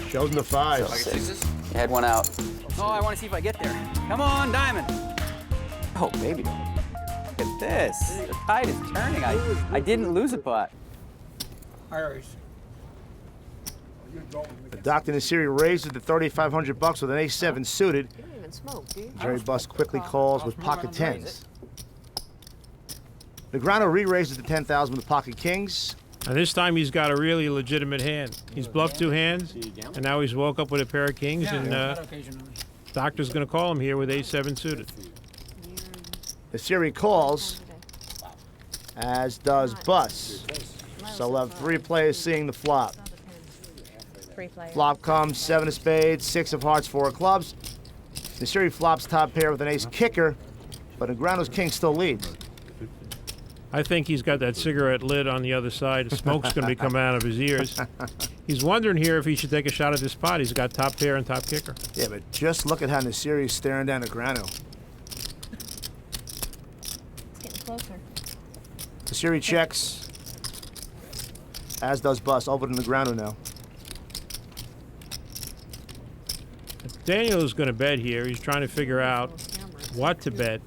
Shows in the fives. You had one out. Oh, I want to see if I get there. Come on, diamond. Oh, baby. Look at this. The tide is turning. I didn't lose a pot. The doctor in the series raises to $3,500 with an ace-7 suited. You don't even smoke, do you? Jerry Buss quickly calls with pocket tens. Negreanu re-raises to $10,000 with pocket kings. And this time he's got a really legitimate hand. He's bluffed two hands, and now he's woke up with a pair of kings, and doctor's going to call him here with ace-7 suited. The series calls, as does Buss. So we'll have three players seeing the flop. Flop comes 7 of spades, 6 of hearts, 4 of clubs. The series flops top pair with an ace kicker, but Negreanu's king still leads. I think he's got that cigarette lid on the other side. The smoke's going to be coming out of his ears. He's wondering here if he should take a shot at this pot. He's got top pair and top kicker. Yeah, but just look at how Nasiri's staring down Negreanu. It's getting closer. Nasiri checks, as does Buss. Over to Negreanu now. Daniel is going to bet here. He's trying to figure out what to bet.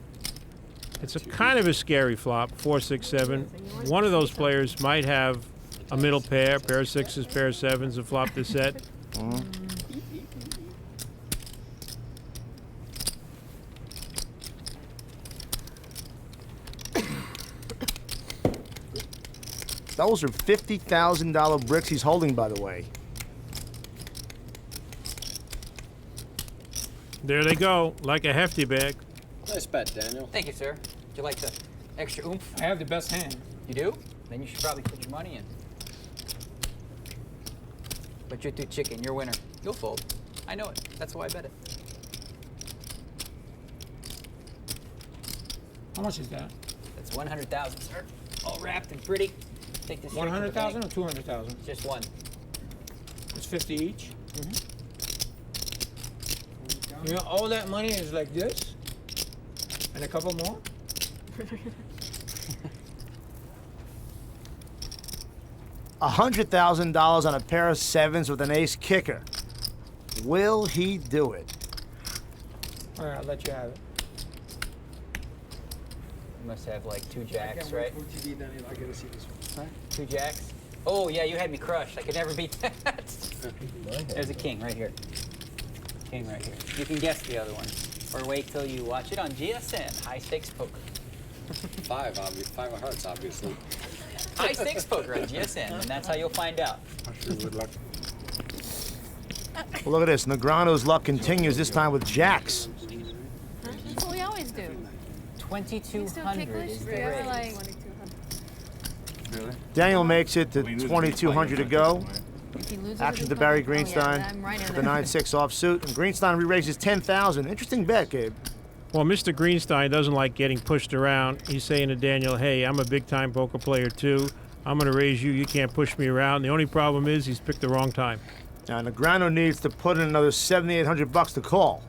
It's a kind of a scary flop, 4, 6, 7. One of those players might have a middle pair of sixes, pair of sevens, and flop the set. Those are $50,000 bricks he's holding, by the way. There they go, like a hefty bag. Nice bet, Daniel. Thank you, sir. Would you like the extra oomph? I have the best hand. You do? Then you should probably put your money in. But you're too chicken. You're winner. You'll fold. I know it. That's why I bet it. How much is that? That's 100,000, sir. All wrapped and pretty. Take this. 100,000 or 200,000? Just one. It's 50 each. You know, all that money is like this, and a couple more. $100,000 on a pair of sevens with an ace kicker. Will he do it? All right, I'll let you have it. You must have like 2 jacks, right? TV, Daniel. I gotta see this one. 2 jacks? Oh, yeah, you had me crushed. I could never beat that. There's a king right here. King right here. You can guess the other one. Or wait till you watch it on GSN, High Stakes Poker. 5 of hearts, obviously. High Stakes Poker on GSN, and that's how you'll find out. Well, look at this. Negreanu's luck continues, this time with jacks. That's what we always do. 2,200 is the raise. Like, Daniel makes it to 2,200 to go. if he loses Action his to Barry phone- Greenstein I'm right in with the there. 9-6 offsuit. And Greenstein re-raises 10,000. Interesting bet, Gabe. Well, Mr. Greenstein doesn't like getting pushed around. He's saying to Daniel, hey, I'm a big-time poker player, too. I'm going to raise you. You can't push me around. The only problem is he's picked the wrong time. Now, Negreanu needs to put in another $7,800 to call.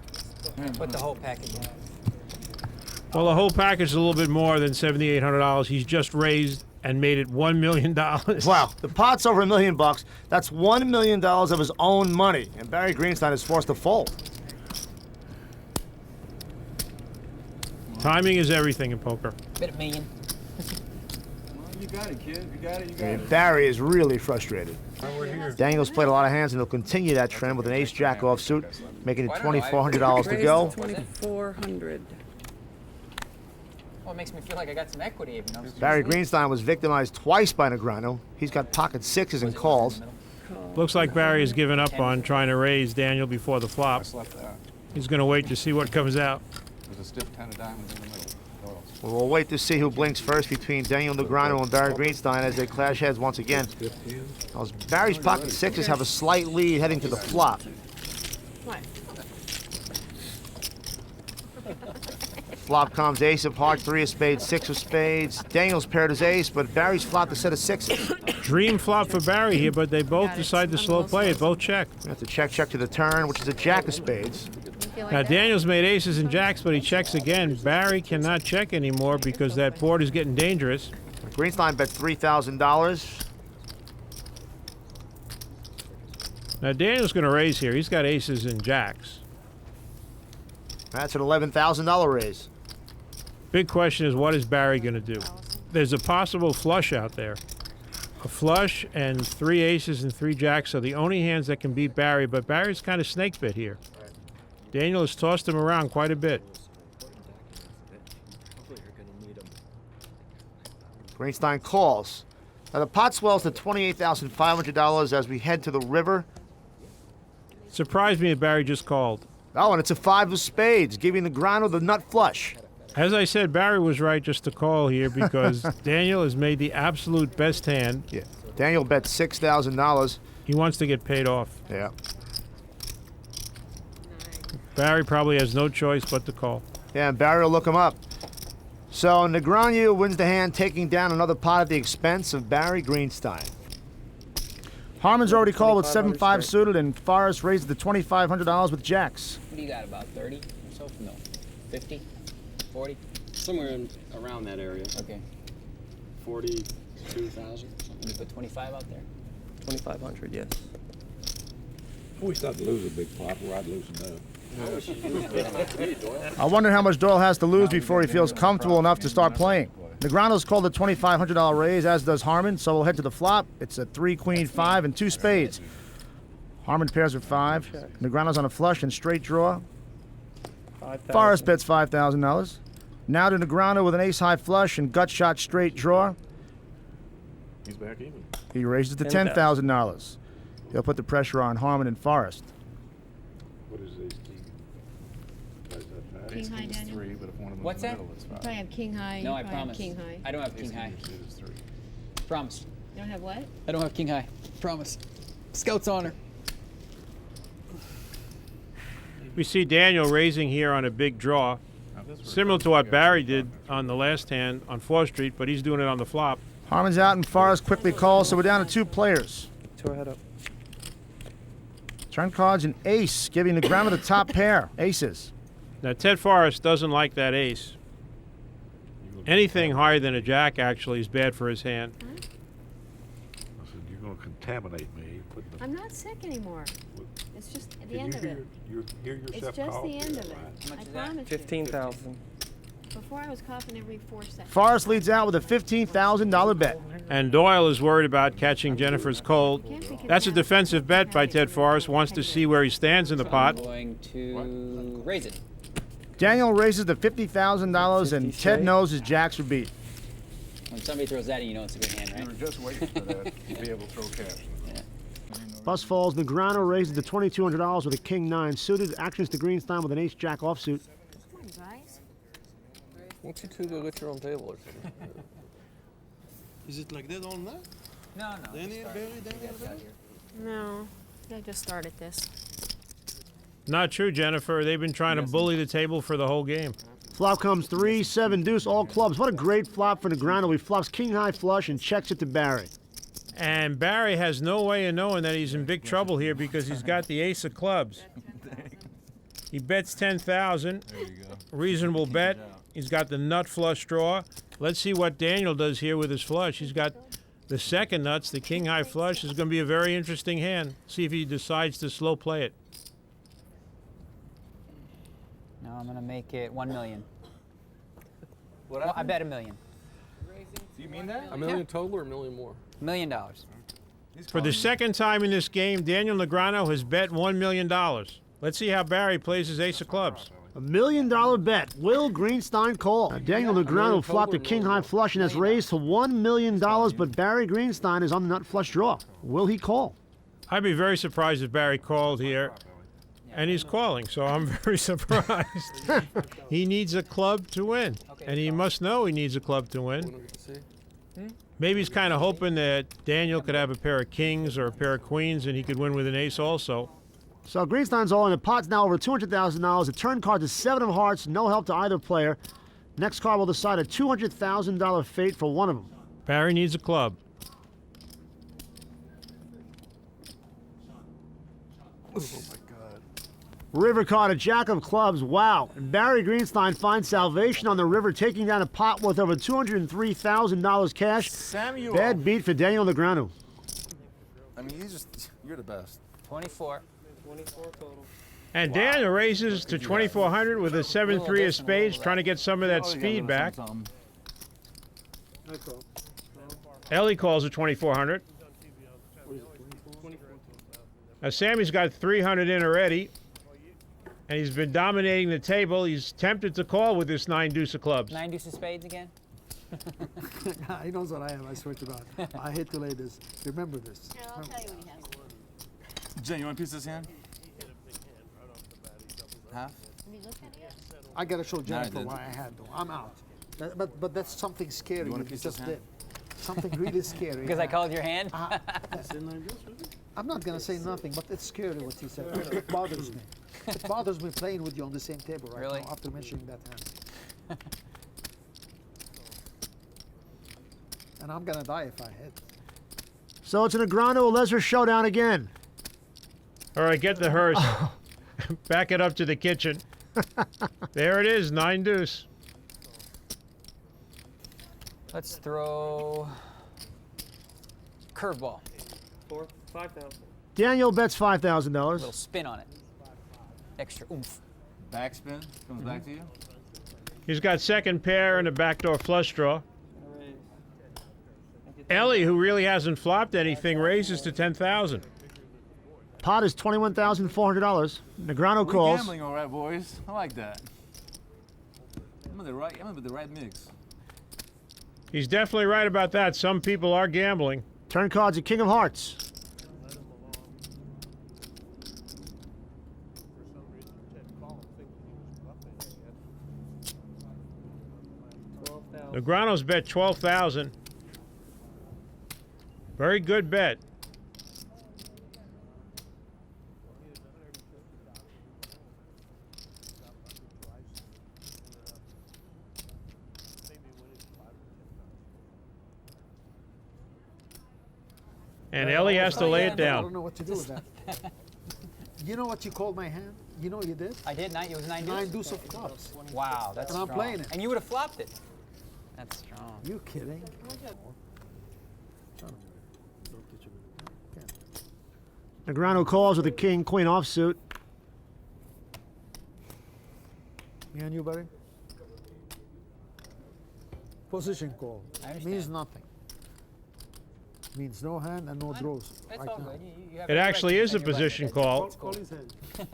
Put the whole package in. Well, the whole package is a little bit more than $7,800. He's just raised and made it $1 million. Wow, the pot's over $1 million. That's $1 million of his own money, and Barry Greenstein is forced to fold. Timing is everything in poker. Bet $1 million. You got it, kid. You got it. You got And Barry is really frustrated. Daniel's played a lot of hands, and he'll continue that trend with an ace-jack offsuit, making it $2,400 to go. 2,400. Well, it makes me feel like I got some equity even though. Barry Greenstein was victimized twice by Negreanu. He's got pocket sixes and calls. Looks like Barry has given up on trying to raise Daniel before the flop. He's going to wait to see what comes out. There's a stiff 10 of diamonds in the middle. Well, we'll wait to see who blinks first between Daniel Negreanu and Barry Greenstein as they clash heads once again. Now, Barry's pocket sixes have a slight lead heading to the flop. What? Flop comes ace of hearts, 3 of spades, 6 of spades. Daniel's paired his ace, but Barry's flopped a set of sixes. Dream flop for Barry here, but they both decide to slow play it. Both check. That's a check to the turn, which is a jack of spades. You feel like Now, that? Daniel's made aces and jacks, but he checks again. Barry cannot check anymore because that board is getting dangerous. Greenstein bet $3,000. Now Daniel's going to raise here. He's got aces and jacks. That's an $11,000 raise. Big question is, what is Barry going to do? There's a possible flush out there. A flush and 3 aces and 3 jacks are the only hands that can beat Barry, but Barry's kind of snake bit here. Daniel has tossed him around quite a bit. Greenstein calls. Now the pot swells to $28,500 as we head to the river. Surprised me that Barry just called. Oh, and it's a 5 of spades, giving Negreanu the nut flush. As I said, Barry was right just to call here because Daniel has made the absolute best hand. Yeah. Daniel bet $6,000. He wants to get paid off. Yeah. Barry probably has no choice but to call. Yeah, and Barry will look him up. So Negreanu wins the hand, taking down another pot at the expense of Barry Greenstein. Harmon's already called with 7-5 suited, and Forrest raises the $2,500 with jacks. What do you got, about 30 or so? No. 50? 40? Somewhere around that area. Okay. 42,000. You put 25 out there? 2,500, yes. I wish I'd lose a big pot where I'd loosen up. I wonder how much Doyle has to lose before he feels comfortable enough to start playing. Negreanu's called a $2,500 raise, as does Harmon, so we'll head to the flop. It's a 3, Queen, 5, and 2 spades. Harmon pairs with 5. Negreanu's on a flush and straight draw. Forrest bets $5,000. Now to Negreanu with an ace-high flush and gut shot straight draw. He's back even. He raises to $10,000. He'll put the pressure on Harmon and Forrest. What is ace king? Why is that 5? King high, Daniel. 3, but if one of them What's in the that? middle, it's You 5. probably have king high. No, you I probably promise. have king high. I don't have Ace king high. usually is 3. Promise. You don't have what? I don't have king high. Promise. Scout's honor. We see Daniel raising here on a big draw, similar to what Barry did on the last hand on 4th Street, but he's doing it on the flop. Harmon's out and Forrest quickly calls, so we're down to 2 players. 2 head up. Turn cards an ace, giving Negreanu the top pair. Aces. Now, Ted Forrest doesn't like that ace. Anything higher than a jack, actually, is bad for his hand. I said, you're going to contaminate me. I'm not sick anymore. It's just at the end of it. You hear yourself It's just cough? the end of it. How much I is that? promise you. 15,000. Before I was coughing every 4 seconds. Forrest leads out with a $15,000 bet. And Doyle is worried about catching Jennifer's cold. That's a defensive bet by Ted Forrest. Wants to see where he stands in the I'm pot. going to raise it. Daniel raises the $50,000, and 50 Ted straight. knows his jacks are beat. When somebody throws that in, you know it's a good hand, You were right? just waiting for that to be able to throw cash. Bus falls. Negreanu raises the $2,200 with a king 9 suited. Actions to Greenstein with an ace jack offsuit. Come on, guys. Why don't you two go get your own table or something? Is it like that all night? No, no. Daniel, Barry, Daniel, Barry? No, I just started this. Not true, Jennifer. They've been trying to bully the table for the whole game. Flop comes 3, 7, deuce, all clubs. What a great flop for Negreanu. He flops king high flush and checks it to Barry. And Barry has no way of knowing that he's in big trouble here because he's got the ace of clubs. He bets 10,000. There you go. Reasonable bet. He's got the nut flush draw. Let's see what Daniel does here with his flush. He's got the second nuts, the king high flush. Is going to be a very interesting hand. See if he decides to slow play it. No, I'm going to make it 1 million. What Well, I bet $1 million. Do you mean that? $1 million total or $1 million more? $1 million. For the second time in this game, Daniel Negreanu has bet $1 million. Let's see how Barry plays his ace of clubs. $1 million bet. Will Greenstein call? Now, Daniel Negreanu flopped a king high flush and has raised to $1 million, but Barry Greenstein is on the nut flush draw. Will he call? I'd be very surprised if Barry called here. And he's calling, so I'm very surprised. He needs a club to win. And he must know he needs a club to win. Maybe he's kind of hoping that Daniel could have a pair of kings or a pair of queens and he could win with an ace also. So Greenstein's all in. The pot's now over $200,000. The turn card is 7 of hearts. No help to either player. Next card will decide a $200,000 fate for one of them. Barry needs a club. Oh my God. River card, a jack of clubs. Wow. And Barry Greenstein finds salvation on the river, taking down a pot worth over $203,000 cash. Samuel. Bad beat for Daniel Negreanu. I mean, you're the best. 24. 24 total. And Daniel raises to 2,400 with a 7-3 of spades, trying to get some of that Oh, you got a speed little back. something, I call. Ellie calls at 2,400. What is it, 24? Now Sammy's got 300 in already, and he's been dominating the table. He's tempted to call with this 9 deuce of clubs. 9 deuce of spades again? He knows what I am, I swear to God. I hate to lay this. Remember this. Here, I'll tell you when he has. Jen, you want a piece of this hand? Half? Have you looked at it yet? I gotta show No, I Jennifer didn't. what I had though. I'm out. But that's something scary You want a you piece of just this did. hand? Something really scary. Because I called your hand? I'm not gonna say nothing, but it's scary what you said. It bothers me. It bothers me playing with you on the same table right Really? now after mentioning that hand. And I'm gonna die if I hit. So it's an Negreanu Lesser showdown again. All right, get the hearse. Back it up to the kitchen. There it is, 9 deuce. Let's throw curveball. 5,000. Daniel bets A little $5,000. spin on it. Extra oomph. Backspin comes back to you. He's got second pair and a backdoor flush draw. Gonna raise. Ellie, who really hasn't flopped anything, raises to 10,000. Pot is $21,400. Negreanu We're calls. gambling, all right, boys. I like that. I'm with the right mix. He's definitely right about that. Some people are gambling. Turn cards at King of Hearts. Negreanu's bet 12,000. Very good bet. And Ellie has to lay it I down. don't know what to do with that. You know what you called my hand? You know you did? I did. It was 9 deuce. 9 deuce of clubs. Wow, that's And I'm strong. playing it. And you would have flopped it. That's strong. You kidding? Negreanu calls with a King Queen offsuit. Me and you, buddy? Position call. I understand. Means nothing. Means no hand and no draws. That's right all now. good. You have It every right actually to is a defend your position right. call, Call his hand.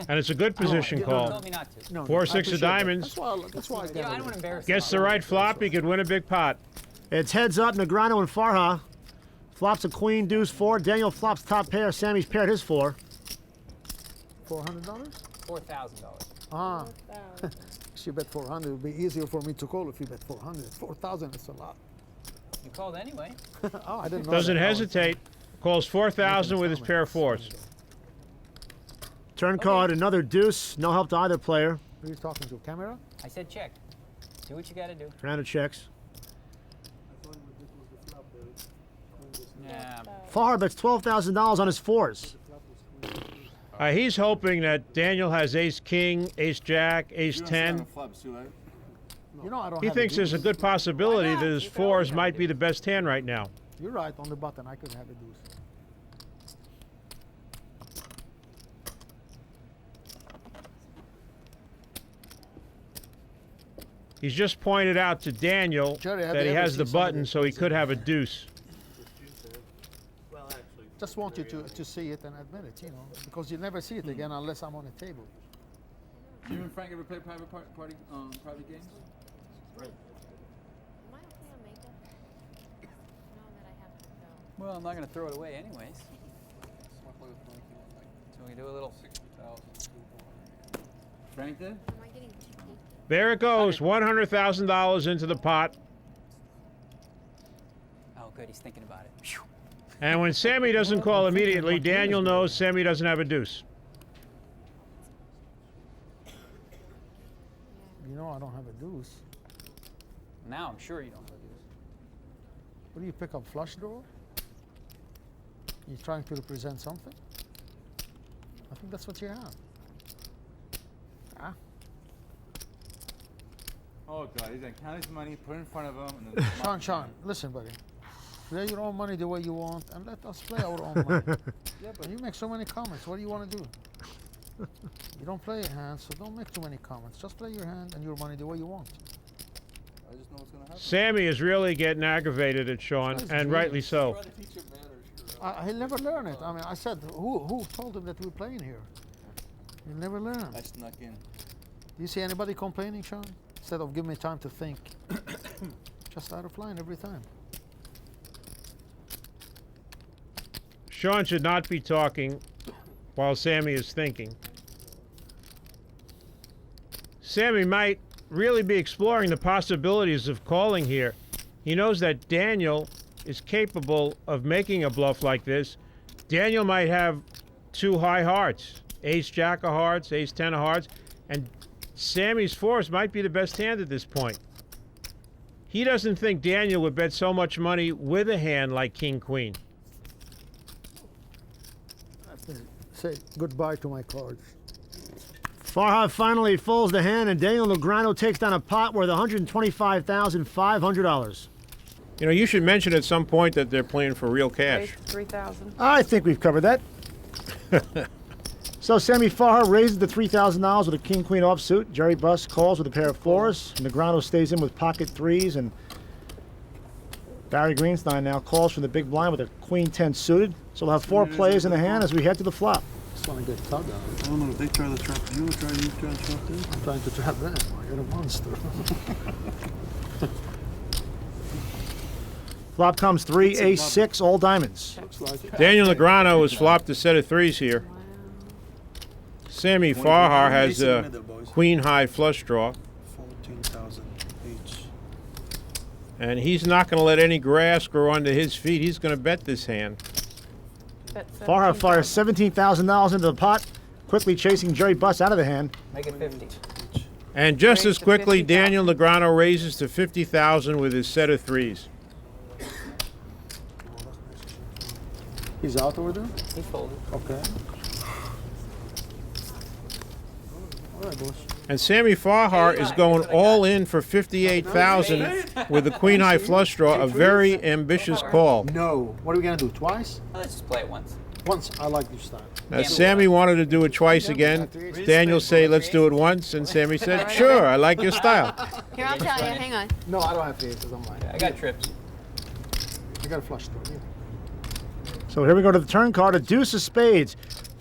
and it's a good position you call. Told me not to. No, 4, I 6 of appreciate that. diamonds. That's why I Yeah, I don't want to gambled. embarrass Gets you. the right flop, he could win a big pot. It's heads up. Negreanu and Farha. Flops a Queen, Deuce 4. Daniel flops top pair. Sammy's paired his 4. $400? $4,000. Ah. She bet 400. It would be easier for me to call if you bet 400. 4,000 is a lot. You called anyway. Oh, I didn't know. Doesn't that. hesitate. Calls 4,000 with his pair of 4s. Turn card, another Deuce. No help to either player. Who are you talking to? Camera? I said check. Do what you got to do. Round of checks. Yeah. Farha bets $12,000 on his 4s. He's hoping that Daniel has ace king, ace jack, ace You don't stand 10. on flips, too late. You know I don't He have thinks a there's a deuce. good possibility that his 4s might be the best hand right now. You're right on the button. I could have a deuce. He's just pointed out to Daniel Jerry, have that you he ever has the seen somebody button, so he that could have a deuce. Well, actually. Just want you to see it and admit it, you know, because you never see it again unless I'm on a table. You and Frank ever play private private games? Am I okay on makeup? Knowing that I have to go. Well, I'm not going to throw it away anyways. So we do a little. Frank did? Am I getting too deep? There it goes, $100,000 into the pot. Oh, good. He's thinking about it. Phew. And when Sammy doesn't call immediately, Daniel knows Sammy doesn't have a deuce. You know I don't have a deuce. Now I'm sure you don't have a deuce. What do you pick up, flush draw? You trying to represent something? I think that's what you have. Ah, Oh, God. He's going to count his money, put it in front of him, and then... Sean, listen, buddy. Play your own money the way you want, and let us play our own money. Yeah, but you make so many comments. What do you want to do? You don't play a hand, so don't make too many comments. Just play your hand and your money the way you want. I just know what's gonna happen. Sammy is really getting aggravated at Sean, and rightly so. He'll never learn it. I mean, I said, who told him that we're playing here? He'll never learn. I snuck in. Do you see anybody complaining, Sean? Instead of giving me time to think. Just out of line every time. Sean should not be talking while Sammy is thinking. Sammy might really be exploring the possibilities of calling here. He knows that Daniel is capable of making a bluff like this. Daniel might have 2 high hearts, ace-jack of hearts, ace-10 of hearts, and Sammy's fours might be the best hand at this point. He doesn't think Daniel would bet so much money with a hand like king-queen. Say goodbye to my cards. Farha finally folds the hand, and Daniel Negreanu takes down a pot worth $125,500. You know, you should mention at some point that they're playing for real cash. 3,000. I think we've covered that. So Sammy Farha raises the $3,000 with a king-queen offsuit. Jerry Buss calls with a pair of fours. Negreanu stays in with pocket threes, and Barry Greenstein now calls from the big blind with a queen-10 suited. So we'll have 4 plays in the hand as we head to the flop. Just want to get tug out. I don't know if they try to trap you. You try to trap them. I'm trying to trap them. You're a monster. Flop comes 3, ace, 6, all diamonds. Daniel Negreanu has flopped a set of threes here. Sammy Farha has a queen-high flush draw. 14,000 each. And he's not going to let any grass grow under his feet. He's going to bet this hand. Farha fires $17,000 into the pot, quickly chasing Jerry Buss out of the hand. Make it 50. And just Raise as to quickly, 50,000. Daniel Negreanu raises to 50,000 with his set of threes. He's out over there? He folded. Okay. All right, boss. And Sammy Farha is going all in for 58,000 with the queen-high flush draw, a very ambitious call. No. What are we going to do? Twice? Let's just play it once. Once. I like this style. Now, Sammy wanted to do it twice again. Daniel say, let's do it once, and Sammy said, sure, I like your style. Here, I'll tell you. Hang on. No, I don't have the aces. I'm lying. I got trips. I got a flush draw. Yeah. So here we go to the turn card, a deuce of spades.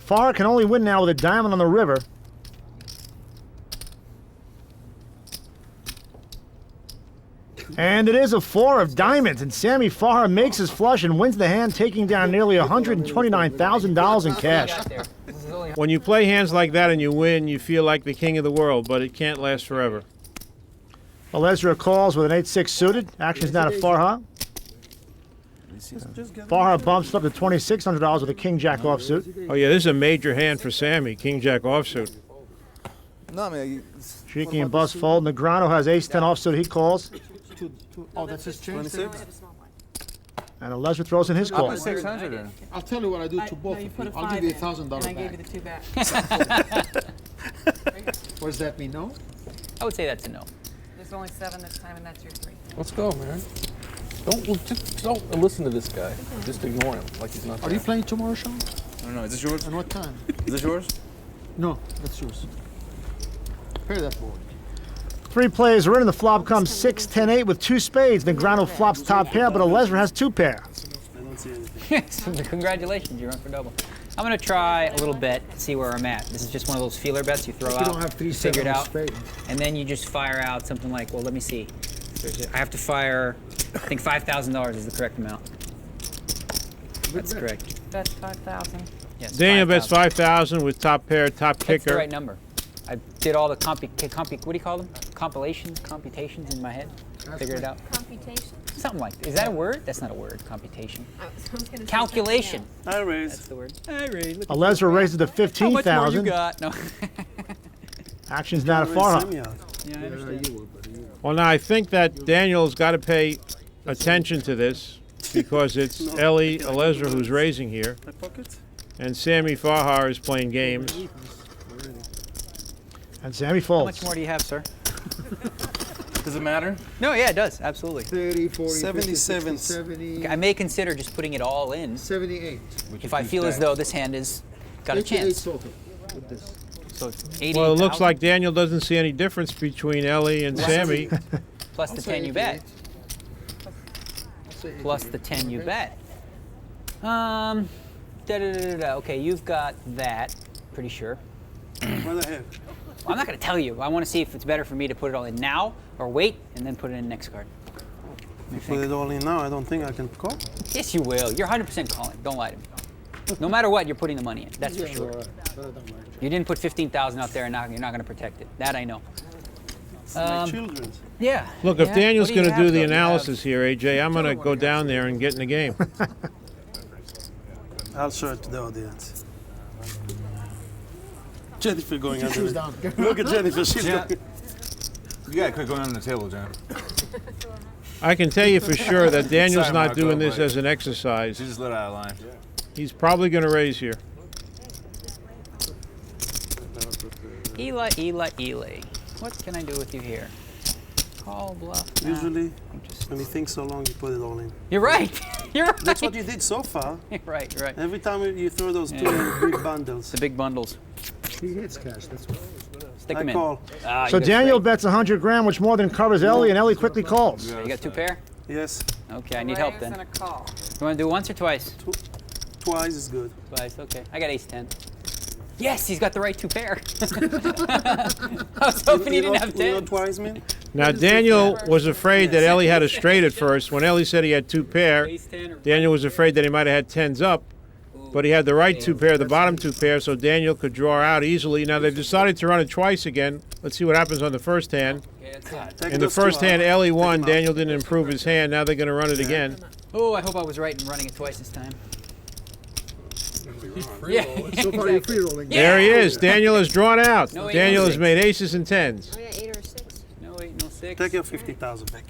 Farha can only win now with a diamond on the river. And it is a 4 of diamonds, and Sammy Farha makes his flush and wins the hand, taking down nearly $129,000 in cash. When you play hands like that and you win, you feel like the king of the world, but it can't last forever. Alezra calls with an 8-6 suited. Action's now to Farha. Farha bumps up to $2,600 with a king-jack offsuit. Oh, yeah, this is a major hand for Sammy, king-jack offsuit. No, man. Sheiky and Buss fold. Negreanu has ace-10 offsuit. He calls. Oh, that's his change. 26? And Alezra throws in his I call. put 600 in. I'll tell you what I do to both No, you of put you. a I'll 5 give you in, $1,000 and I gave you back. the 2 back. What does that mean? No? I would say that's a no. There's only 7 this time, and that's your 3. Let's go, man. Don't listen to this guy. Just ignore him like he's not Are there. you playing tomorrow, Sean? I don't know. Is this yours? And what time? Is this yours? No, that's yours. Pair that board. 3 plays are in, and the flop comes 6, 10, 8 with 2 spades. Negreanu flops top pair, but Alezra has 2 pair. I don't see anything. Congratulations, you're on for double. I'm going to try a little bet, see where I'm at. This is just one of those feeler bets you throw If out, you don't have 3, figure 7 it out, spades. and then you just fire out something like, well, let me see. I have to fire, I think $5,000 is the correct amount. That's correct. That's 5,000. Yes, Daniel bets 5,000. 5,000 with top pair, top That's the kicker. right number. I did all the what do you call them? Computations in my head. Figured it out. Computation? Something like that. Is that a word? That's not a word, computation. I was gonna say Calculation. I raise. That's the word. All right, look at Alezra raises to how much more you 15,000. got? No. Action's now to Farha. Yeah, I understand. Well, now I think that Daniel's got to pay attention to this because it's Ellie Alezra who's raising here, My pocket? and Sammy Farha is playing games. And Sammy How folds. much more do you have, sir? Does it matter? No, yeah, it does. Absolutely. 30, 40, 77. 50, 60, 70, I may consider just putting it all in 78. if I feel as though this hand has got a 88 chance. total with this. So it's 88. Well, it looks like Daniel doesn't see any difference between Ellie and Sammy. Plus the 10 you bet. I'll say Plus the 10 you bet. Okay, you've got that. Pretty sure. What the heck? I'm not going to tell you. I want to see if it's better for me to put it all in now or wait and then put it in next card. You put it all in now, I don't think I can call. Yes, you will. You're 100% calling. Don't lie to me. No matter what, you're putting the money in. That's for sure. You didn't put 15,000 out there and you're not going to protect it. That I know. My children's. Yeah. Look, if yeah. Daniel's What do you going to do have, the though? You analysis here, AJ, I'm going to go down there and get in the game. I'll show it to the audience. Jennifer going under Shoes it. down. Look at Jennifer, she's Yeah. going. You gotta quit going under the table, Jan. I can tell you for sure that Daniel's Sorry, not Marco, doing this but- as an exercise. She just let out of line. He's probably going to raise here. Eli. What can I do with you here? Call, bluff. Nah. Usually, when you think so long, you put it all in. You're right. You're right. That's what you did so far. You're right. You're right. Every time you throw those two big bundles. The big bundles. He hits cash, that's why. Stick I them in. call. Ah, So you got Daniel straight. bets 100 grand, which more than covers Ellie, and Ellie quickly calls. You got two pair? Yes, Okay, I need help Raise then. and a call. You want to do once or twice? twice is good. Twice, okay. I got ace 10. Yes, he's got the right two pair. I was hoping he didn't have You know 10. twice mean? Now, Daniel was afraid that Ellie had a straight at first. When Ellie said he had two pair, Ace 10 or Daniel was afraid that he might have had tens up, but he had the right two pair, the bottom two pair, so Daniel could draw out easily. Now, they've decided to run it twice again. Let's see what happens on the first hand. Okay, that's it. Take In the those two first out. hand, Ellie won. Take 'em out. Daniel didn't improve his hand. Now they're going to run it again. Oh, I hope I was right in running it twice this time. Yeah, So far you're free rolling. There he is. Daniel has drawn out. No eight, Daniel no has six. made aces and tens. Oh, yeah, 8 or 6. No 8, no 6. Take your 50,000 back.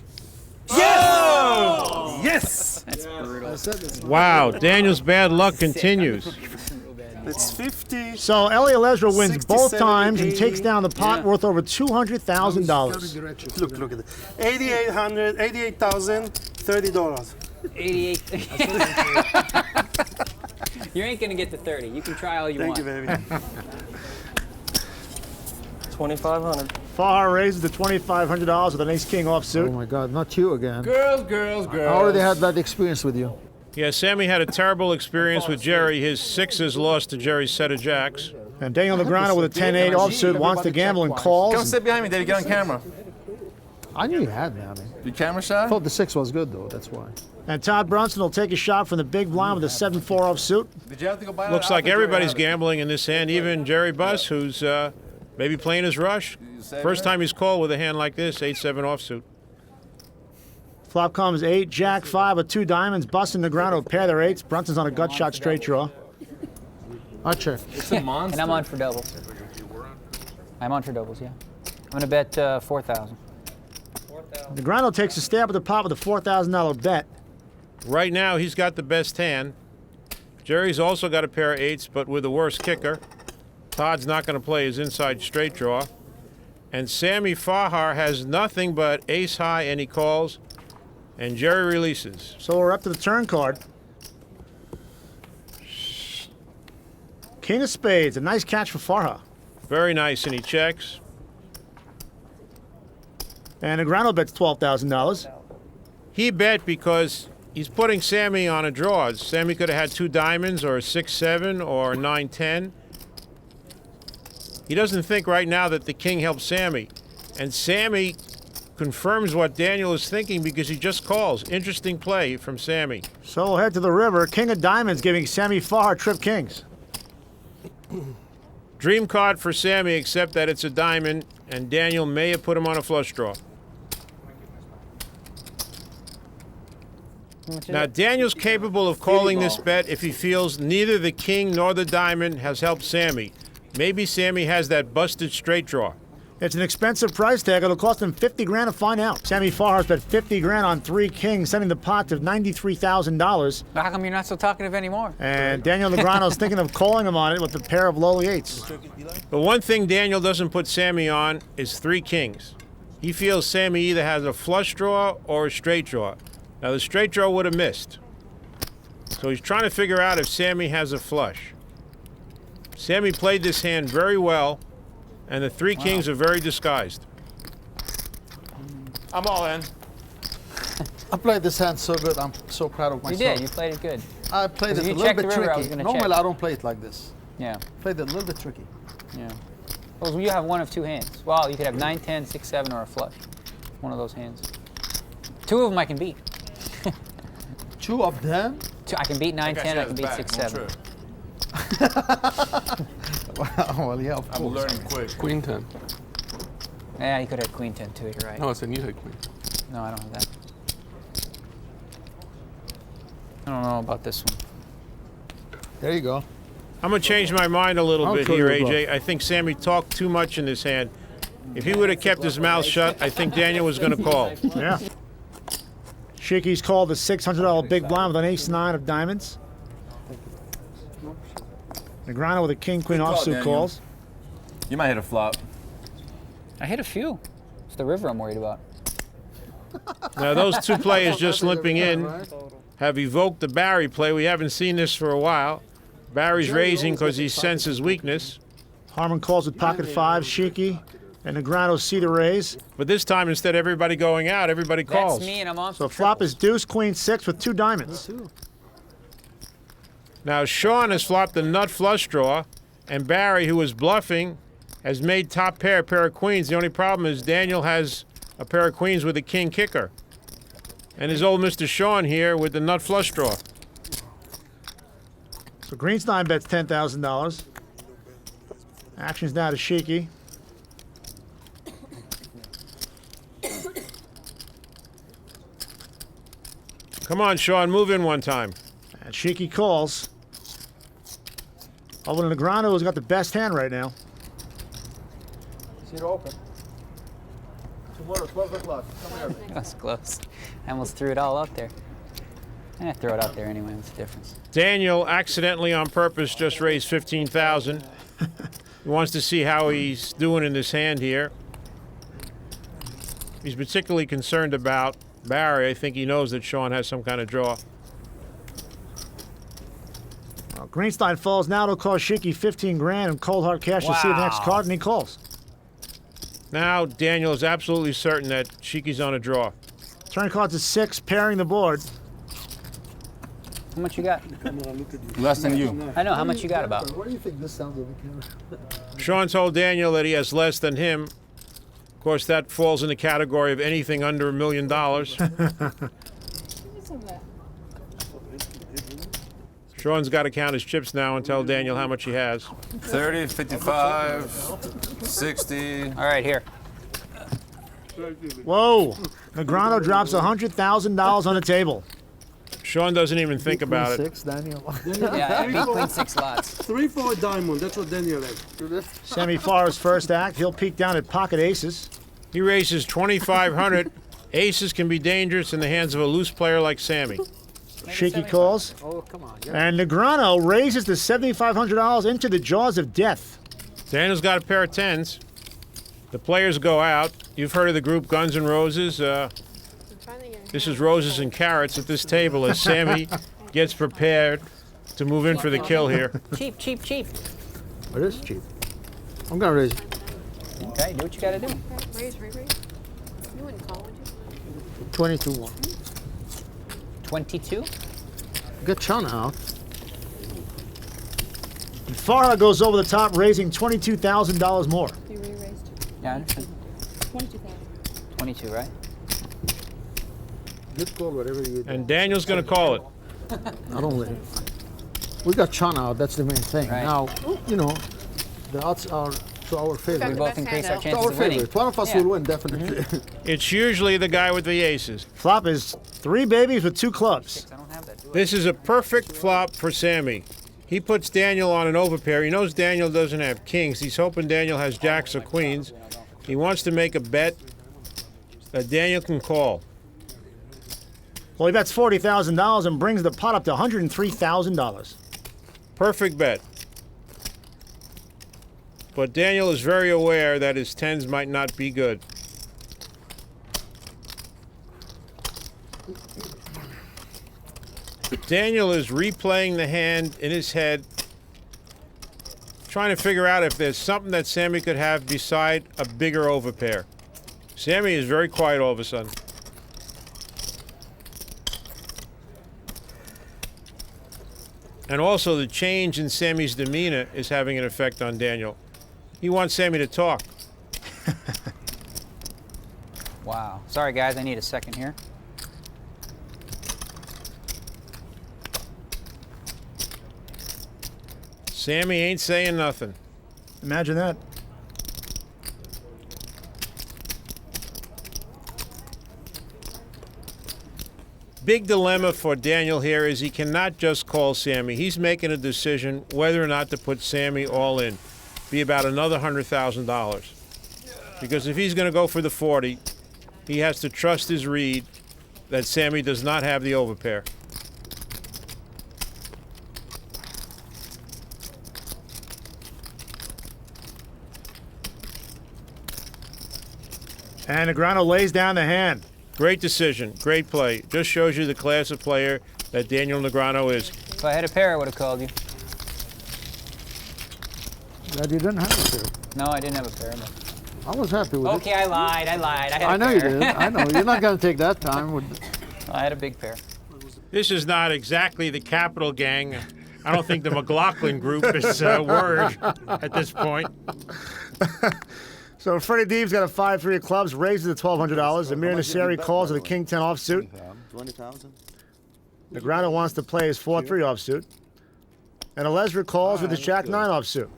Yes! That's brutal. I said this. Wow, Daniel's bad luck continues. Real bad. It's 50. So Ellie Alesra wins 60, both 70, times and 80. takes down the pot Yeah. worth over $200,000. Look at it. 8,800, 88,000, $30. 88. You ain't gonna get to 30. You can try all you Thank want. you, baby. 2,500. Fahar raises to $2,500 with an ace-king Oh offsuit. my God, not you again. Girls, girls, girls. I already had that experience with you. Yeah, Sammy had a terrible experience with Jerry. His sixes lost to Jerry's set of jacks. And Daniel Negreanu with a 10-8 offsuit wants to gamble and Come calls. sit behind me, Daddy. Get on camera. I knew you had me. I mean, You camera I shy? thought the 6 was good though. That's why. And Todd Brunson will take a shot from the big blind with a 7-4 offsuit. Did you have to go buy Looks like everybody's gambling in this hand, even Jerry Buss, who's maybe playing his rush. First time he's called with a hand like this, 8-7 offsuit. Flop comes 8, Jack 5 with 2 diamonds. Buss and Negreanu pair their 8s. Brunson's on a gut shot straight draw. I check. It's a monster. And I'm on for doubles. I'm on for doubles, yeah. I'm gonna bet 4,000. Negreanu takes a stab at the pot with a $4,000 bet. Right now, he's got the best hand. Jerry's also got a pair of 8s, but with the worst kicker. Todd's not going to play his inside straight draw. And Sammy Fahar has nothing but ace high, and he calls. And Jerry releases. So we're up to the turn card. King of spades, a nice catch for Farha. Very nice, and he checks. And Negreanu bets $12,000. He bet because he's putting Sammy on a draw. Sammy could have had 2 diamonds or a 6-7 or a 9-10. He doesn't think right now that the king helps Sammy. And Sammy confirms what Daniel is thinking because he just calls. Interesting play from Sammy. So we'll head to the river. King of diamonds giving Sammy Farha trip kings. Dream card for Sammy, except that it's a diamond, and Daniel may have put him on a flush draw. Now, Daniel's capable of calling this bet if he feels neither the king nor the diamond has helped Sammy. Maybe Sammy has that busted straight draw. It's an expensive price tag. It'll cost him 50 grand to find out. Sammy Farhar's bet 50 grand on 3 kings, sending the pot to $93,000. How come you're not so talkative anymore? And Daniel Negreanu's thinking of calling him on it with a pair of lowly 8s. But one thing Daniel doesn't put Sammy on is 3 kings. He feels Sammy either has a flush draw or a straight draw. Now, the straight draw would have missed. So he's trying to figure out if Sammy has a flush. Sammy played this hand very well, and the three kings are very disguised. I'm all in. I played this hand so good. I'm so proud of myself. You did. You played it good. I played it a You little checked bit the river, I was tricky. gonna Normally, check. I don't play it like this. Yeah. Played it a little bit tricky. Yeah. Well, you have one of two hands. Well, you could have 9, 10, 6, 7, or a flush. One of those hands. Two of them I can beat. Two of them? I can beat 9, 10, I can beat 6, 7. Well, yeah, of course. I'm learning quick. Queen 10. Yeah, you could have queen 10 too, you're right. No, I said you had queen. No, I don't have that. I don't know about this one. There you go. I'm going to change my mind a little I'll bit call here, your AJ. I think Sammy talked too much in this hand. If he would have kept his mouth shut, I think Daniel was going to call. Yeah. Sheiky's called the $600 big blind with an ace-9 of diamonds. Negreanu with a king-queen Good call, offsuit Daniel. calls. You might hit a flop. I hit a few. It's the river I'm worried about. Now, those two players just limping in have evoked the Barry play. We haven't seen this for a while. Barry's raising because he senses weakness. Harmon calls with pocket fives. Sheiky and Negreanu see the raise. But this time, instead of everybody going out, everybody calls. That's me, and I'm on So for flop triples. is deuce, queen, 6 with 2 diamonds. Now, Sean has flopped a nut flush draw, and Barry, who was bluffing, has made top pair, a pair of queens. The only problem is Daniel has a pair of queens with a king kicker. And his old Mr. Sean here with the nut flush draw. So Greenstein bets $10,000. Action's now to Sheiky. Come on, Sean, move in one time. And Sheiky calls. Over to Negreanu, who's got the best hand right now. See it open. Tomorrow, 12 o'clock. Come here. That's close. I almost threw it all out there. I throw it out there anyway. What's the difference? Daniel accidentally on purpose just raised $15,000. He wants to see how he's doing in this hand here. He's particularly concerned about Barry. I think he knows that Sean has some kind of draw. Well, Greenstein falls now. It'll cost Sheiky 15 grand and cold hard cash to see the next card, and he calls. Now Daniel is absolutely certain that Sheiky's on a draw. Turn cards to 6, pairing the board. How much you got? Less than you. I know. How much you got about? What do you think this sounds on the camera? Sean told Daniel that he has less than him. Of course, that falls in the category of anything under $1 million. Sean's got to count his chips now and tell Daniel how much he has. 30, 55, 60. All right, here. Whoa! Negreanu drops $100,000 on the table. Sean doesn't even think about it. 6, Daniel. Yeah, I beat queen 6 lots. 3-4 diamond. That's what Daniel has. Sammy Farr's first act. He'll peek down at pocket aces. He raises $2,500. Aces can be dangerous in the hands of a loose player like Sammy. Sheiky calls. Oh, come on. And Negreanu raises the $7,500 into the jaws of death. Daniel's got a pair of 10s. The players go out. You've heard of the group Guns N' Roses. This is roses and carrots at this table as Sammy gets prepared to move in for the kill here. Cheap, cheap, cheap. It is cheap. I'm going to raise it. Okay, do what you got to do. Raise. You wouldn't call, would you? 22-1. 22? Get Sean out. And Farah goes over the top, raising $22,000 more. You re-raised. Yeah, I understand. 22,000. 22, right? Good call, whatever you do. And Daniel's going to call it. I don't let it. We got Sean out. That's the main thing. Right. Now, you know, the odds are to our favor. We both increase our To chances our of winning. favor. One of us Yeah. will win, definitely. It's usually the guy with the aces. Flop is 3 babies with 2 clubs. I don't have that, do I? This is a perfect flop for Sammy. He puts Daniel on an overpair. He knows Daniel doesn't have kings. He's hoping Daniel has jacks or queens. He wants to make a bet that Daniel can call. Well, he bets $40,000 and brings the pot up to $103,000. Perfect bet. But Daniel is very aware that his 10s might not be good. Daniel is replaying the hand in his head, trying to figure out if there's something that Sammy could have beside a bigger overpair. Sammy is very quiet all of a sudden. And also the change in Sammy's demeanor is having an effect on Daniel. He wants Sammy to talk. Wow. Sorry, guys. I need a second here. Sammy ain't saying nothing. Imagine that. Big dilemma for Daniel here is he cannot just call Sammy. He's making a decision whether or not to put Sammy all in. Be about another $100,000. Because if he's going to go for the 40, he has to trust his read that Sammy does not have the overpair. And Negreanu lays down the hand. Great decision. Great play. Just shows you the class of player that Daniel Negreanu is. If I had a pair, I would have called you. Glad you didn't have a pair. No, I didn't have a pair. But... I was happy with it. Okay, I lied. I had I a know pair. you did. I know. You're not going to take that time. I had a big pair. This is not exactly the Capital Gang. I don't think the McLaughlin group is word at this point. So Freddie Deeb's got a 5-3 of clubs, raises to $1,200. Amir Nasseri calls with a King 10 offsuit. 20,000. Negreanu wants to play his 4-3 offsuit. And Alesra calls with his Jack 9 offsuit.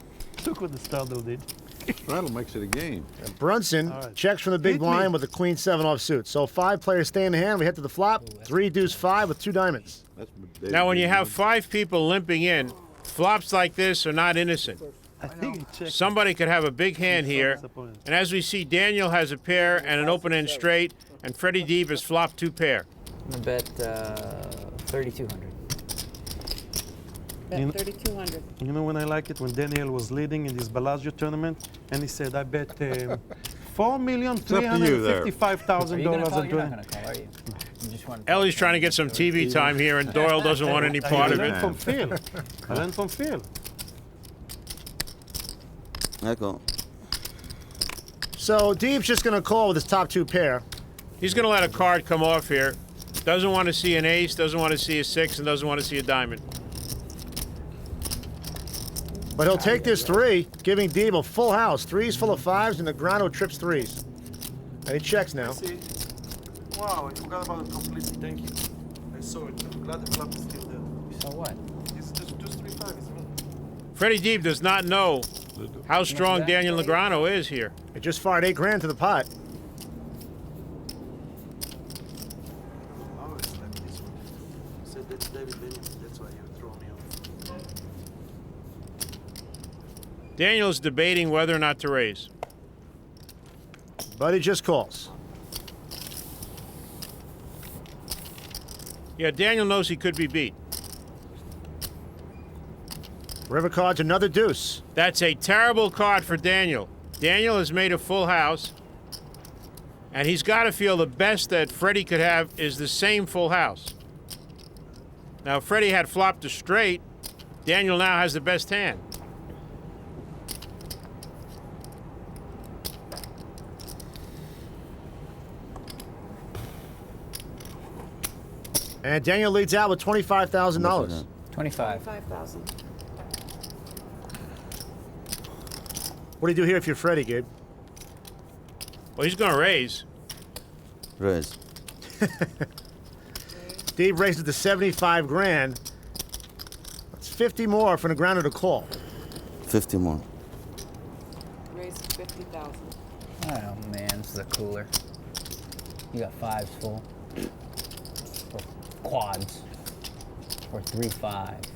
Look what the Stardo did. That'll makes it a game. And Brunson checks from the big blind with a Queen 7 offsuit. So 5 players stay in the hand. We head to the flop. 3 deuce 5 with 2 diamonds. Now, when you have 5 people limping in, flops like this are not innocent. Somebody could have a big hand here, and as we see, Daniel has a pair and an open-end straight, and Freddie Deeb has flopped 2 pair. I'm gonna bet 3,200. Bet 3,200. You know when I like it? When Daniel was leading in this Bellagio tournament, and he said, I bet $4,355,000. You're not gonna call, are you? You just want Ellie's trying to get some TV time here, and Doyle doesn't want any part of it. I learned from Phil. Echo. So Deeb's just going to call with his top 2 pair. He's going to let a card come off here. Doesn't want to see an ace, doesn't want to see a 6, and doesn't want to see a diamond. But he'll take this 3, giving Deeb a full house. 3's full of 5s, and Negreanu trips 3s. And he checks now. Wow, I forgot about it completely. Thank you. I saw it. I'm glad the club is still there. So what? It's just 3-5. It's me. Freddie Deeb does not know how strong Daniel Negreanu is here. It just fired $8 to the pot. Oh, it's like this one. You said that's David Benjamin. That's why you throw me off. Daniel's debating whether or not to raise. But he just calls. Yeah, Daniel knows he could be beat. River card's another deuce. That's a terrible card for Daniel. Daniel has made a full house, and he's got to feel the best that Freddie could have is the same full house. Now, if Freddie had flopped a straight, Daniel now has the best hand. And Daniel leads out with $25,000. 5,000. What do you do here if you're Freddie, Gabe? Well, he's going to raise. Raise. Deeb raises to 75 grand. That's 50 more for Negreanu to call. 50 more. Raise 50,000. Oh man, this is a cooler. You got 5s full. Or quads. Or 3-5.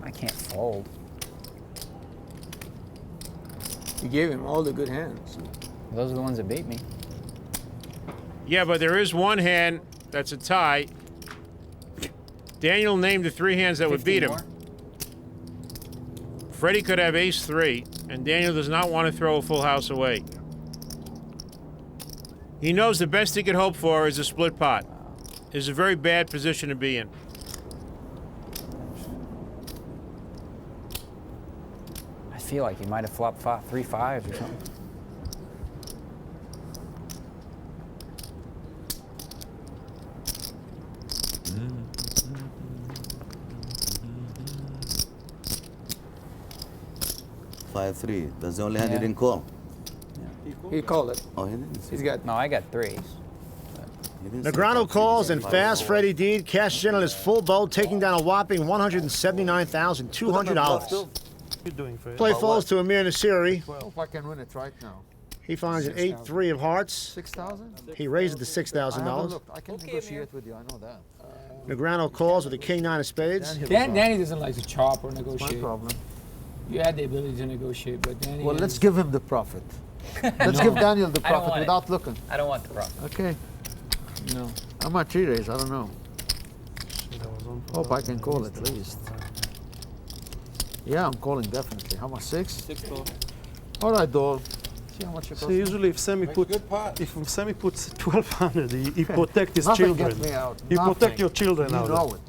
I can't fold. You gave him all the good hands. Those are the ones that beat me. Yeah, but there is one hand that's a tie. Daniel named the 3 hands that would beat him. More? Freddie could have ace-3, and Daniel does not want to throw a full house away. He knows the best he could hope for is a split pot. is a very bad position to be in. I feel like he might have flopped 3 5s or something. Five, 3. That's the only hand you didn't call. He called it. Oh, he didn't. He's got. No, I got 3s. Negreanu calls and fast Freddie Deed cashes in on his full boat, taking down a whopping $179,200. You're doing for Play falls to Amir Nasiri. Hope I can win it right now. He finds an 8-3 of hearts. 6,000? He raises to I haven't $6,000. looked. I can negotiate with you. I know that. Negreanu calls with a king-9 of spades. Danny doesn't like to chop or My negotiate. problem. You had the ability to negotiate, but Danny. Well, has- let's give him the profit. Let's give Daniel the I don't profit want it. without looking. I don't want the profit. Okay. No. I'm at 3 raise. I don't know. Hope I can call at least. Yeah, I'm calling definitely. How much? 6? 6 dollars. All right, Dole. See how much it So costs. usually if Sammy puts 1,200, he protect his Nothing children. gets me out. He Nothing. protect your children You out. know it.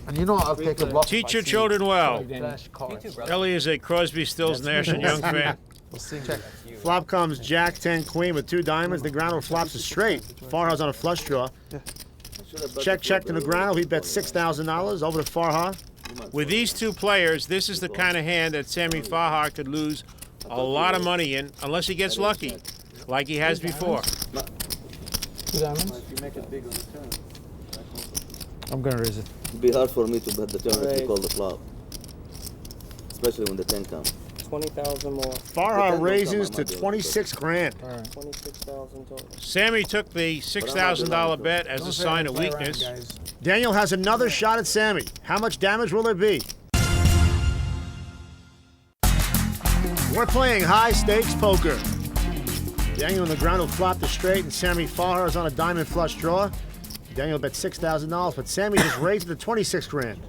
And you know I'll take a bluff. Teach if I your see children well. flash cards. You too, brother. Ellie is a Crosby, Stills, Nash and Young fan. Check. Flop comes Jack 10 Queen with 2 diamonds. Negreanu flops a straight. Farha's on a flush draw. Check to Negreanu. He bets $6,000 over to Farha. With these two players, this is the kind of hand that Sammy Farha could lose a lot of money in, unless he gets lucky, like he has before. 2 diamonds. I'm gonna raise it. It'd be hard for me to bet the turn if you call the flop. Especially when the 10 comes. 20,000 more. Farha raises to 26 grand. 26,000 total. Sammy took the $6,000 bet as a sign of weakness. Daniel has another shot at Sammy. How much damage will there be? We're playing high-stakes poker. Daniel Negreanu flopped a straight, and Sammy Farha is on a diamond flush draw. Daniel bet $6,000, but Sammy just raised it to 26 grand.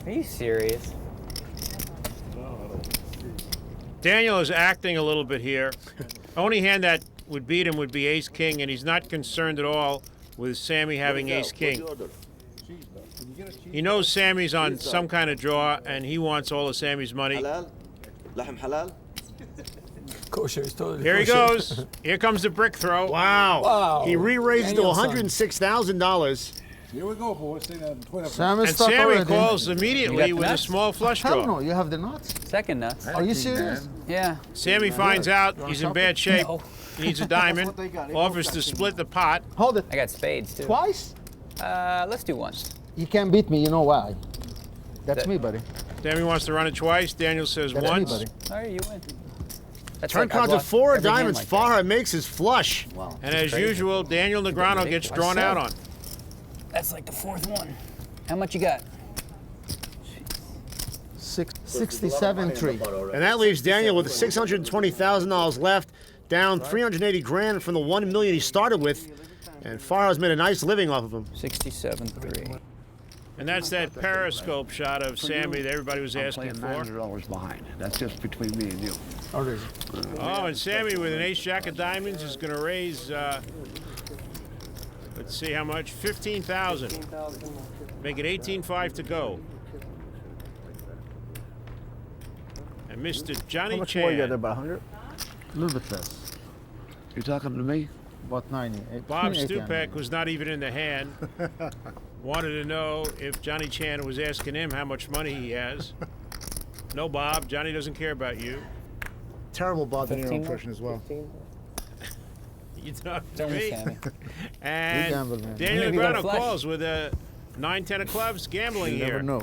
Are you serious? Daniel is acting a little bit here. Only hand that would beat him would be ace-king, and he's not concerned at all with Sammy having ace-king. He knows Sammy's on some kind of draw, and he wants all of Sammy's money. Halal? Lahm halal? Kosher is totally. Here he kosher. goes. Here comes the brick throw. Wow. Wow. He re-raised it to Danielson. $106,000. Here we go, boys. Sam is And stuck Sammy already. calls immediately You got with a nuts? small flush Hell draw. no, you have the nuts? Second nuts. Are you serious? Yeah. Sammy finds out he's in bad shape. No. He needs a diamond. Offers to split the pot. Hold it. I got spades too. Twice? Let's do once. You can't beat me, you know why? That's me, buddy. Sammy wants to run it twice. Daniel says That's me, once. buddy. All right, you win. That's Turn like I've cards of lost 4 every hand diamonds. like that. Farha makes his flush. And as usual, Daniel Negreanu gets drawn out on. That's like the 4th one. How much you got? 67-3. And that leaves Daniel with $620,000 left, down $380 grand from the $1 million he started with. And Farha's made a nice living off of him. 67-3. And that's that periscope shot of Sammy that everybody was I'm asking playing for. $900 behind. That's just between me and you. Oh, there is. Oh, and Sammy with an ace-jack of diamonds is going to raise, let's see how much, 15,000. 15,000 more. Make it 18-5 to go. And Mr. How Johnny much more you got there, Chan. about 100? A little bit less. You talking to me? About 90. Bob 80, Stupek was not even in the hand. Wanted to know if Johnny Chan was asking him how much money he has. No, Bob. Johnny doesn't care about you. Terrible Bob De Niro 15 impression as well. 15. You talk to Don't me. Sammy. And gamble, man. Daniel Maybe you got a Negreanu flush. calls with a 9-10 of clubs gambling You here. never know.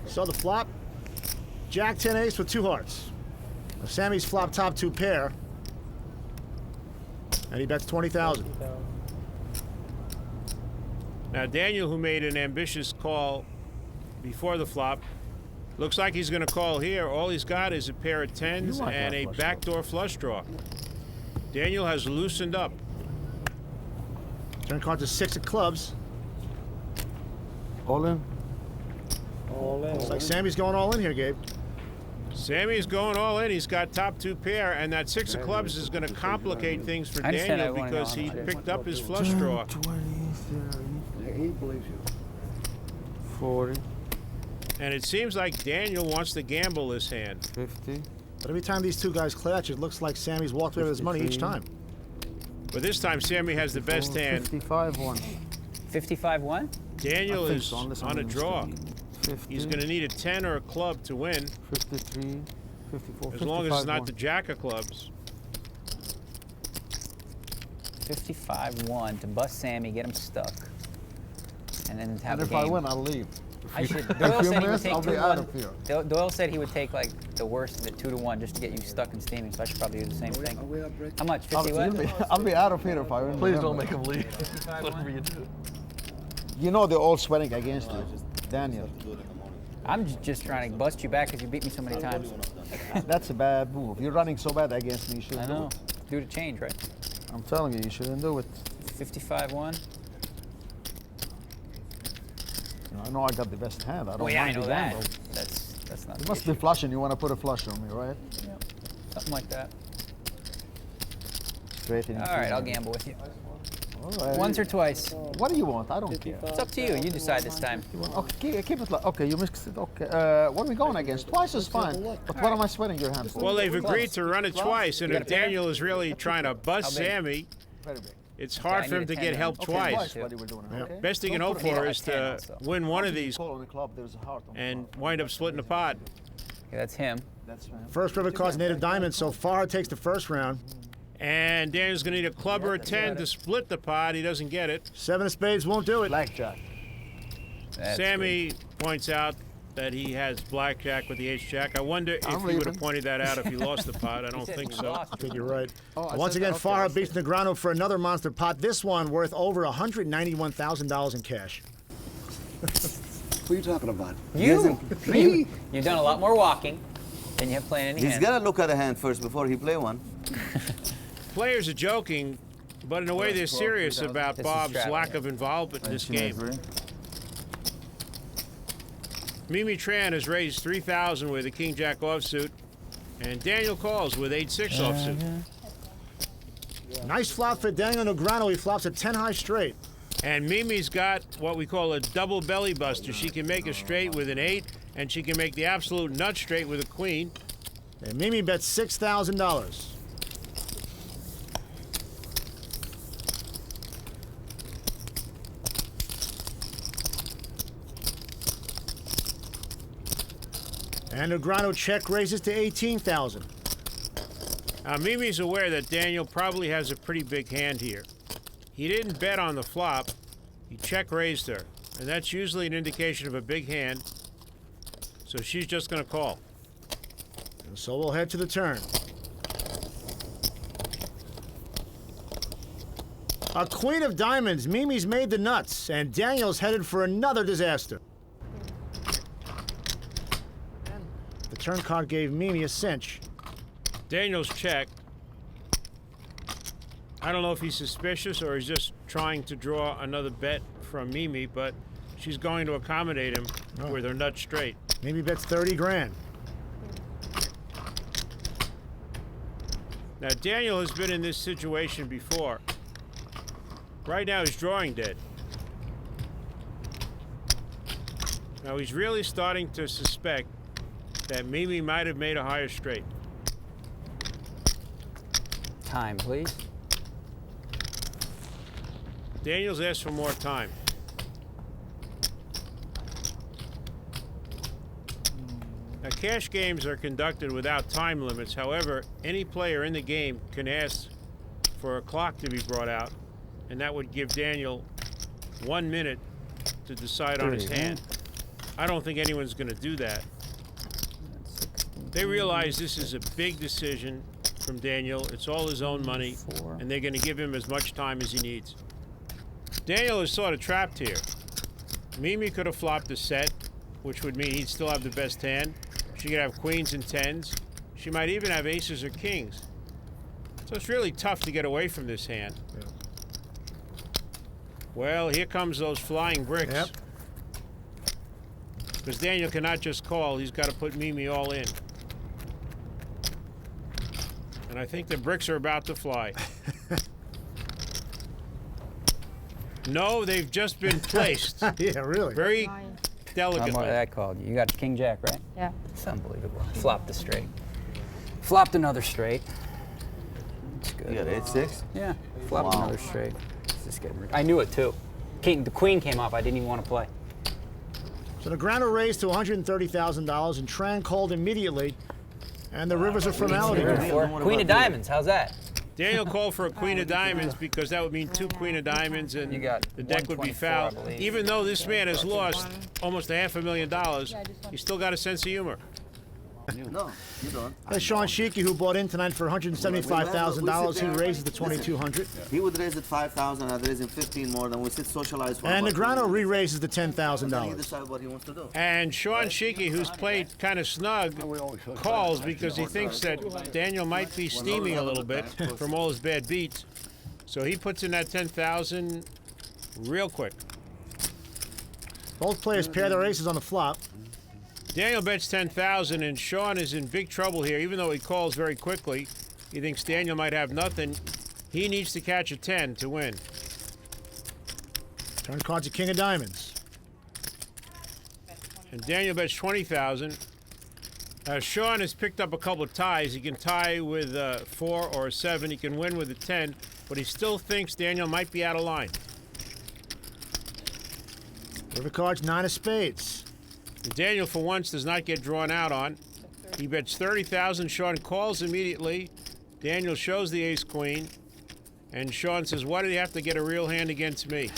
So the flop, Jack 10 ace with 2 hearts. Sammy's flop top 2 pair. And he bets 20,000. 50,000. Now Daniel, who made an ambitious call before the flop, looks like he's going to call here. All he's got is a pair of 10s You want and that a flush backdoor flush draw. Daniel has loosened up. Turn card to 6 of clubs. All in? All in. Looks like Sammy's going all in here, Gabe. Sammy's going all in. He's got top 2 pair, and that 6 of clubs is going to complicate things for I understand. Daniel I wanna know because how he much it is. picked up his flush draw. 20, He believes you. 40, And it seems like Daniel wants to gamble this hand. 50. But every time these two guys clutch, it looks like Sammy's walked away with his money each time. But this time, Sammy has the best hand. 55-1. 55-1? Daniel I think is so, unless on a I'm draw. 50, He's going to need a 10 or a club to win, 53, 54, as long as it's not 55-1. the jack of clubs. 55-1 to bust Sammy, get him stuck. And then have And a if game. I win, I'll leave. I should. If Doyle you said he would miss, take I'll 2 be to out 1. of here. Doyle said he would take like the worst, the 2 to 1, just to get you stuck and steaming. So I should probably do the same thing. How much? 50 what? I'll be out of here if I win. Please don't make him leave. 55-1? Whatever you do. You know they're all sweating against you, Daniel. I'm just trying to bust you back because you beat me so many times. That's a bad move. You're running so bad against me. You shouldn't I do know. it. Do the change, right? I'm telling you, you shouldn't do it. 55-1. You know, I know I got the best hand. I don't Well, yeah, I mind know the that. gamble. That's not. You the must issue. be flushing. You want to put a flush on me, right? Yep. Something like that. Straight in. All right, I'll gamble with you. All right. Once or twice. What do you want? I don't care. It's up to you. You decide this time. Okay, keep it like. Okay, you mixed it. Okay. What are we going against? Twice is fine. But what am I sweating your hand for? Well, they've agreed to run it twice, and You got if a pair? Daniel is really trying to bust How big? Sammy, Very big. it's Okay, hard I for him need a to 10 get then. help Okay, twice. what we're doing, okay? Best he can Don't hope put it for on is 10 to also. win one of You these call on the club, there's a heart on the and club. wind up splitting the pot. Okay, that's him. That's fine. First river card's native diamond, so far it takes the first round. And Daniel's going to need a club or a 10 to split the pot. He doesn't get it. 7 of spades won't do it. Blackjack. That's Sammy points out that he has blackjack with the ace-jack. I wonder if I'm he would have leaving. pointed that out if he lost the pot. I don't said think he so. lost. I think you're right. Oh, I Once said again, that. Okay, Farah beats Negreanu for another monster pot. This one worth over $191,000 in cash. What are you talking about? You. You've done a lot more walking than you have playing any He's hand. gotta look at a hand first before he play one. Players are joking, but in a way they're serious about This is Bob's strategy. lack of involvement in this game. Mimi Tran has raised 3,000 with a king-jack offsuit, and Daniel calls with 8-6 offsuit. Nice flop for Daniel Negreanu. He flops a 10 high straight. And Mimi's got what we call a double belly buster. She can make a straight with an 8, and she can make the absolute nut straight with a queen. And Mimi bets $6,000. And Negreanu check raises to 18,000. Now, Mimi's aware that Daniel probably has a pretty big hand here. He didn't bet on the flop. He check raised her, and that's usually an indication of a big hand. So she's just going to call. And so we'll head to the turn. A queen of diamonds. Mimi's made the nuts, and Daniel's headed for another disaster. The turn card gave Mimi a cinch. Daniel's check. I don't know if he's suspicious or he's just trying to draw another bet from Mimi, but she's going to accommodate him with her nut straight. Mimi bets 30 grand. Now, Daniel has been in this situation before. Right now, he's drawing dead. Now, he's really starting to suspect that Mimi might have made a higher straight. Time, please. Daniel's asked for more time. Now, cash games are conducted without time limits. However, any player in the game can ask for a clock to be brought out, and that would give Daniel 1 minute to decide on his hand. I don't think anyone's going to do that. They realize this is a big decision from Daniel. It's all his own money, and they're going to give him as much time as he needs. Daniel is sort of trapped here. Mimi could have flopped a set, which would mean he'd still have the best hand. She could have queens and tens. She might even have aces or kings. So it's really tough to get away from this hand. Yeah. Well, here comes those flying bricks. Yep. Because Daniel cannot just call. He's got to put Mimi all in. And I think the bricks are about to fly. No, they've just been placed. Yeah, really. Very How delicately. much that called you? You got King Jack, right? Yeah. It's unbelievable. Flopped the straight. Flopped another straight. It's good. You got 8-6? Yeah. Flopped another straight. It's just getting. I knew it too. The queen came off. I didn't even want to play. So Negreanu raised to $130,000 and Tran called immediately, and the river's a formality. Queen of diamonds. How's that? Daniel called for a queen of diamonds because that would mean 2 queen of diamonds and the deck would be 124, foul. I believe. Even though this man has lost almost $500,000, he's still got a sense of humor. No, you don't. That's Sean Sheikey, who bought in tonight for $175,000. He raises the $2,200. He would raise it 5,000. I'd raise him 15 more. Then we sit socialize for. And Negreanu re-raises the Then he $10,000. decide what he wants to do. And Sean Sheikey, who's played kind of snug, calls because he thinks that Daniel might be steaming a little bit from all his bad beats. So he puts in that $10,000 real quick. Both players pair their aces on the flop. Daniel bets $10,000, and Sean is in big trouble here. Even though he calls very quickly, he thinks Daniel might have nothing. He needs to catch a 10 to win. Turn card to King of Diamonds. And Daniel bets $20,000. Sean has picked up a couple of ties. He can tie with a 4 or a 7. He can win with a 10, but he still thinks Daniel might be out of line. River cards, 9 of spades. Daniel, for once, does not get drawn out on. He bets $30,000. Sean calls immediately. Daniel shows the ace-queen. And Sean says, why did he have to get a real hand against me?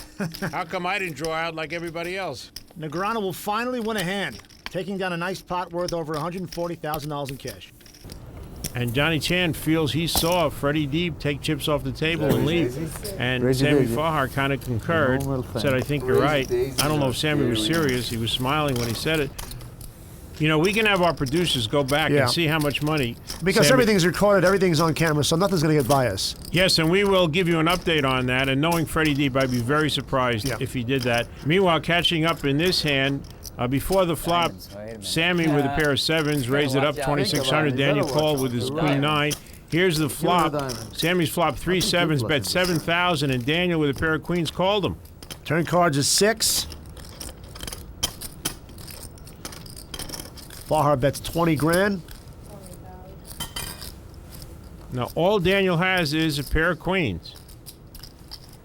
How come I didn't draw out like everybody else? Negreanu will finally win a hand, taking down a nice pot worth over $140,000 in cash. And Johnny Chan feels he saw Freddie Deeb take chips off the table and leave. And Sammy Fahar kind of concurred, said, I think you're right. I don't know if Sammy was serious. He was smiling when he said it. You know, we can have our producers go back and see how much money. Because Sammy, everything's recorded, everything's on camera, so nothing's going to get by us. yes, and we will give you an update on that. And knowing Freddie Deeb, I'd be very surprised if he did that. Meanwhile, catching up in this hand, before the flop, Sammy with a pair of 7s raised it up 2,600. Daniel called with his queen 9. Here's the flop. Sammy's flopped 3 7s, bet 7,000, and Daniel with a pair of queens called him. Turn cards is 6. Fahar bets 20 grand. Now all Daniel has is a pair of queens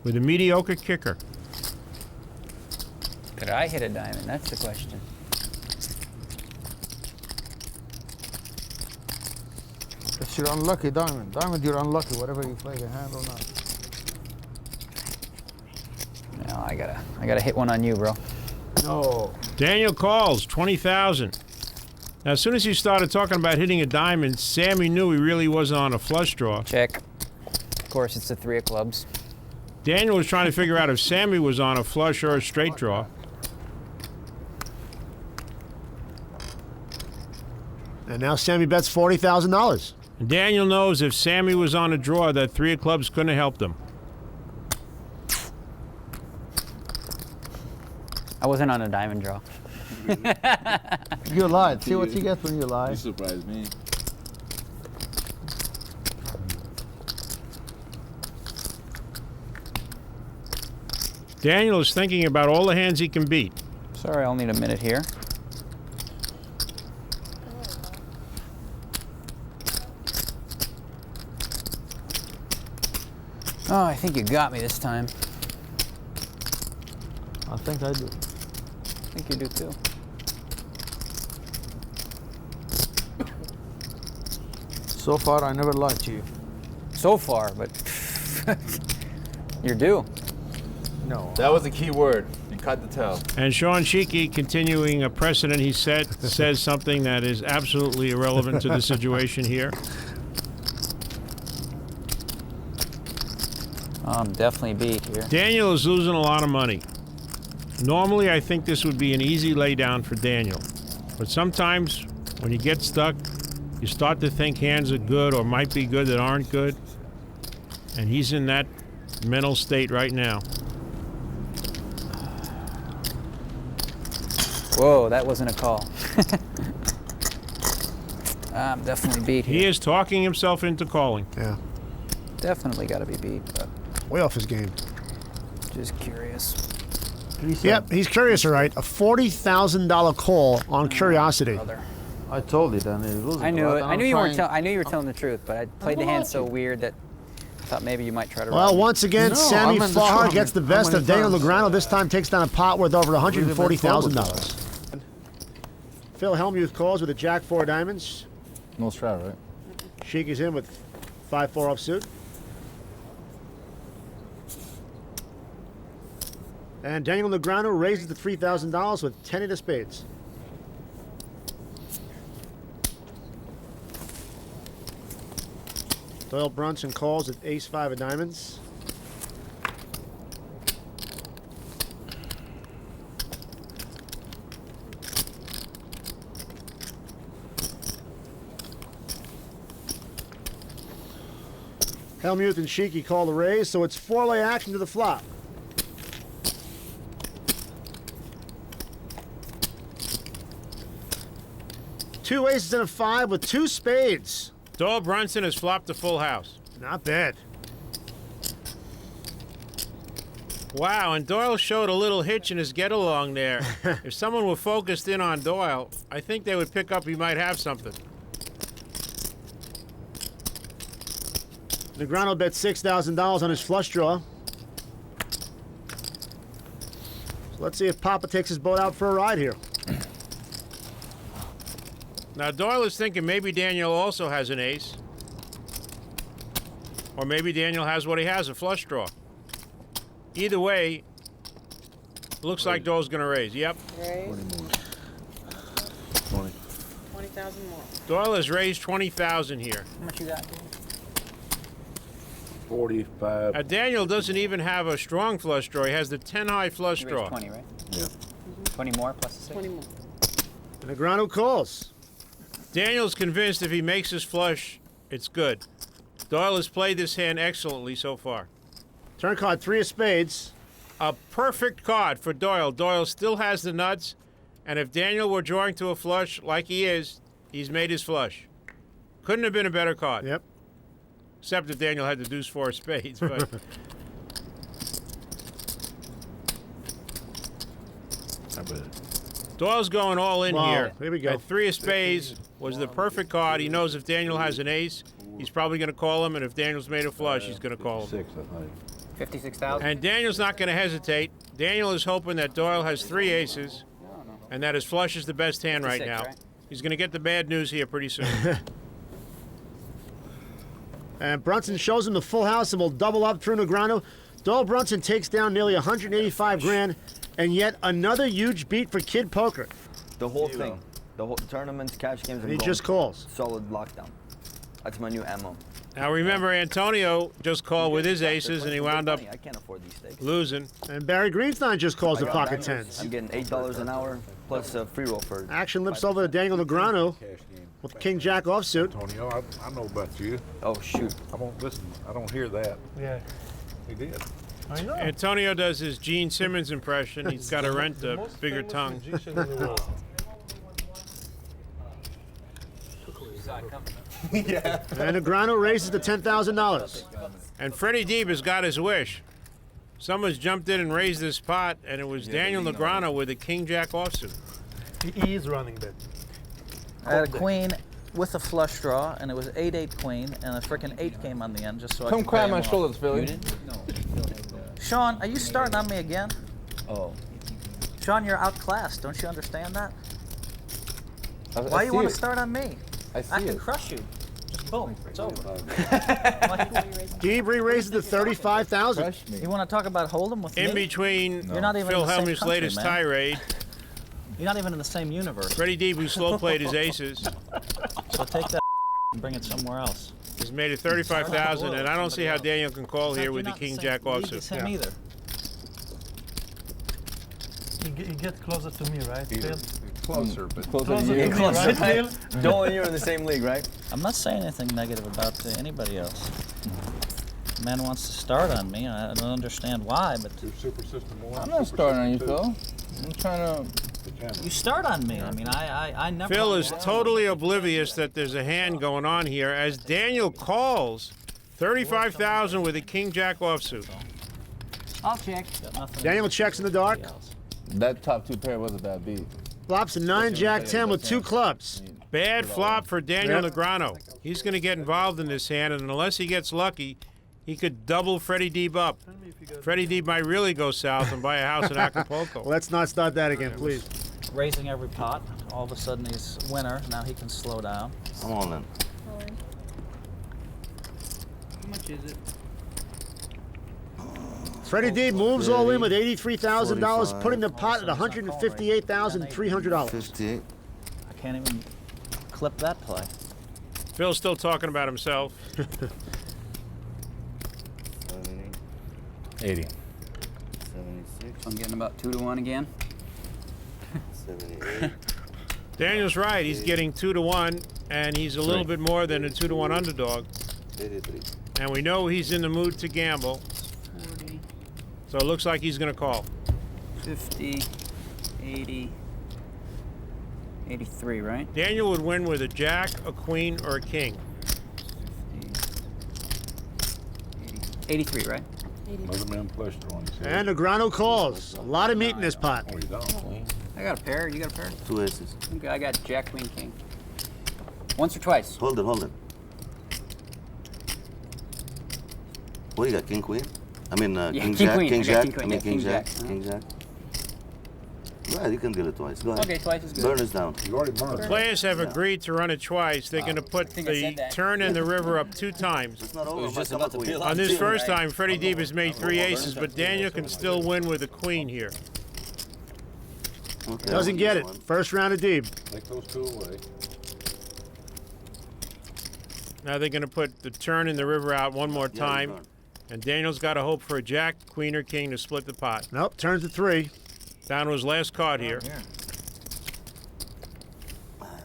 with a mediocre kicker. Could I hit a diamond? That's the question. If you're unlucky, diamond. Diamond, you're unlucky, whatever you play, the hand or not. No, I gotta hit one on you, bro. No. Daniel calls 20,000. Now, as soon as he started talking about hitting a diamond, Sammy knew he really wasn't on a flush draw. Check. Of course, it's the 3 of clubs. Daniel was trying to figure out if Sammy was on a flush or a straight draw. And now Sammy bets $40,000. And Daniel knows if Sammy was on a draw, that 3 of clubs couldn't have helped him. I wasn't on a diamond draw. You lied. See what you get when you lie. You surprised me. Daniel is thinking about all the hands he can beat. Sorry, I'll need a minute here. Oh, I think you got me this time. I think I do. I think you do too. So far, I never lied to you. So far, but you're due. No. That was the key word. You cut the tail. And Sean Sheikey, continuing a precedent he set, says something that is absolutely irrelevant to the situation here. I'm definitely beat here. Daniel is losing a lot of money. Normally, I think this would be an easy laydown for Daniel. But sometimes, when you get stuck, you start to think hands are good or might be good that aren't good. And he's in that mental state right now. Whoa, that wasn't a call. I'm definitely beat here. He is talking himself into calling. Yeah. Definitely got to be beat. But Way off his game. Just curious. Yep, he's curious, all right. A $40,000 call on curiosity. I told you, Danny. I knew it. I knew you weren't. I knew you were telling the truth, but I played the hand so weird that I thought maybe you might try to. Well, once again, Sammy Farr gets the best of Daniel Negreanu. This time takes down a pot worth over $140,000. Phil Hellmuth calls with a Jack-4 of diamonds. No strat, right? Sheik is in with 5-4 offsuit. And Daniel Negreanu raises the $3,000 with 10 of spades. Doyle Brunson calls with ace-5 of diamonds. Hellmuth and Sheiky call the raise, so it's four-lay action to the flop. Two aces and a 5 with 2 spades. Doyle Brunson has flopped a full house. Not bad. Wow, and Doyle showed a little hitch in his get-along there. If someone were focused in on Doyle, I think they would pick up he might have something. Negreanu bet $6,000 on his flush draw. So let's see if Papa takes his boat out for a ride here. Now, Doyle is thinking maybe Daniel also has an ace. Or maybe Daniel has what he has, a flush draw. Either way, looks like Doyle's going to raise. Yep. Raise. 20. 20,000 more. Doyle has raised 20,000 here. How much you got? 45. Daniel doesn't even have a strong flush draw. He has the 10-high flush You draw. raised 20, right? Yeah. 20 more plus the 6. 20 more. Negreanu calls. Daniel's convinced if he makes his flush, it's good. Doyle has played this hand excellently so far. Turn card 3 of spades. A perfect card for Doyle. Doyle still has the nuts, and if Daniel were drawing to a flush like he is, he's made his flush. Couldn't have been a better card. Yep. Except if Daniel had the deuce-4 of spades. But Doyle's going all in here. Here we go. At 3 of spades was the perfect card. He knows if Daniel has an ace, he's probably going to call him, and if Daniel's made a flush, he's going to call him. 6, I think. 56,000. And Daniel's not going to hesitate. Daniel is hoping that Doyle has 3 aces, and that his flush is the best hand right 56, now. right? He's going to get the bad news here pretty soon. And Brunson shows him the full house and will double up through Negreanu. Doyle Brunson takes down nearly 185 grand, and yet another huge beat for Kid Poker. The whole thing. The whole tournaments, cash games, And he just calls. Solid lockdown. That's my new ammo. Now remember, Antonio just called with his aces, and he wound up I can't afford these stakes. losing. And Barry Greenstein just calls the pocket tens. I'm getting $8 an hour plus a free roll for. Action lips over to Daniel Negreanu with King Jack offsuit. Antonio, I know about you. Oh shoot! I won't listen. I don't hear that. Yeah. He did. I know. Antonio does his Gene Simmons impression. He's got to rent a bigger tongue. Yeah. And Negreanu raises to $10,000. And Freddie Deeb has got his wish. Someone's jumped in and raised this pot, and it was Daniel Negreanu with a King Jack offsuit. He is running that. I had a queen with a flush draw, and it was 8-8 queen, and a freaking 8 came on the end just so I Come could cry pay on my him off. shoulders, Philly. Sean, are you starting on me again? Oh. Sean, you're outclassed. Don't you understand that? Why I you see want it. to start on me? I see can it. crush you. Just boom, it's over. Deeb raises to $35,000. You want to talk about hold'em with me? In between You're not even Phil in the same Hellmuth's country, latest man. tirade, You're not even in the same universe. Freddie Deeb, who slow played his aces, So take that and bring it somewhere else. has made it 35,000, and I don't see how Daniel can call here You're with the not King same Jack league as offsuit. him either. You get closer to me, right, Phil? Closer, but Closer to to you. me, right, Phil? Doyle and you're in the same league, right? I'm not saying anything negative about anybody else. Man wants to start on me. I don't understand why, but your super system one. I'm not starting on you, Phil. I'm trying to. you start on me. I mean, I never. Phil is totally oblivious that there's a hand going on here as Daniel calls 35,000 with a King Jack offsuit. I'll check. Daniel checks in the dark. That top two pair was a bad beat. Flops a 9 Jack 10 with 2 clubs. Bad flop for Daniel Yep. Negreanu. He's going to get involved in this hand, and unless he gets lucky, he could double Freddie Deeb up. Freddie Deeb might really go south and buy a house in Acapulco. Let's not start that again, please. Raising every pot. All of a sudden he's winner. Now he can slow down. I'm all in. How much is it? Freddie Deeb moves all in with $83,000, putting the pot at $158,300. 58. I can't even clip that play. Phil's still talking about himself. 80. 76. I'm getting about 2 to 1 again. 78. Daniel's right. He's getting 2 to 1, and he's a little bit more than a 2 to 1 underdog. 83. And we know he's in the mood to gamble. 40, So it looks like he's going to call. 50, 80, 83, right? Daniel would win with a jack, a queen, or a king. 83, right? Another man plus one. And Negreanu calls. A lot of meat in this pot. Oh, you don't. I got a pair. You got a pair? 2 aces. Okay, I got jack, queen, king. Once or twice? Hold it, hold it. What do you got? King, queen? I mean, Yeah, king, king, jack, queen. king, I got jack. king, queen. I mean, Yeah, king, king, jack, jack. king, jack. Yeah, you can get it twice. Go ahead. Okay, twice is good. Burn is down. You already burned it. Players have agreed to run it twice. They're going to put think I the said that. turn and the river up 2 times. It's not over. was just about to be On this first time, Freddie Deeb has made 3 aces, but Daniel can still win with a queen here. Okay, Doesn't get it. First round of Deeb. Take those 2 away. Now they're going to put the turn and the river out one more Yeah, time. burn. And Daniel's got to hope for a jack, queen, or king to split the pot. Nope, turns to 3. Down to his last card here.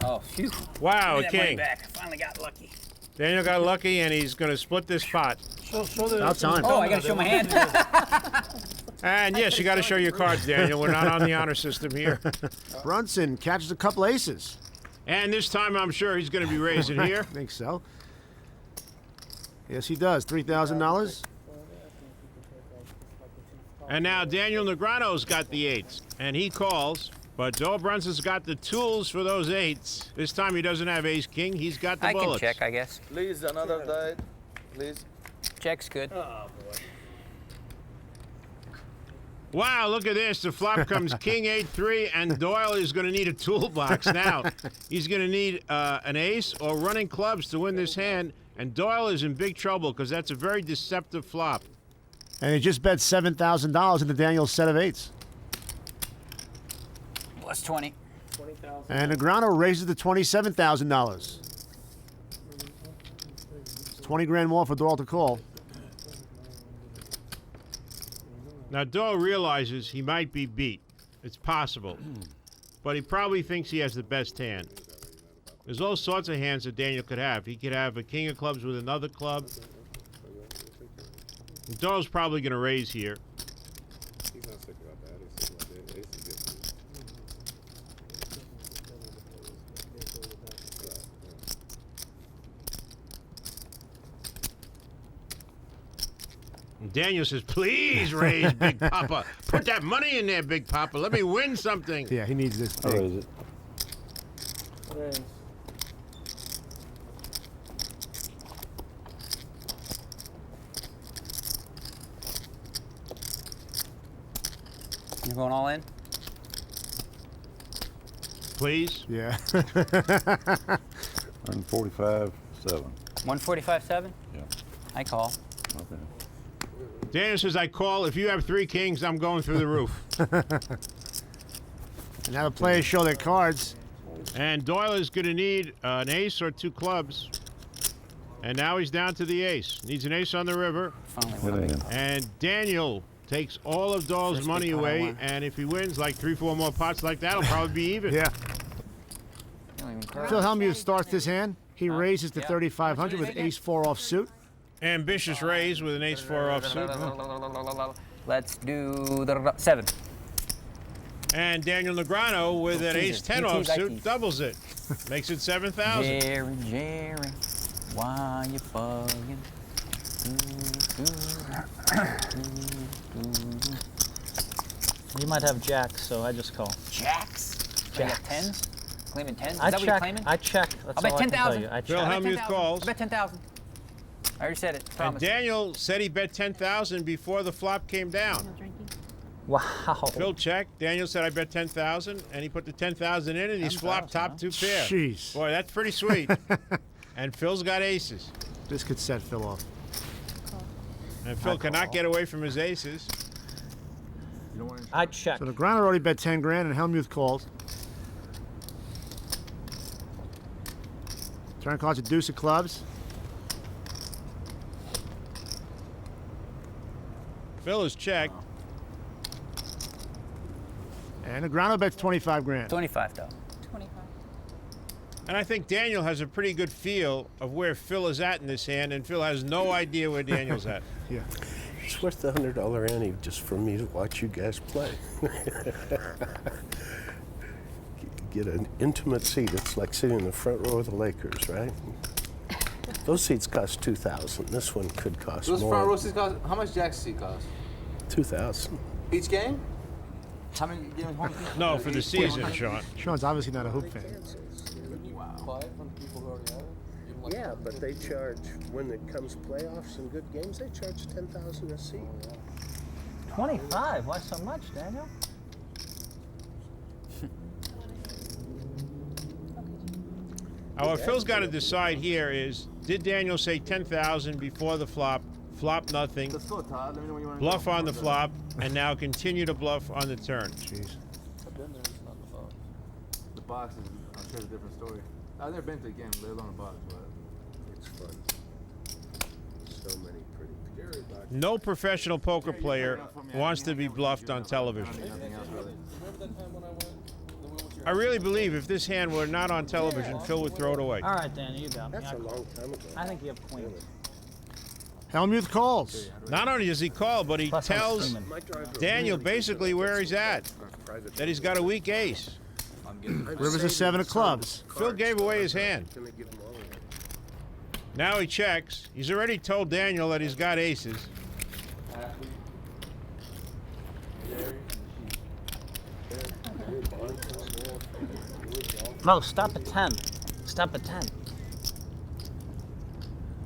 Oh, phew. Wow, a Give me that money king. back. I finally got lucky. Daniel got lucky, and he's going to split this pot. About time. Oh, I got to show my hand. And yes, you got to show your cards, Daniel. We're not on the honor system here. Brunson catches a couple aces. And this time, I'm sure he's going to be raising here. I think so. Yes, he does. $3,000. And now Daniel Negreanu's got the 8s, and he calls. But Joe Brunson's got the tools for those 8s. This time he doesn't have ace-king. He's got the I bullets. can check, I guess. Please, another die. Please. Check's good. Wow, look at this. The flop comes king 8-3, and Doyle is going to need a toolbox now. He's going to need an ace or running clubs to win this hand, and Doyle is in big trouble because that's a very deceptive flop. And he just bet $7,000 into Daniel's set of 8s. Plus 20. And Negreanu raises to $27,000. It's 20 grand more for Doyle to call. Now, Doyle realizes he might be beat. It's possible. But he probably thinks he has the best hand. There's all sorts of hands that Daniel could have. He could have a king of clubs with another club. And Doyle's probably going to raise here. He's not sick about that. He's sick about that. Ace is good. And Daniel says, please raise, Big Papa. Put that money in there, Big Papa. Let me win something. Yeah, he needs this I'll big. raise it. Raise. You're going all in? Please? Yeah. 145.7. 145.7? Yeah. I call. Okay. Daniel says, I call. If you have 3 kings, I'm going through the roof. And now the players show their cards. And Doyle is going to need an ace or 2 clubs. And now he's down to the ace. Needs an ace on the river. And Daniel takes all of Doyle's First money big pot I away. won. And if he wins like 3-4 more pots like that, he'll probably be even. Yeah. You don't even care. Phil Hellmuth starts this hand. He raises to Yeah. 3,500 with ace-4 offsuit. Ambitious raise with an ace-4 offsuit. Let's do the 7. And Daniel Negreanu with an teasers. ace-10 You tease, I offsuit tease. doubles it. Makes it 7,000. Jerry, why you bugging? You might have jacks, so I just call. Jacks? You got tens? Claiming tens? Is I that what check. you're claiming? I check. That's I'll bet all I can tell 10,000. you. I Phil check. Hellmuth calls. I bet 10,000. I already said it. And Promise. Daniel said he bet 10,000 before the flop came down. Wow. Phil checked. Daniel said I bet 10,000, and he put the 10,000 in, and he's flopped top 2 pair. Jeez. Boy, that's pretty sweet. And Phil's got aces. This could set Phil off. And Phil cannot get away from his aces. I check. So Negreanu already bet 10 grand, and Hellmuth calls. Turn calls a deuce of clubs. Phil is checked. And Negreanu bets 25 grand. 25 though. 25. And I think Daniel has a pretty good feel of where Phil is at in this hand, and Phil has no idea where Daniel's at. Yeah. It's worth the $100 ante just for me to watch you guys play. Get an intimate seat. It's like sitting in the front row of the Lakers, right? Those seats cost $2,000. This one could cost Those more. front row seats cost. How much Jack's seat cost? $2,000. Each game? How many games? No, for the season, Sean. Sean's obviously not a hoop fan. Yeah, but they charge, when it comes playoffs and good games, they charge $10,000 a seat. 25? Why so much, Daniel? What Phil's got to decide here is, did Daniel say 10,000 before the flop, flop nothing, Let's go, Todd. Let me know when you want to bluff go. on the flop, and now continue to bluff on the turn? Jeez. I've been there. It's not the box. The box is, I'm sure, it's a different story. I've never been to a game, let alone a box, but It's fun. So many pretty pictures. No professional poker player wants to be bluffed on television. nothing else really. I really believe if this hand were not on television, Phil would throw it away. All right, Daniel, you got me. That's a long time ago. I think you have queens. Hellmuth calls. Not only does he call, but he Plus I'm tells streaming. Daniel basically where he's at, that he's got a weak ace. River's a 7 of clubs. Phil gave away his hand. Gonna give them all away. Now he checks. He's already told Daniel that he's got aces. No, stop at 10. Stop at 10.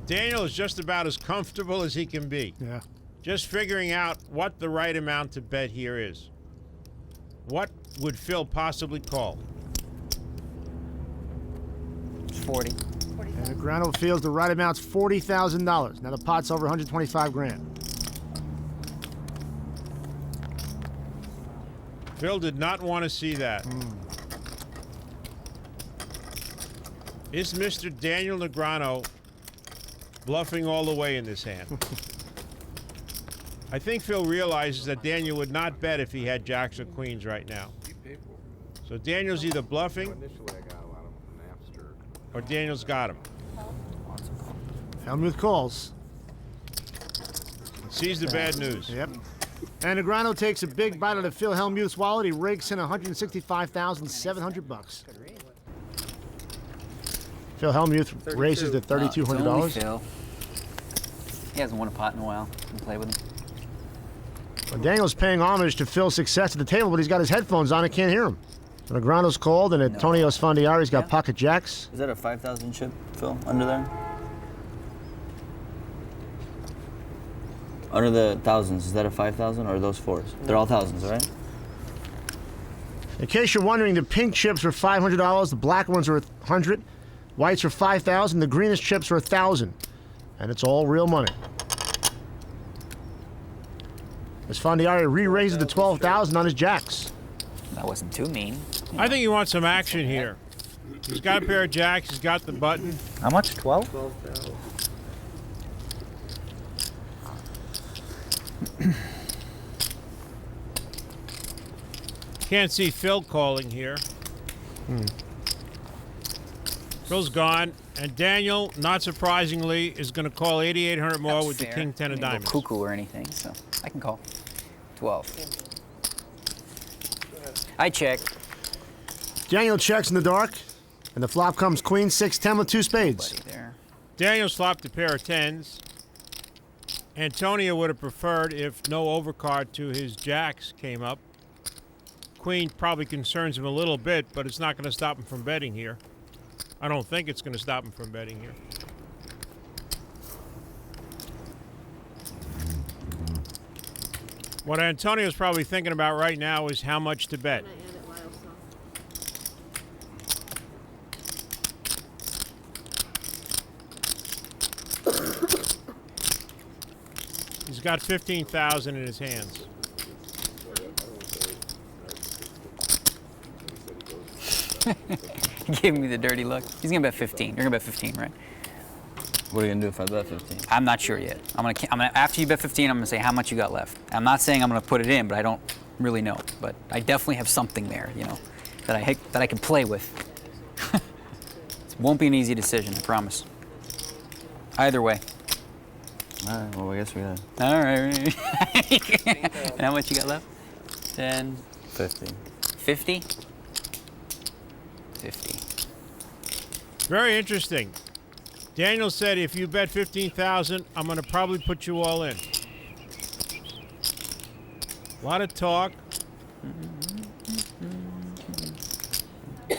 Daniel is just about as comfortable as he can be. Yeah. Just figuring out what the right amount to bet here is. What would Phil possibly call? 40. And Negreanu feels the right amount's $40,000. Now the pot's over 125 grand. Phil did not want to see that. Is Mr. Daniel Negreanu bluffing all the way in this hand? I think Phil realizes that Daniel would not bet if he had jacks or queens right now. So Daniel's either bluffing or Daniel's got him. Hellmuth calls. Sees the bad news. Yep. And Negreanu takes a big bite out of Phil Hellmuth's wallet. He rakes in $165,700. Phil Hellmuth raises to $3,200. Phil. He hasn't won a pot in a while. Can play with him. Well, Daniel's paying homage to Phil's success at the table, but he's got his headphones on and can't hear him. So Negreanu's called, and Antonio Sfondiari's got pocket jacks. Is that a 5,000 chip, Phil, under there? Under the thousands, is that a 5,000 or are those fours? They're all thousands, right? In case you're wondering, the pink chips are $500, the black ones are $100, whites are $5,000, the greenish chips are $1,000, and it's all real money. As Sfondiari re-raises to $12,000 on his jacks. That wasn't too mean. I think he wants some action here. He's got a pair of jacks. He's got the button. How much? 12? 12,000. Can't see Phil calling here. Phil's gone, and Daniel, not surprisingly, is going to call 8,800 more That's with fair. the king 10 of I didn't diamonds. go cuckoo or anything, so I can call. 12. I check. Daniel checks in the dark, and the flop comes queen, 6-10 with 2 spades. Daniel flopped a pair of 10s. Antonio would have preferred if no overcard to his jacks came up. queen probably concerns him a little bit, but it's not going to stop him from betting here. I don't think it's going to stop him from betting here. What Antonio's probably thinking about right now is how much to bet. He's got 15,000 in his hands. He gave me the dirty look. He's gonna bet 15. You're gonna bet 15, right? What are you gonna do if I bet 15? I'm not sure yet. I'm gonna after you bet 15, I'm gonna say how much you got left. I'm not saying I'm gonna put it in, but I don't really know. But I definitely have something there, you know, that I can play with. It won't be an easy decision, I promise. Either way. All right. Well, I guess we got. All right. And how much you got left? 10. 50. 50. 50. Very interesting. Daniel said, if you bet 15,000, I'm going to probably put you all in. A lot of talk.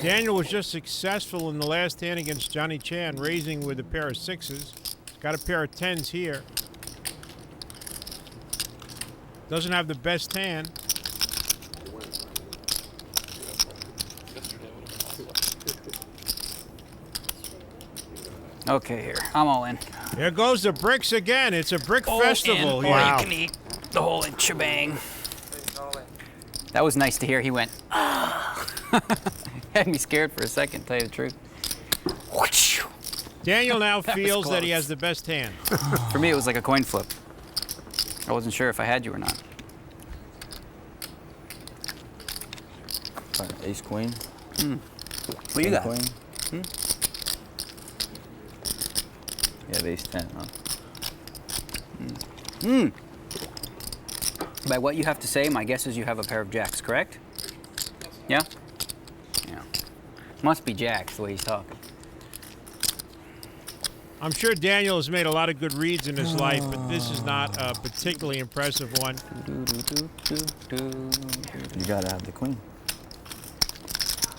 Daniel was just successful in the last hand against Johnny Chan, raising with a pair of sixes. He's got a pair of tens here. Doesn't have the best hand. Okay, here. I'm all in. There goes the bricks again. It's a brick festival. Or you can eat the whole shebang. That was nice to hear. He went, ah. Had me scared for a second, to tell you the truth. Daniel now feels that he has the best hand. For me, it was like a coin flip. I wasn't sure if I had you or not. Ace queen. What you got? Queen. Yeah, ace 10, huh? By what you have to say, my guess is you have a pair of jacks, correct? Yeah? Yeah. Must be jacks, the way he's talking. I'm sure Daniel has made a lot of good reads in his life, but this is not a particularly impressive one. You gotta have the queen.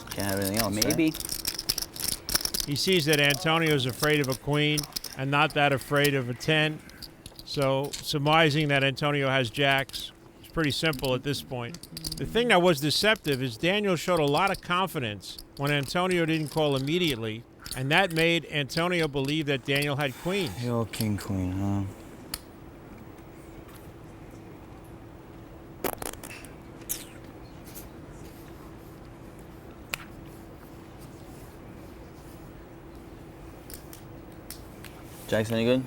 Can't have anything else. Maybe. Right? He sees that Antonio's afraid of a queen and not that afraid of a 10. So surmising that Antonio has jacks is pretty simple at this point. The thing that was deceptive is Daniel showed a lot of confidence when Antonio didn't call immediately, and that made Antonio believe that Daniel had queens. The old king queen, huh? Jack's any good?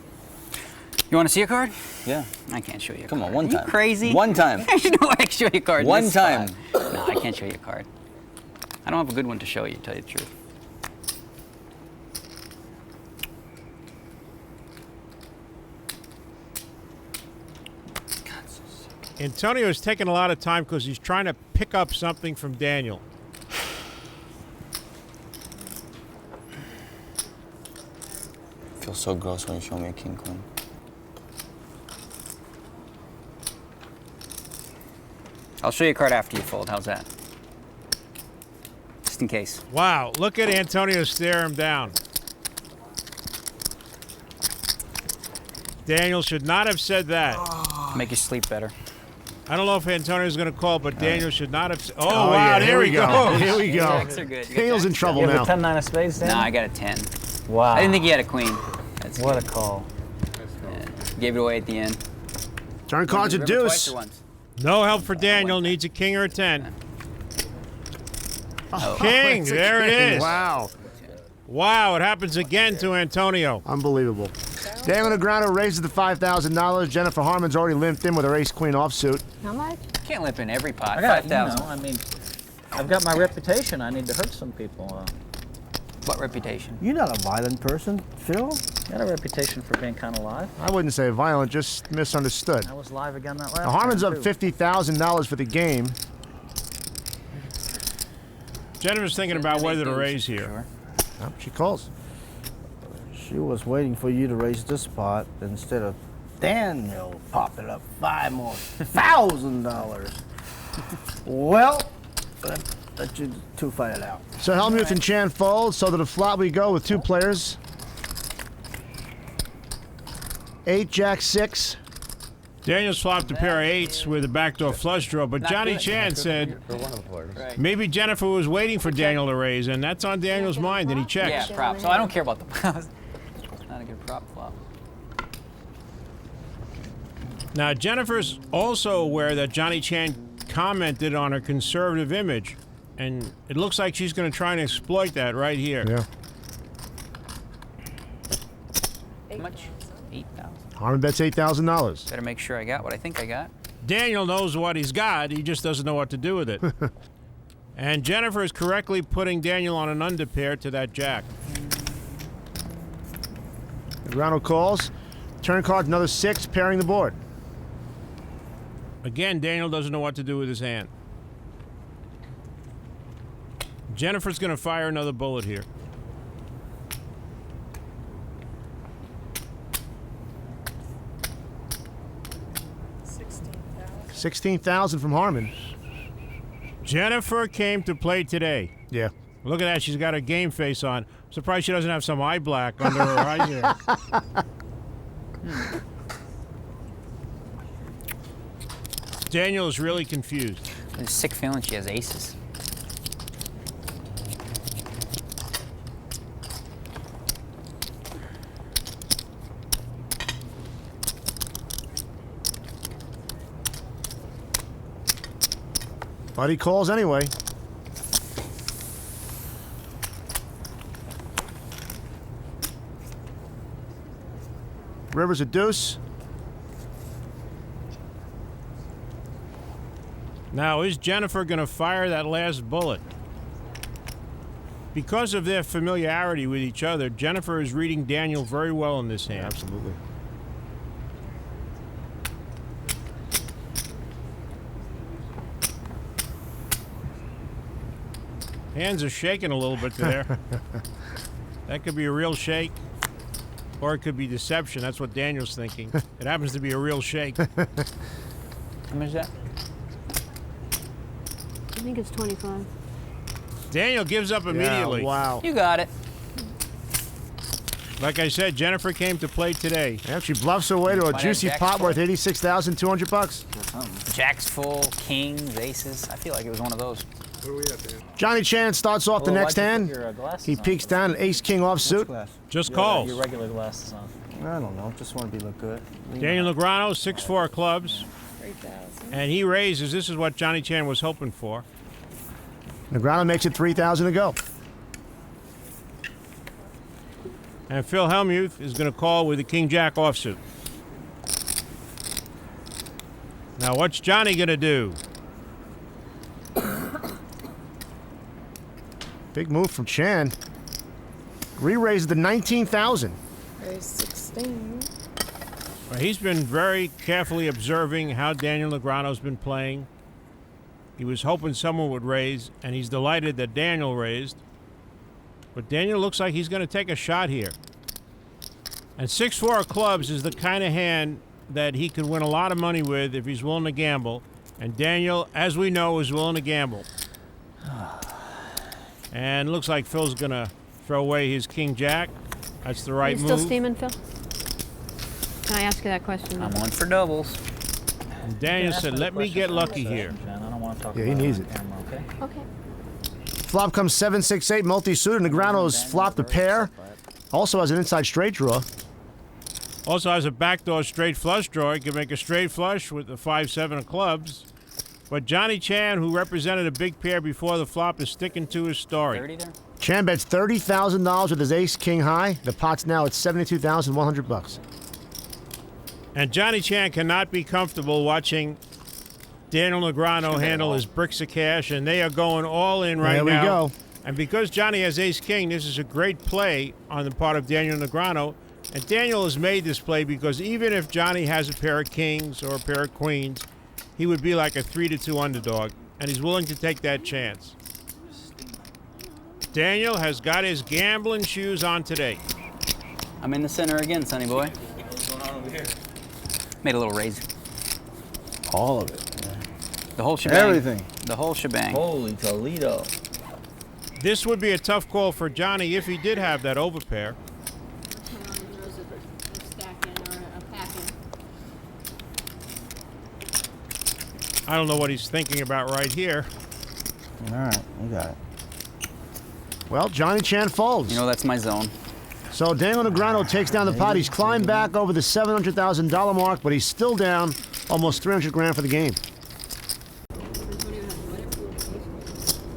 You want to see a card? Yeah. I can't show you a Come card. on, one Are time. You crazy? One time. There's no way I can show you a card. One this time. spot. No, I can't show you a card. I don't have a good one to show you, to tell you the truth. Antonio's taking a lot of time because he's trying to pick up something from Daniel. Feels so gross when you show me a king queen. I'll show you a card after you fold. How's that? Just in case. Wow, look at Antonio stare him down. Daniel should not have said that. Make you sleep better. I don't know if Antonio's going to call, but Daniel should not have. Oh, Oh, wow, yeah, there here we we go. go. Here we go. Jacks are good. You got Daniel's in jacks? trouble You have now. a 10-9 of spades, Dan? No, I got a 10. Wow. I didn't think he had a queen. That's What good. a call. Yeah. Gave it away at the end. Turn cards a Remember twice deuce. or once? No help for Daniel. Needs a king or a 10. Oh, King, it's a there it king. is. Wow. Wow, it happens again to Antonio. Unbelievable. Daniel Negreanu raises the $5,000. Jennifer Harmon's already limped in with her ace-queen offsuit. How much? Can't limp in every pot. I got, 5,000. I mean, I've got my reputation. I need to hurt some people. What reputation? You're not a violent person, Phil. I got a reputation for being kind of live. I wouldn't say violent, just misunderstood. I was live again that last Now, Harmon's time, up too. $50,000 for the game. Jennifer's thinking about whether to raise here. Sure. Oh, she calls. She was waiting for you to raise this pot instead of Daniel popping up $5,000 more. Well, Let you two fight it out. So Helmuth and Chan fold. So to the flop we go with two players. 8, Jack 6. Daniel's flopped a pair of 8s with a backdoor flush draw, but Johnny Chan said maybe Jennifer was waiting for Daniel to raise, and that's on Daniel's mind, and he checks. Yeah, prop. So I don't care about the props. Not a good prop flop. Now, Jennifer's also aware that Johnny Chan commented on her conservative image, and it looks like she's going to try and exploit that right here. Yeah. How much? 8,000. Harmon bets $8,000. Better make sure I got what I think I got. Daniel knows what he's got. He just doesn't know what to do with it. And Jennifer is correctly putting Daniel on an underpair to that jack. Negreanu calls. Turn card, another 6, pairing the board. Again, Daniel doesn't know what to do with his hand. Jennifer's going to fire another bullet here. $16,000 from Harmon. Jennifer came to play today. Yeah. Look at that. She's got a game face on. Surprised she doesn't have some eye black under her eyes here. Daniel is really confused. I have a sick feeling she has aces. But he calls anyway. River's a deuce. Now, is Jennifer going to fire that last bullet? Because of their familiarity with each other, Jennifer is reading Daniel very well in this hand. Absolutely. Hands are shaking a little bit there. That could be a real shake, or it could be deception. That's what Daniel's thinking. It happens to be a real shake. How much is that? I think it's 25. Daniel gives up immediately. Yeah, wow. You got it. Like I said, Jennifer came to play today. Yeah, she bluffs her way to a Might juicy have pot jacks worth full. $86,200. Jacks full, kings, aces. I feel like it was one of those. Where are we at, Dan? Johnny Chan starts off the Well, next why'd you hand. put your, glasses He on peeks for down an ace-king offsuit. Just Your- calls. Your regular glasses on. I don't know. Just want to be look good. Daniel Negreanu, 6-4 clubs. 3,000. And he raises. This is what Johnny Chan was hoping for. Negreanu makes it $3,000 to go. And Phil Hellmuth is going to call with the King-Jack offsuit. Now, what's Johnny going to do? Big move from Chan. Re-raises to $19,000. Raise 16. Well, he's been very carefully observing how Daniel Negreanu's been playing. He was hoping someone would raise, and he's delighted that Daniel raised. But Daniel looks like he's going to take a shot here. And 6-4 clubs is the kind of hand that he could win a lot of money with if he's willing to gamble. And Daniel, as we know, is willing to gamble. And looks like Phil's going to throw away his King-Jack. That's the right Are you move. still steaming, Phil? Can I ask you that question? I'm on for doubles. And Daniel said, let me get lucky here. Jen, I don't want to talk Yeah, he about needs it on it. camera, okay? Okay. Flop comes 7-6-8 multi-suited. Negreanu's flopped a pair. Also has an inside straight draw. Also has a backdoor straight flush draw. He can make a straight flush with the 5-7 of clubs. But Johnny Chan, who represented a big pair before the flop, is sticking to his story. 30 there? Chan bets $30,000 with his ace-king high. The pot's now at $72,100. And Johnny Chan cannot be comfortable watching Daniel Negreanu handle his bricks of cash, and they are going all in right now. There we go. And because Johnny has ace-king, this is a great play on the part of Daniel Negreanu. And Daniel has made this play because even if Johnny has a pair of kings or a pair of queens, he would be like a 3-2 underdog, and he's willing to take that chance. Daniel has got his gambling shoes on today. I'm in the center again, Sonny boy. What's going on over here? Made a little raise. All of it. A The whole shebang. Everything. The whole shebang. Holy Toledo. This would be a tough call for Johnny if he did have that overpair. I don't know what he's thinking about right here. All right, you got it. Well, Johnny Chan folds. You know that's my zone. So Daniel Negreanu takes down the pot. He's climbed back over the $700,000 mark, but he's still down almost 300 grand for the game.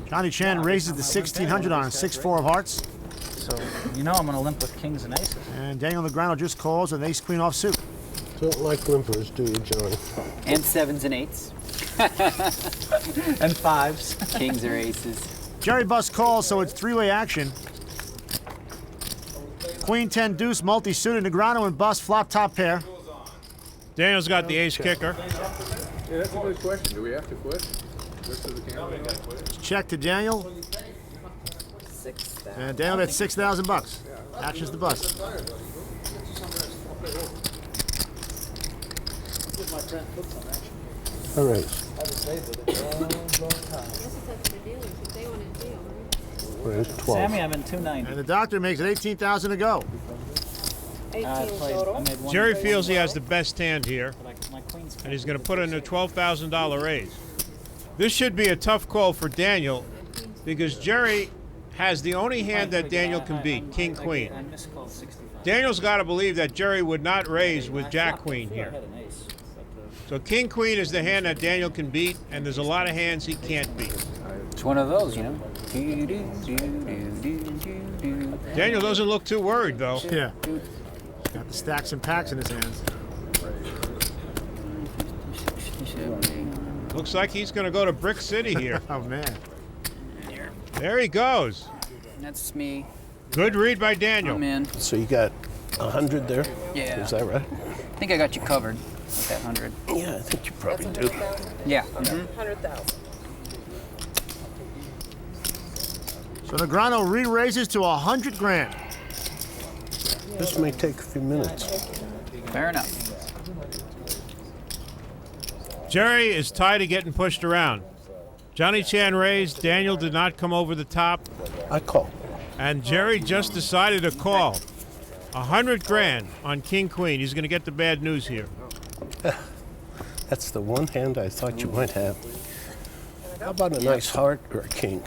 Johnny Chan raises the 1,600 on 6-4 of hearts. So, you know I'm going to limp with kings and aces. And Daniel Negreanu just calls an ace-queen offsuit. Don't like limpers, do you, Johnny? And 7s and 8s. And 5s. Kings or aces. Jerry Buss calls, so it's three-way action. Queen 10 deuce multi-suited. Negreanu and Buss flop top pair. Daniel's got the ace kicker. Yeah, that's a good question. Do we have to quit? Just to the camera? Check to Daniel. And Daniel bet $6,000. Actions the Buss. All right. Where's 12? Sammy, I'm in 290. And the doctor makes it 18,000 to go. 18 Jerry feels he has the best hand here, and he's going to put in a $12,000 raise. This should be a tough call for Daniel because Jerry has the only hand that Daniel can beat, King Queen. Daniel's got to believe that Jerry would not raise with Jack Queen here. So King Queen is the hand that Daniel can beat, and there's a lot of hands he can't beat. It's one of those, you know. Daniel doesn't look too worried, though. Yeah. Got the stacks and packs in his hands. Looks like he's going to go to Brick City here. Oh, man. There he goes. That's me. Good read by Daniel. I'm in. So you got 100 there? Yeah. Is that right? I think I got you covered with that 100. Yeah, I think you probably do. Yeah. 100,000. So Negreanu re-raises to 100 grand. This may take a few minutes. Fair enough. Jerry is tired of getting pushed around. Johnny Chan raised. Daniel did not come over the top. I call. And Jerry just decided to call. 100 grand on King Queen. He's going to get the bad news here. That's the one hand I thought you might have. How about a nice heart or a king?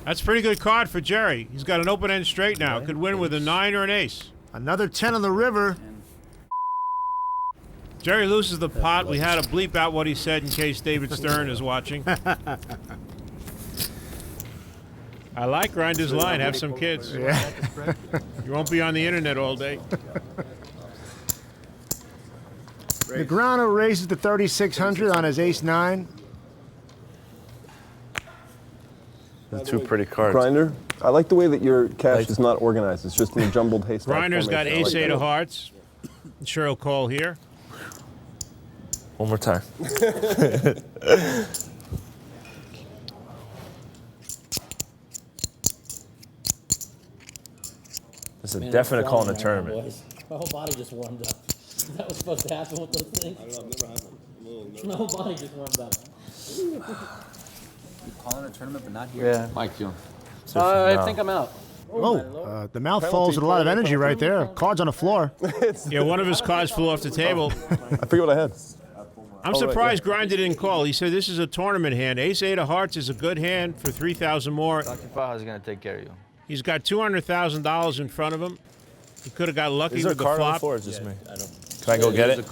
That's a pretty good card for Jerry. He's got an open end straight now. Could win with a 9 or an ace. Another 10 on the river. Jerry loses the pot. We had to bleep out what he said in case David Stern is watching. I like Grinder's line. Have some kids. Yeah. You won't be on the internet all day. Negreanu raises to 3,600 on his ace-9. The two pretty cards. Grinder, I like the way that your cash is not organized. It's just in a jumbled haystack. Grinder's got formation. I like ace-8 that. of hearts. Sure he'll call here. One more time. It's a definite call in the tournament. My whole body just warmed up. That was supposed to happen with those things. I don't know, never happened. My whole body just warmed up. You calling a tournament, but not here? Yeah. Mike, you. I think I'm out. Oh, the mouth falls with a lot of energy right there. Cards on the floor. Yeah, one of his cards flew off the table. I forget what I had. I'm surprised Grinder didn't call. He said this is a tournament hand. Ace-8 of hearts is a good hand for 3,000 more. Dr. Faja's going to take care of you. He's got $200,000 in front of him. He could have got lucky Is there a with the card on the flop. floor or just me? Can I go get it?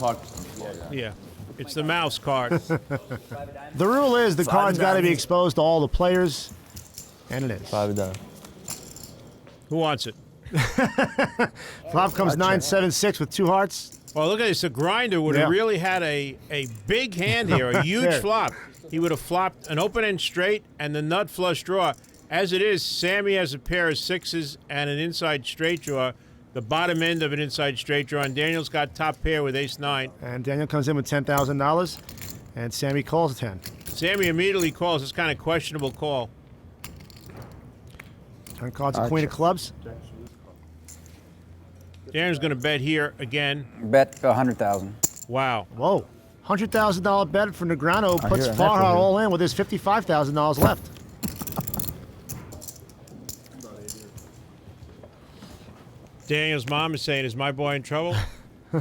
Yeah, it's the mouse card. The rule is the card's got to be exposed to all the players, and it is. 5 down. Who wants it? Flop comes 9-7-6 with 2 hearts. Well, look at this. The Grinder would have really had a big hand here, a huge There. flop. He would have flopped an open-end straight and the nut flush draw. As it is, Sammy has a pair of 6s and an inside straight draw, the bottom end of an inside straight draw, and Daniel's got top pair with ace-9. And Daniel comes in with $10,000, and Sammy calls a 10. Sammy immediately calls. It's kind of questionable call. Turn cards a queen of clubs. Daniel's going to bet here again. Bet 100,000. Wow. Whoa. $100,000 bet for Negreanu I puts hear a Farha heckle here. all in with his $55,000 left. Daniel's mom is saying, "Is my boy in trouble?" Oh,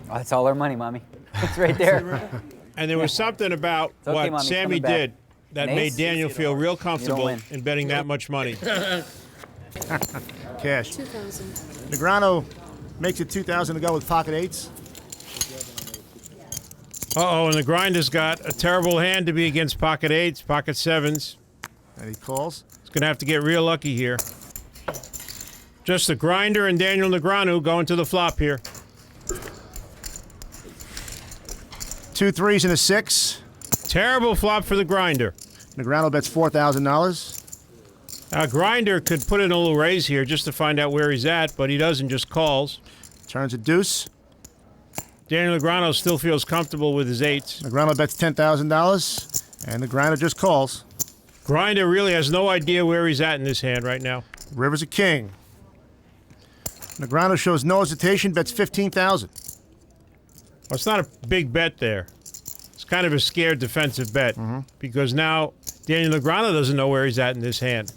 that's all our money, Mommy. It's right there. And there was something about It's okay, what Mommy, Sammy coming back. did that An made ace? Daniel feel real comfortable win. in betting that much money. Cash. 2,000. Negreanu makes it 2,000 to go with pocket eights. Uh-oh, and the grinder's got a terrible hand to be against pocket eights, pocket sevens. And he calls. He's going to have to get real lucky here. Just the grinder and Daniel Negreanu going to the flop here. 2 3s and a 6. Terrible flop for the grinder. Negreanu bets $4,000. Grinder could put in a little raise here just to find out where he's at, but he doesn't, just calls. Turns a deuce. Daniel Negreanu still feels comfortable with his eights. Negreanu bets $10,000, and the grinder just calls. Grinder really has no idea where he's at in this hand right now. River's a king. Negreanu shows no hesitation, bets $15,000. Well, it's not a big bet there. It's kind of a scared defensive bet because now Daniel Negreanu doesn't know where he's at in this hand.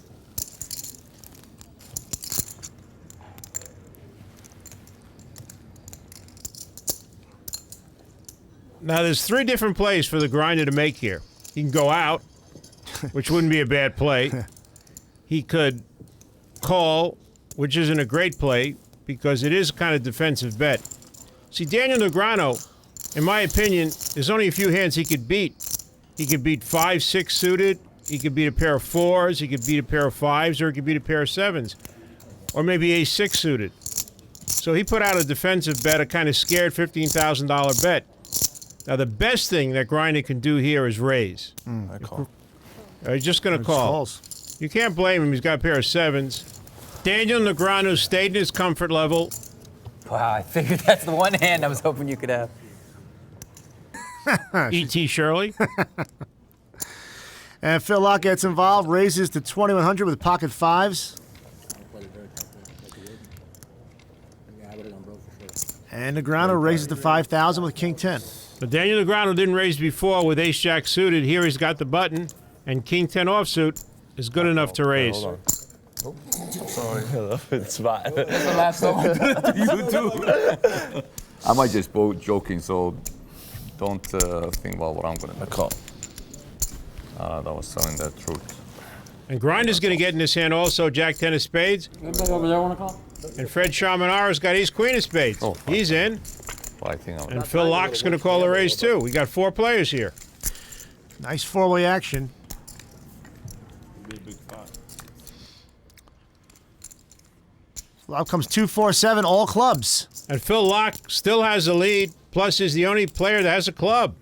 Now, there's 3 different plays for the grinder to make here. He can go out, which wouldn't be a bad play. He could call, which isn't a great play because it is a kind of defensive bet. See, Daniel Negreanu, in my opinion, there's only a few hands he could beat. He could beat 5, 6 suited. He could beat a pair of 4s. He could beat a pair of 5s, or he could beat a pair of 7s, or maybe a 6 suited. So he put out a defensive bet, a kind of scared $15,000 bet. Now, the best thing that grinder can do here is raise. I call. He's just going to call. Calls. You can't blame him. He's got a pair of 7s. Daniel Negreanu stayed in his comfort level. Wow, I figured that's the one hand I was hoping you could have. E.T. Shirley. And Phil Locke gets involved, raises to 2,100 with pocket 5s. And Negreanu raises to 5,000 with king 10. But Daniel Negreanu didn't raise before with ace-jack suited. Here he's got the button, and king 10 offsuit is good enough to raise. Hold on. Sorry, it's fine. That's the last time I did it to you, too. I might just be joking, so don't think about what I'm going to call. That was telling the truth. And Grinder's going to get in this hand also, jack 10 of spades. Anybody over there want to call? And Fred Shamanara's got ace queen of spades. Oh, he's in. Well, I think And Phil Locke's going to call the raise too. We got 4 players here. Nice 4-way action. Out comes 2-4-7, all clubs. And Phil Locke still has the lead, plus he's the only player that has a club.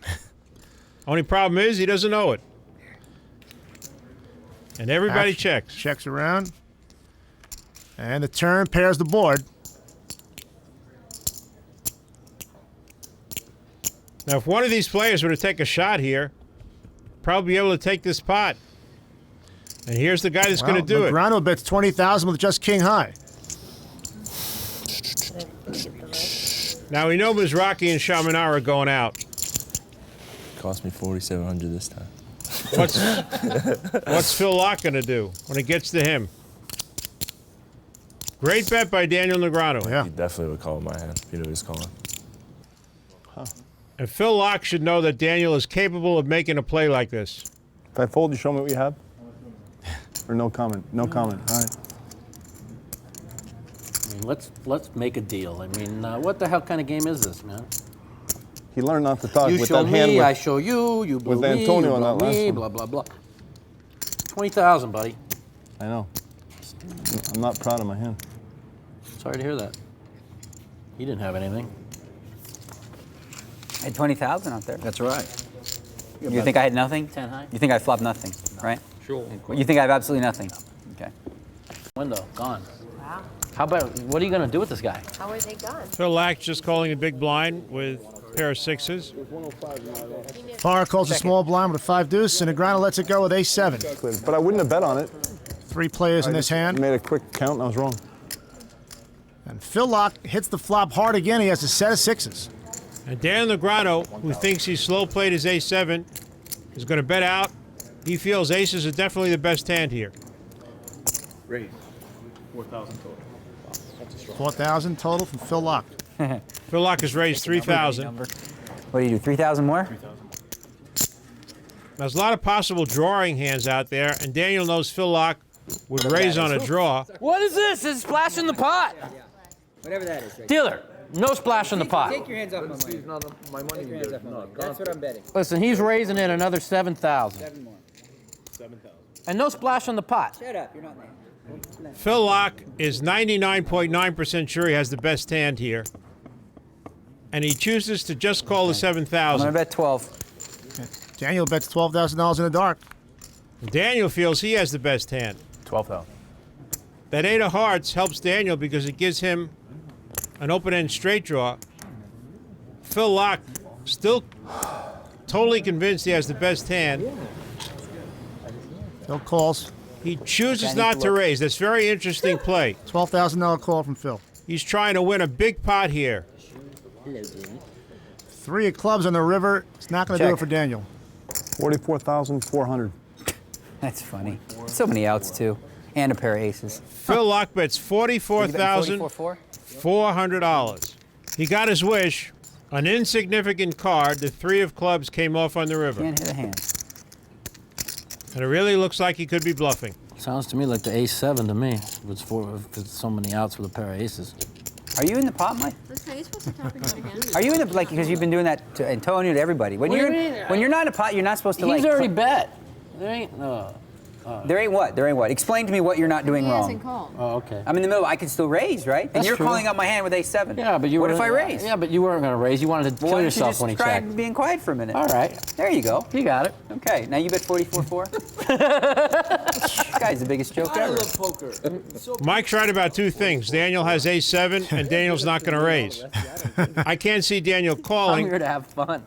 Only problem is he doesn't know it. And everybody checks. Checks around. And the turn pairs the board. Now, if one of these players were to take a shot here, probably be able to take this pot. And here's the guy that's going to do it. Negreanu bets 20,000 with just king high. Now, we know Mizrachi and Shamanara are going out. Cost me $4,700 this time. What's Phil Locke going to do when it gets to him? Great bet by Daniel Negreanu. Yeah. He definitely would call my hand if he knew he was calling. Huh. And Phil Locke should know that Daniel is capable of making a play like this. If I fold, you show me what you have? Or no comment? No comment. All right. I mean, let's make a deal. I mean, what the hell kind of game is this, man? He learned not to talk You with show that hand. me, With, I show you. You blow with me, Antonio you on blow that last me, one. blah blah blah. 20,000, buddy. I know. I'm not proud of my hand. Sorry to hear that. He didn't have anything. I had 20,000 out there. That's right. You think I had nothing? 10 high? You think I flopped nothing, right? Sure. You think I have absolutely nothing? Okay. Window gone. Wow. How about what are you gonna do with this guy? How are they gone? Phil Locke just calling a big blind with a pair of 6s. Farr calls a small blind with a 5 deuce, and Negreanu lets it go with ace-7. But I wouldn't have bet on it. 3 players in this hand. Made a quick count and I was wrong. And When Phil Lock hits the flop hard again, he has a set of sixes. And Daniel Negreanu, who thinks he slow played his ace-7, is going to bet out. He feels aces are definitely the best hand here. Raise. 4,000 total. Wow, that's a strong. 4,000 total from Phil Lock. Phil Lock has raised 3,000. What do you do, 3,000 more? 3,000 more. There's a lot of possible drawing hands out there, and Daniel knows Phil Lock would raise on a draw. What is this? It's splash in the pot. Whatever that is. Right Dealer, no splash in the pot. Take your hands off my money. It's not my money. Take your hands off my money. That's what I'm betting. Listen, he's raising in another 7,000. 7 more. 7,000. And no splash on the pot. Shut up. You're not there. Phil Lock is 99.9% sure he has the best hand here. And he chooses to just call the 7,000. I'm going to bet 12. Daniel bets $12,000 in the dark. Daniel feels he has the best hand. 12,000. That 8 of hearts helps Daniel because it gives him an open-end straight draw. Phil Lock still totally convinced he has the best hand. Phil calls. He chooses not to raise. That's very interesting play. $12,000 call from Phil. He's trying to win a big pot here. 3 of clubs on the river. It's not going to do it for Daniel. 44,400. That's funny. So many outs, too. And a pair of aces. Phil Lock bets $44,400. He got his wish. An insignificant card, the 3 of clubs, came off on the river. Can't hit a hand. And it really looks like he could be bluffing. Sounds to me like the ace-7 to me. If it's so many outs with a pair of aces. Are you in the pot, Mike? Listen, you're supposed to talk about it again. Are you in the, like, because you've been doing that to Antonio, to everybody. When you're not in a pot, you're not supposed to, like... He's already bet. There ain't... There ain't what? There ain't what? Explain to me what you're not doing He wrong. hasn't called. Oh, okay. I'm in the middle. I can still raise, right? That's and you're true. calling out my hand with ace-7. Yeah, but you What were... if I raise? Yeah, but you weren't going to raise. You wanted to kill yourself when he try checked. being quiet for a minute. All right. There you go. You got it. Okay, now you bet 44-4. This guy's the biggest joke ever. I love poker. Mike's right about 2 things. Daniel has ace-7, and Daniel's not going to raise. I can't see Daniel I'm calling. here to have fun.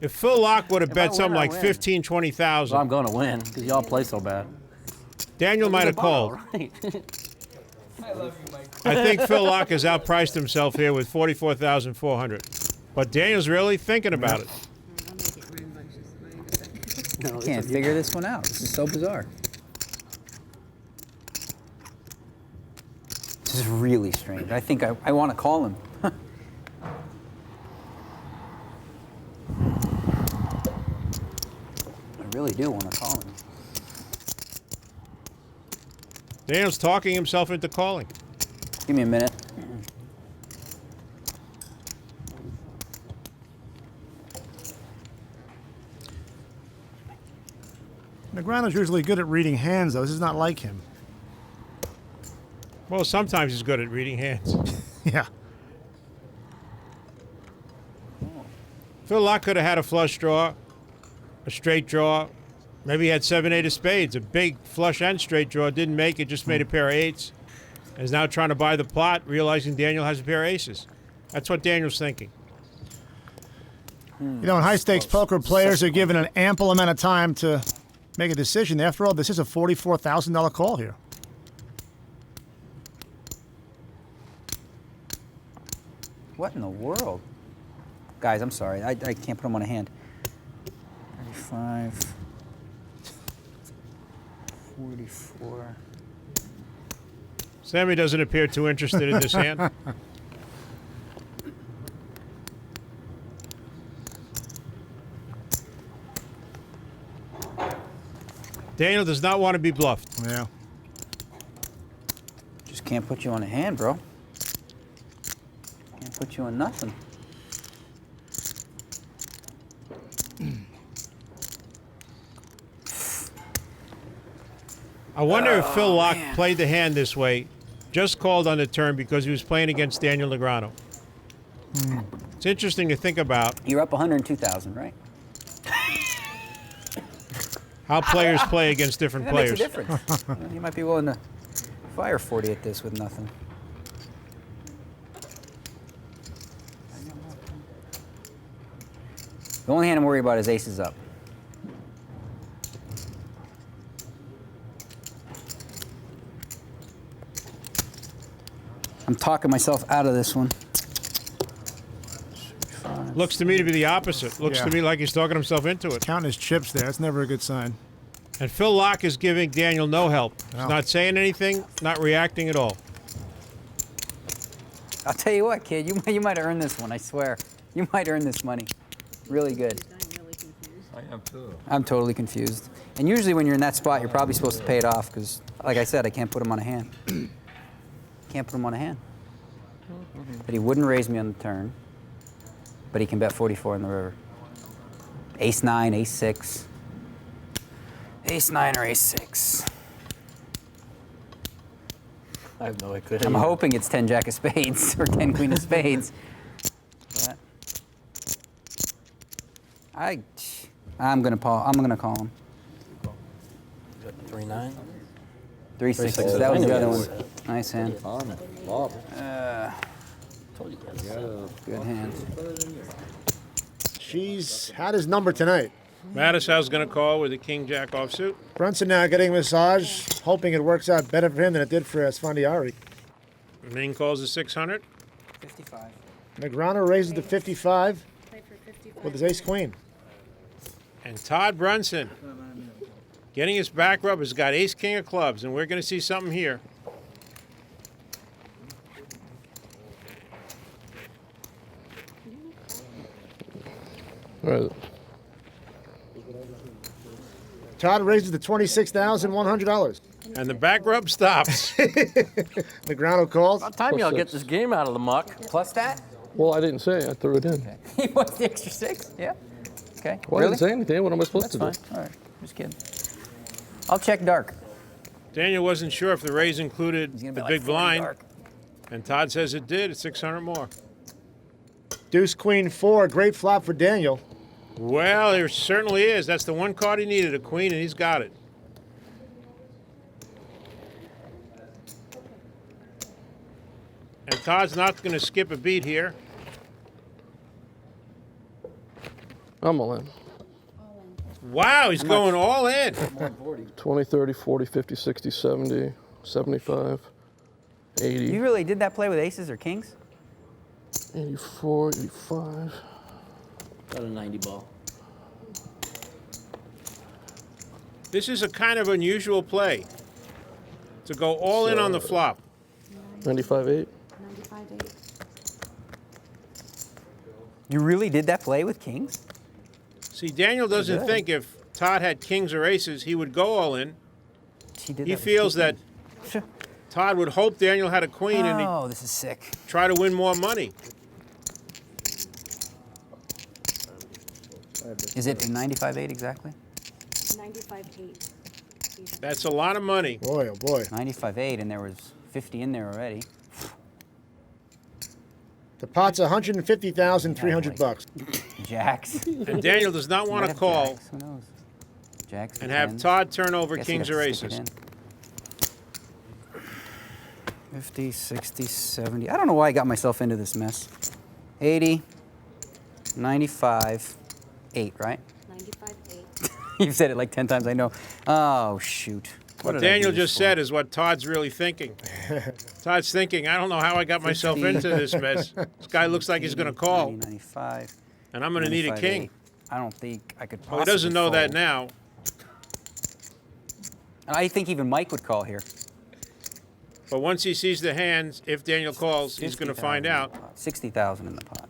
If Phil Lock would have bet I win, something I like win. 15, 20,000, Well, I'm going to win because y'all play so bad. Daniel might have called. Right. I love you, Mike. I think Phil Lock has outpriced himself here with 44,400. But Daniel's really thinking about it. I can't figure this one out. This is so bizarre. This is really strange. I think I want to call him. I really do want to call him. Daniel's talking himself into calling. Give me a minute. Negreanu's usually good at reading hands, though. This is not like him. Well, sometimes he's good at reading hands. Yeah. Phil Lock could have had a flush draw, a straight draw. Maybe he had 7, 8 of spades. A big flush and straight draw. Didn't make it, just made a pair of 8s. And is now trying to buy the pot, realizing Daniel has a pair of aces. That's what Daniel's thinking. You know, in high-stakes poker, players are given an ample amount of time to make a decision. After all, this is a $44,000 call here. What in the world? Guys, I'm sorry. I can't put him on a hand. 35, 44. Sammy doesn't appear too interested in this hand. Daniel does not want to be bluffed. Yeah. Just can't put you on a hand, bro. Can't put you on nothing. I wonder if Phil Lock played the hand this way, just called on the turn because he was playing against Daniel Negreanu. It's interesting to think about. You're up 102,000, right? How players play against different That players. makes a difference. You might be willing to fire 40 at this with nothing. The only hand I'm worried about is aces up. I'm talking myself out of this one. Looks to me to be the opposite. Looks to me like he's talking himself into it. Counting his chips there. That's never a good sign. And Phil Locke is giving Daniel no help. He's not saying anything, not reacting at all. I'll tell you what, kid, you might earn this one, I swear. You might earn this money. Really good. I am too. I'm totally confused. And usually when you're in that spot, you're probably supposed to pay it off because, like I said, I can't put him on a hand. Can't put him on a hand. But he wouldn't raise me on the turn. But he can bet 44 in the river. Ace 9, ace 6. Ace 9 or ace 6. I have no idea. I'm hoping it's 10 jack of spades or 10 queen of spades. But I'm gonna call him. 3-9. 3-6. That was the other one. Nice hand. Good hand. She's had his number tonight. Mattisau's going to call with a king-jack offsuit. Brunson now getting a massage, hoping it works out better for him than it did for Esfandiari. Main calls is 600. 55. Negreanu raises to 55 with his ace-queen. And Todd Brunson, getting his back rub, has got ace-king of clubs, and we're going to see something here. Right. Todd raises to $26,100. And the back rub stops. Negreanu calls. About time y'all get this game out of the muck. Plus that? Well, I didn't say. I threw it in. He wants the extra 6? Yeah. Okay. Well, I didn't say anything. What am I supposed to do? That's fine. All right. Just kidding. I'll check dark. Daniel wasn't sure if the raise included the like big 40 blind. dark. And Todd says it did. It's 600 more. Deuce, queen, 4. Great flop for Daniel. Well, there certainly is. That's the one card he needed, a queen, and he's got it. And Todd's not going to skip a beat here. I'm all in. Wow, he's going all in. 20, 30, 40, 50, 60, 70, 75, 80. You really did that play with aces or kings? 84, 85. Got a 90 ball. This is a kind of unusual play. To go all in on the flop. 95, 8. You really did that play with kings? See, Daniel doesn't think if Todd had kings or aces, he would go all in. He feels that Todd would hope Daniel had a queen and he'd this is sick. Try to win more money. Is it 95.8 exactly? 95.8. That's a lot of money. Boy, oh boy. 95.8, and there was 50 in there already. The pot's $150,300. Jacks. And Daniel does not want to call Jacks. Who knows? Jacks and have Todd turn over kings or stick it aces. in. 50, 60, 70. I don't know why I got myself into this mess. 80, 95, 8, right? 95.8. You've said it like 10 times, I know. Oh, shoot. What Daniel just said is what Todd's really thinking. Todd's thinking, I don't know how I got myself 50, into this mess. This guy looks like he's going to call. 90, 95. And I'm going to need a king. 8. I don't think I could possibly Well, he doesn't know that fold. now. And I think even Mike would call here. But once he sees the hands, if Daniel calls, he's going to find out. 60,000 in the pot.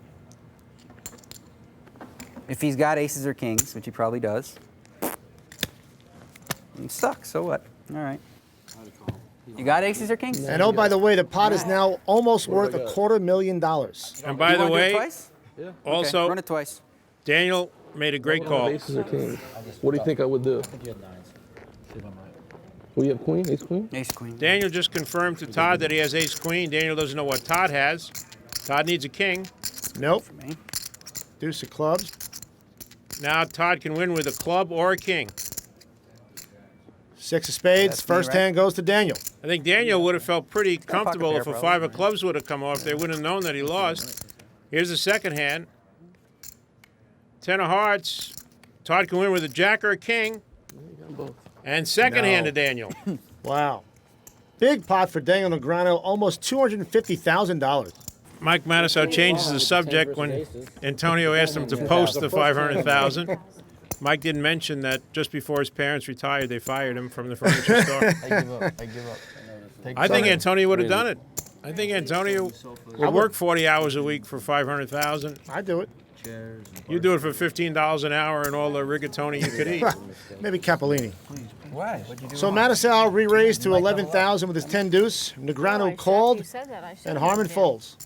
If he's got aces or kings, which he probably does, I'm stuck. So what? All right. You got aces or kings? And oh, by the way, the pot is now almost worth $250,000. And by the wanna do it way, twice? also, Okay, run it twice. Daniel made a great I call. have aces or kings. What do you think I would do? Well, you have queen, ace queen? Ace queen. Daniel just confirmed to Todd that he has ace queen. Daniel doesn't know what Todd has. Todd needs a king. Nope. Deuce of clubs. Now Todd can win with a club or a king. 6 of spades. That's me, First right? hand goes to Daniel. I think Daniel would have felt pretty got a pocket comfortable pair, if a probably, 5 of right? clubs would have come off. They wouldn't have known that he lost. Here's the second hand. 10 of hearts. Todd can win with a jack or a king. And second hand to Daniel. Wow. Big pot for Daniel Negreanu, almost $250,000. Mike Matusow changes the subject when Antonio asked him to post the $500,000. Mike didn't mention that just before his parents retired, they fired him from the furniture store. I give up. I give up. I think Antonio would have done it. I think Antonio would work 40 hours a week for $500,000. I'd do it. You do it for $15 an hour and all the rigatoni you could eat. Maybe Capolini. Why? What'd you do So wrong? Matusow re-raised to 11,000 with his 10 deuce. Negreanu called, and Harmon folds.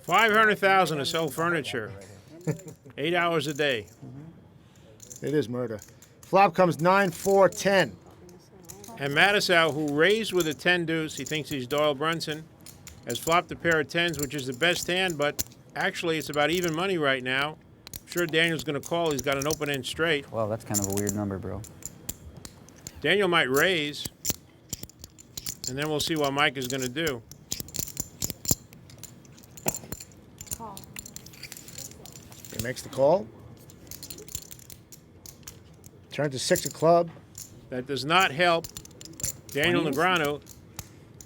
500,000 to sell furniture. 8 hours a day. It is murder. Flop comes 9-4-10. And Matusow, who raised with a 10 deuce, he thinks he's Doyle Brunson, has flopped a pair of 10s, which is the best hand, but actually it's about even money right now. I'm sure Daniel's going to call. He's got an open end straight. Well, that's kind of a weird number, bro. Daniel might raise, and then we'll see what Mike is going to do. He makes the call. Turn to 6 of club. That does not help Daniel Negreanu,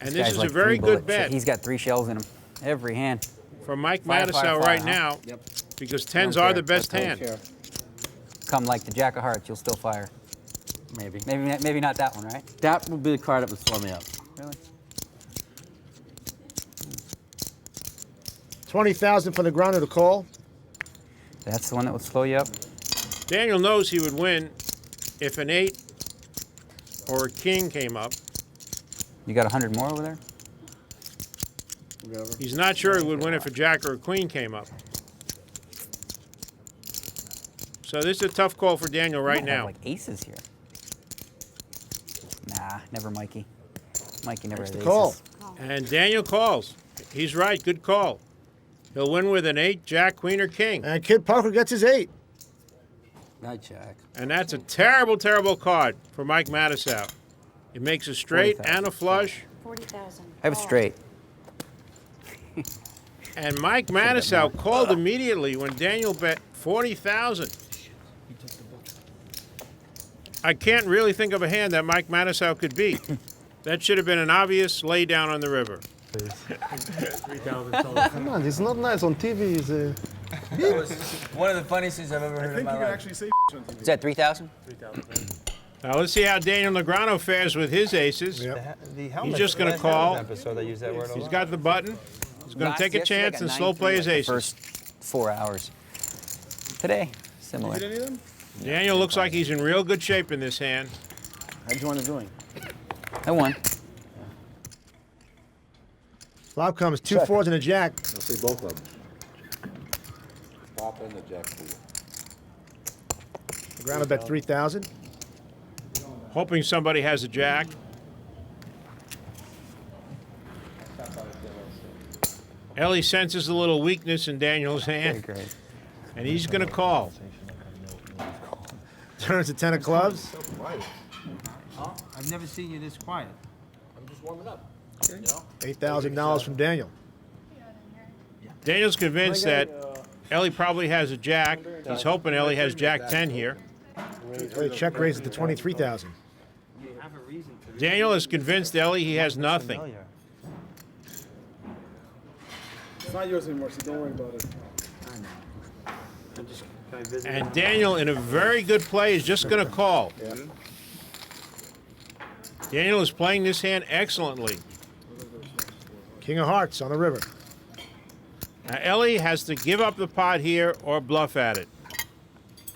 and this guy's is like a very 3 good bullets. bet. He's got 3 shells in him. Every hand. For Mike Fire, Matusow fire, right huh? now, Yep. because Don't 10s are care. the best Don't hand. care. Come like the Jack of Hearts, you'll still fire. Maybe. Maybe not that one, right? That would be the card that would slow me up. Really? 20,000 for Negreanu to call. That's the one that would slow you up? Daniel knows he would win if an 8 or a king came up. You got 100 more over there? He's not sure he would win if a jack or a queen came up. So this is a tough call for Daniel right You might have, now. like aces here. Nah, never Mikey. Mikey never has aces. Call. And Daniel calls. He's right, good call. He'll win with an 8, jack, queen, or king. And Kid Poker gets his 8. Night Jack. And that's a terrible, terrible card for Mike Matusow. It makes a straight 40,000. and a flush. 40,000. I have a straight. And Mike Matusow called immediately when Daniel bet 40,000. I can't really think of a hand that Mike Matusow could beat. That should have been an obvious lay down on the river. Come on, it's not nice on TV. It's That was one of the funniest things I've ever heard in my life. say on TV. Is that 3,000? 3,000. Now let's see how Daniel Negreanu fares with his aces. He's just going to call. Episode, I use that word a He's lot. got the button. He's going to take a Yesterday I chance got and 9 slow play his the aces. First 4 hours. Today, similar. Hit any of them? Daniel looks like he's in real good shape in this hand. How'd you want to doing? I won. Flop comes 2 4s and a jack. I'll say both of them. Flop and the jack pool. Negreanu bet 3,000. Hoping somebody has a jack. Ellie senses a little weakness in Daniel's hand, and he's going to call. Turns to 10 of clubs. I've never seen you this quiet. I'm just warming up. You know? $8,000 from Daniel. Daniel's convinced that Ellie probably has a jack. He's hoping Ellie has jack 10 here. Play check raises to 23,000. Daniel is convinced Ellie he has nothing. It's not yours anymore, so don't worry about it. And Daniel, in a very good play, is just going to call. Daniel is playing this hand excellently. King of hearts on the river. Now, Ellie has to give up the pot here or bluff at it.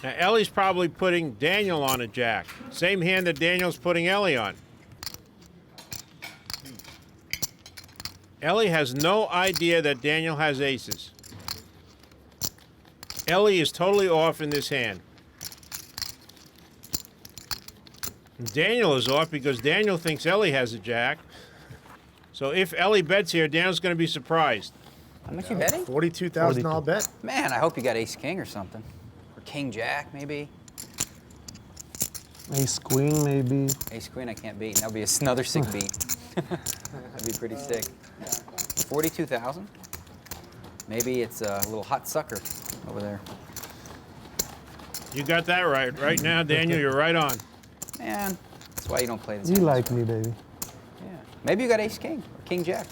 Now, Ellie's probably putting Daniel on a jack. Same hand that Daniel's putting Ellie on. Ellie has no idea that Daniel has aces. Ellie is totally off in this hand. And Daniel is off because Daniel thinks Ellie has a jack. So if Ellie bets here, Daniel's going to be surprised. How much you betting? $42,000 bet. Man, I hope you got ace king or something. Or king jack, maybe. Ace queen, maybe. Ace queen I can't beat. That'll be another sick beat. That'd be pretty sick. 42,000? Maybe it's a little hot sucker over there. You got that right. Right now, Daniel, you're right on. Man, that's why you don't play this You game. like me, baby. Yeah. Maybe you got ace king or king jack.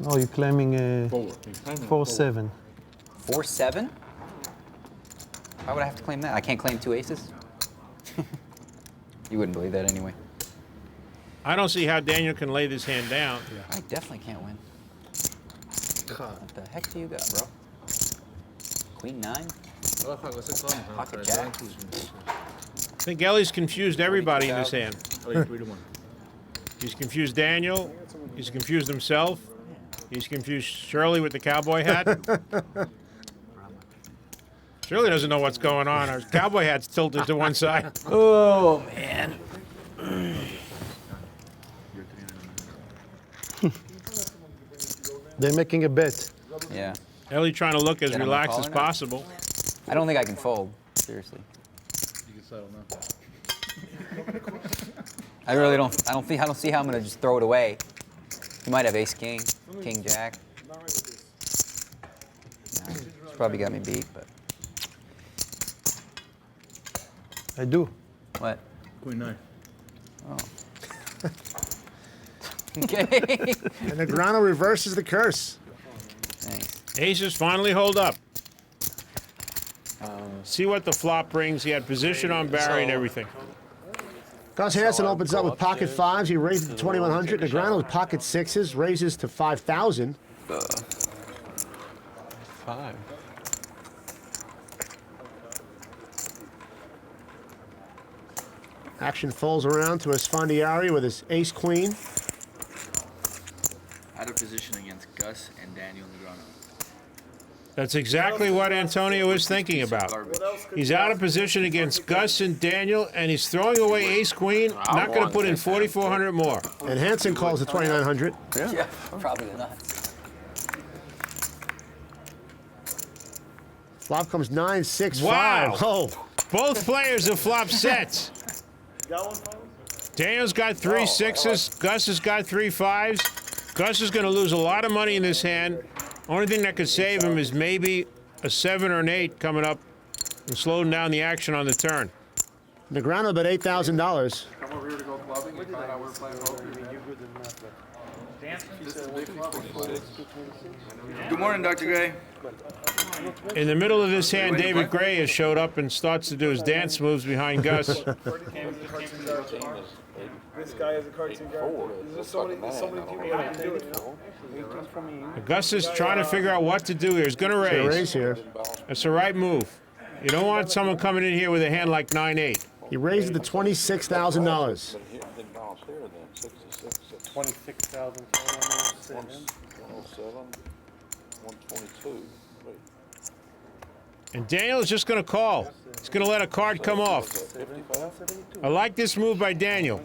Oh, you're claiming a 4-7. 4-7? Why would I have to claim that? I can't claim 2 aces? You wouldn't believe that anyway. I don't see how Daniel can lay this hand down. I definitely can't win. What the heck do you got, bro? Queen 9? Pocket jack? I think Ellie's confused everybody in this hand. He's confused Daniel. He's confused himself. He's confused Shirley with the cowboy hat. Shirley doesn't know what's going on. Her cowboy hat's tilted to one side. Oh, man. They're making a bet. Yeah. Ellie trying to look as Then I'm relaxed calling as it? possible. I don't think I can fold. Seriously. You can settle now. I really don't. I don't see how I'm gonna just throw it away. He might have ace king, king jack. No, he's probably got me beat, but. I do. What? Queen 9. Oh. Okay. And Negreanu reverses the curse. Thanks. Aces finally hold up. See what the flop brings. He had position on Barry and everything. Gus Hansen opens up with pocket 5s. He raises to 2,100. Negreanu with pocket 6s, raises to 5,000. 5. Action folds around to Esfandiari with his ace-queen. Out of position against Gus and Daniel Negreanu. That's exactly what Antonio is thinking about. He's out of position against Gus and Daniel, and he's throwing away ace-queen. Not going to put in 4,400 more. And Hansen calls the 2,900. Yeah, probably not. Flop comes 9, 6, Wow. 5. Oh. Both players have flopped sets. Daniel's got 3 6s. Gus has got 3 5s. Gus is going to lose a lot of money in this hand. Only thing that could save him is maybe a 7 or an 8 coming up and slowing down the action on the turn. Negreanu bet $8,000. Come over here to go clubbing and find out we're playing poker. Good morning, Dr. Gray. In the middle of this hand, David Gray has showed up and starts to do his dance moves behind Gus. This guy is a cartoon guy. There's so many people that can do it, you know? Gus is trying to figure out what to do here. He's going to raise. Raise here. That's the right move. You don't want someone coming in here with a hand like 9-8. He raises to $26,000. 26,000. 122. And Daniel is just going to call. He's going to let a card come off. I like this move by Daniel.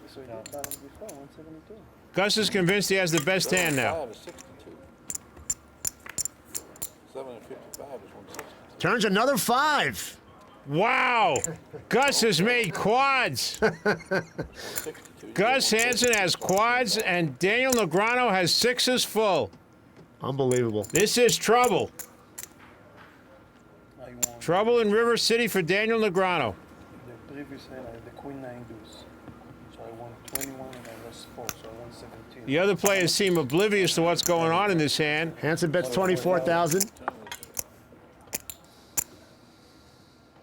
Gus is convinced he has the best hand now. Turns another 5. Wow! Gus has made quads. Gus Hansen has quads, and Daniel Negreanu has 6s full. Unbelievable. This is trouble. Trouble in River City for Daniel Negreanu. The previous hand, I had the queen 9 deuce. So I won 21 and I lost 4, so I won 17. The other players seem oblivious to what's going on in this hand. Hansen bets 24,000.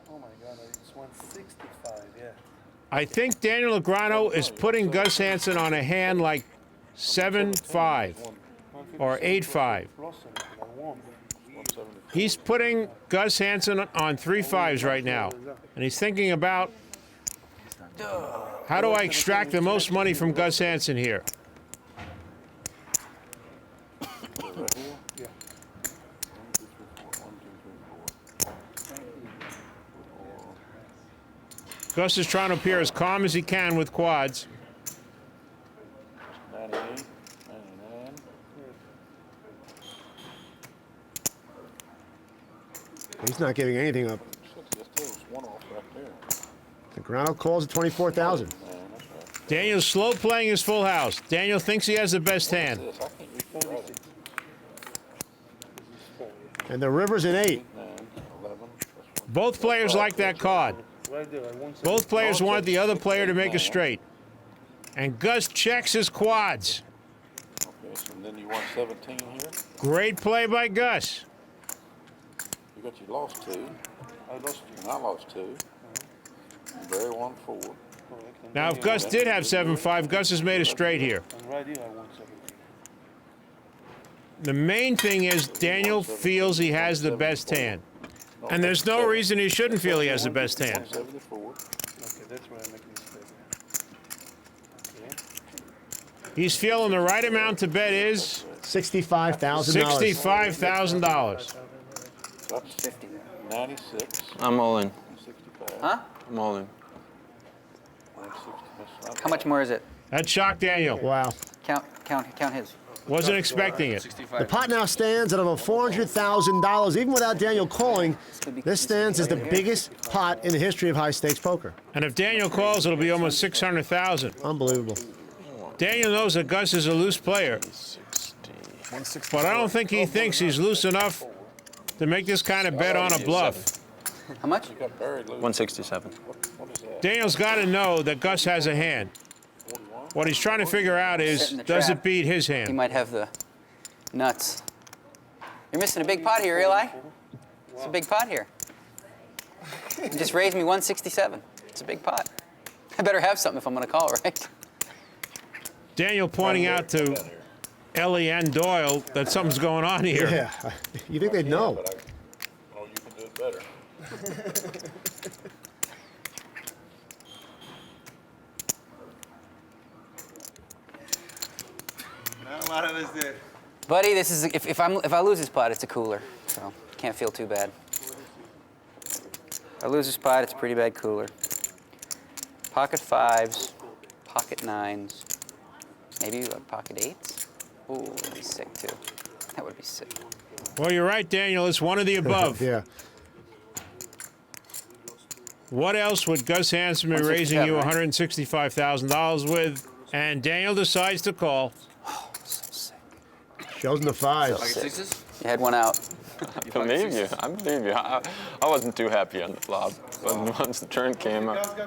Oh my God, I just won 65, yeah. I think Daniel Negreanu is putting Gus Hansen on a hand like 7-5 or 8-5. He's putting Gus Hansen on 3 5s right now. And he's thinking about, how do I extract the most money from Gus Hansen here? Gus is trying to appear as calm as he can with quads. 98, 99. He's not giving anything up. Negreanu calls at 24,000. Daniel's slow playing his full house. Daniel thinks he has the best hand. And the river's an 8. Both players like that card. Both players want the other player to make a straight. And Gus checks his quads. Okay, so then you won 17 here. Great play by Gus. You got you lost 2. I lost 2. And I lost 2. And Barry won 4. Now, if Gus did have 7-5, Gus has made a straight here. And right here, I won 17. The main thing is Daniel feels he has the best hand. And there's no reason he shouldn't feel he has the best hand. Okay, that's where I'm making a mistake. Okay. He's feeling the right amount to bet is $65,000. $65,000. That's 50. 96. I'm all in. 65. Huh? I'm all in. 160. How much more is it? That shocked Daniel. Wow. Count his. Wasn't expecting it. The pot now stands at over $400,000. Even without Daniel calling, this stands as the biggest pot in the history of high-stakes poker. And if Daniel calls, it'll be almost $600,000. Unbelievable. Daniel knows that Gus is a loose player. But I don't think he thinks he's loose enough to make this kind of bet on a bluff. How much? 167. Daniel's got to know that Gus has a hand. What he's trying to figure out is, does it beat his He hand? might have the nuts. You're missing a big pot here, Eli. It's a big pot here. You just raised me 167. It's a big pot. I better have something if I'm going to call, right? Daniel pointing out to Ellie and Doyle that something's going on here. Yeah. You think they'd know? But I know you can do it better. A lot of us did. Buddy, this is if I lose this pot, it's a cooler, so can't feel too bad. If I lose this pot, it's a pretty bad cooler. Pocket 5s, pocket 9s, maybe a pocket 8s. Ooh, that'd be sick too. That would be sick. Well, you're right, Daniel. It's one of the above. Yeah. What else would Gus Hansen be raising you $165,000 with? And Daniel decides to call. Shows in the 5s. You had one out. I believe you. I believe you. I wasn't too happy on the flop, but once the turn came up.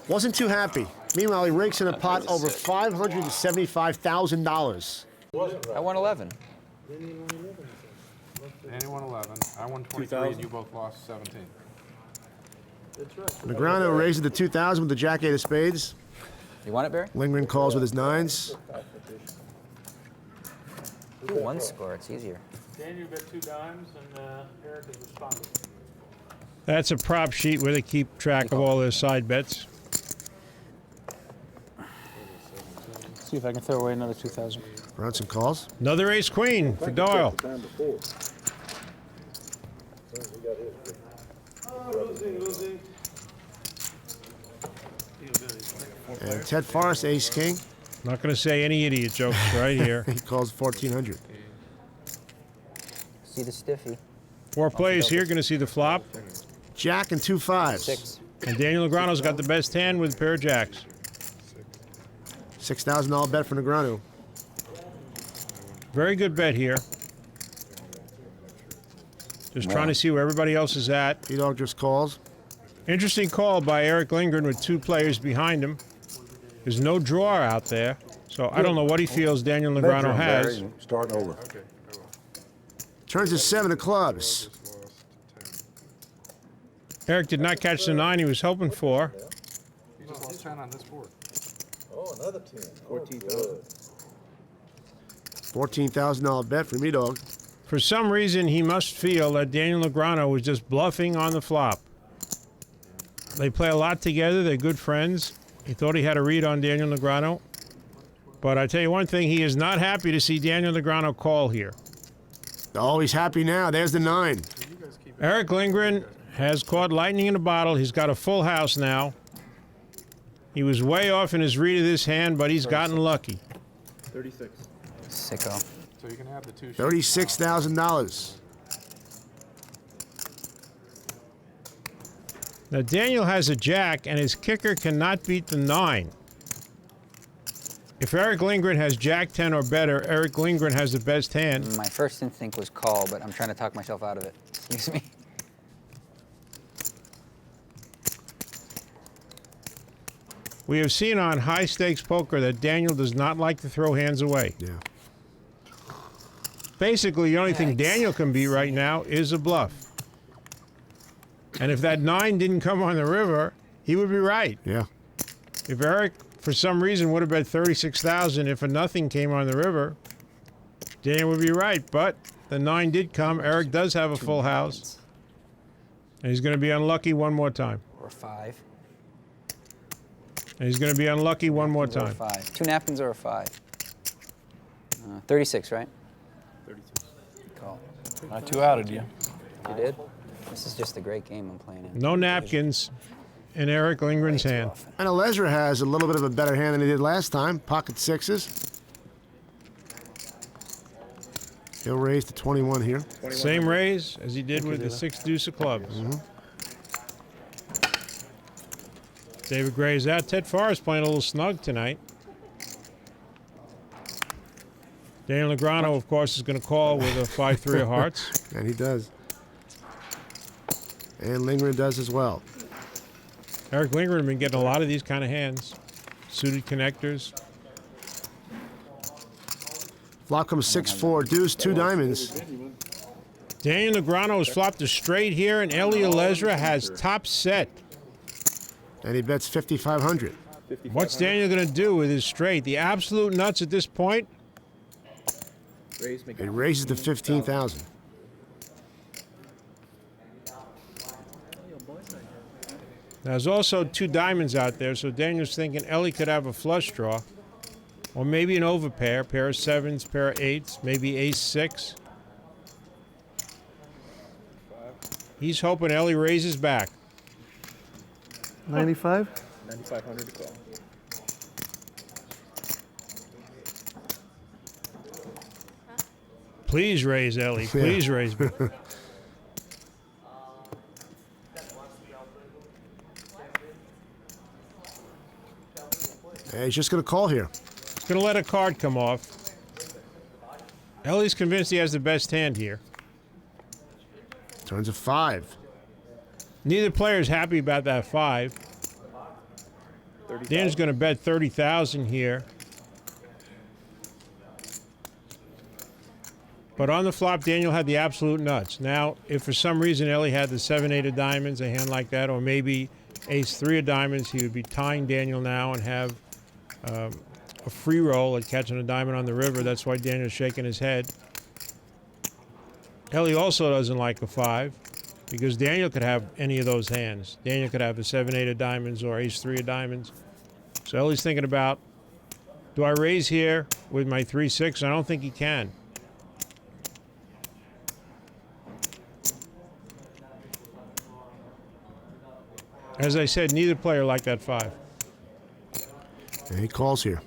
Wasn't too happy. Meanwhile, he rakes in a pot over $575,000. I won 11. Danny won 11. I won 23, and you both lost 17. Negreanu raises the 2,000 with the jack-8 of spades. You want it, Barry? Lindgren calls with his 9s. Ooh, one score. It's easier. Daniel bet 2 dimes, and Eric is responding. That's a prop sheet where they keep track of all their side bets. See if I can throw away another 2,000. Brunson calls. Another ace-queen for Doyle. Losing. And Ted Forrest, ace-king. Not going to say any idiot jokes right here. He calls 1,400. See the stiffy. 4 plays here, going to see the flop. Jack and 2 5s. 6. And Daniel Negreanu's got the best hand with a pair of jacks. $6,000 bet for Negreanu. Very good bet here. Just trying to see where everybody else is at. Dog just calls. Interesting call by Eric Lindgren with 2 players behind him. There's no draw out there, so I don't know what he feels Daniel Negreanu has. Start over. Turns to 7 of clubs. Eric did not catch the 9 he was hoping for. You just lost 10 on this board. Oh, another 10. 14,000. $14,000 bet for me, dog. For some reason, he must feel that Daniel Negreanu was just bluffing on the flop. They play a lot together. They're good friends. He thought he had a read on Daniel Negreanu. But I tell you one thing, he is not happy to see Daniel Negreanu call here. Oh, he's happy now. There's the 9. Eric Lindgren has caught lightning in a bottle. He's got a full house now. He was way off in his read of this hand, but he's gotten lucky. 36. Sicko. So you can have the 2. $36,000. Now, Daniel has a jack, and his kicker cannot beat the 9. If Eric Lindgren has jack 10 or better, Eric Lindgren has the best hand. My first instinct was call, but I'm trying to talk myself out of it. Excuse me. We have seen on high-stakes poker that Daniel does not like to throw hands away. Yeah. Basically, the only thing Daniel can beat right now is a bluff. And if that 9 didn't come on the river, he would be right. Yeah. If Eric, for some reason, would have bet 36,000 if a nothing came on the river, Daniel would be right. But the 9 did come. Eric does have a full house. And he's going to be unlucky one more time. Or 5. And he's going to be unlucky one more time. Or 5. 2 napkins or a 5. 36, right? 32. Call. I 2-outed you. You did? This is just a great game I'm playing in. No napkins in Eric Lindgren's hand. And Lesra has a little bit of a better hand than he did last time. Pocket 6s. He'll raise to 21 here. Same raise as he did with the 6 deuce of clubs. David Gray is out. Ted Forrest playing a little snug tonight. Daniel Negreanu, of course, is going to call with a 5-3 of hearts. And he does. And Lindgren does as well. Eric Lindgren has been getting a lot of these kind of hands. Suited connectors. Flop comes 6-4, deuce, 2 diamonds. Daniel Negreanu has flopped a straight here, and Elliot Lesra has top set. And he bets 5,500. What's Daniel going to do with his straight? The absolute nuts at this point? It raises to 15,000. There's also 2 diamonds out there, so Daniel's thinking Ellie could have a flush draw. Or maybe an overpair, pair of 7s, pair of 8s, maybe ace-6. He's hoping Ellie raises back. 95? 9,500 to call. Please raise, Ellie. Please raise back. He's just going to call here. He's going to let a card come off. Ellie's convinced he has the best hand here. Turns a 5. Neither player's happy about that 5. Dan's going to bet 30,000 here. But on the flop, Daniel had the absolute nuts. Now, if for some reason Ellie had the 7-8 of diamonds, a hand like that, or maybe ace-3 of diamonds, he would be tying Daniel now and have a free roll at catching a diamond on the river. That's why Daniel's shaking his head. Ellie also doesn't like a 5 because Daniel could have any of those hands. Daniel could have a 7-8 of diamonds or ace-3 of diamonds. So Ellie's thinking about, do I raise here with my 3-6? I don't think he can. As I said, neither player liked that 5. And he calls here.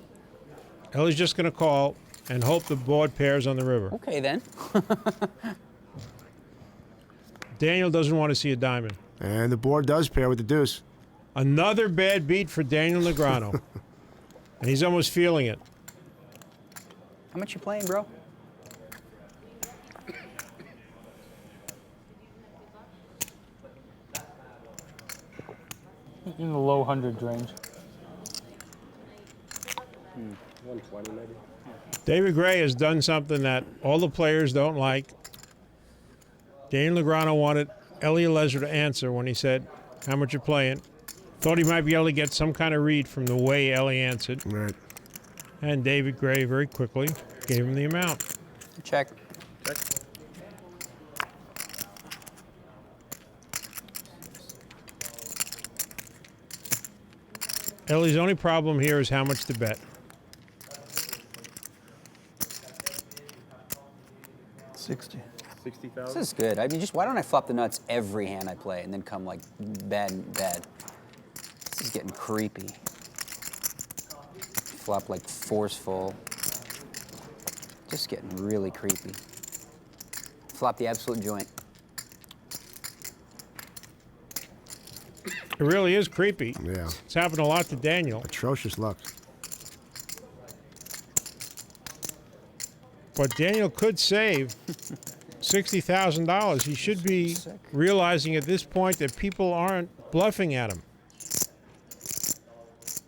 Ellie's just going to call and hope the board pairs on the river. Okay, then. Daniel doesn't want to see a diamond. And the board does pair with the deuce. Another bad beat for Daniel Negreanu. And he's almost feeling it. How much you playing, bro? In the low hundreds range. 120 maybe. David Gray has done something that all the players don't like. Daniel Negreanu wanted Elliot Lesser to answer when he said, how much you playing? Thought he might be able to get some kind of read from the way Ellie answered. Right. And David Gray very quickly gave him the amount. Check. Check. Ellie's only problem here is how much to bet. 60. 60,000. This is good. I mean, just why don't I flop the nuts every hand I play and then come like bad and bad? This is getting creepy. Flop like forceful. Just getting really creepy. Flop the absolute joint. It really is creepy. Yeah. It's happened a lot to Daniel. Atrocious luck. But Daniel could save $60,000. He should be realizing at this point that people aren't bluffing at him.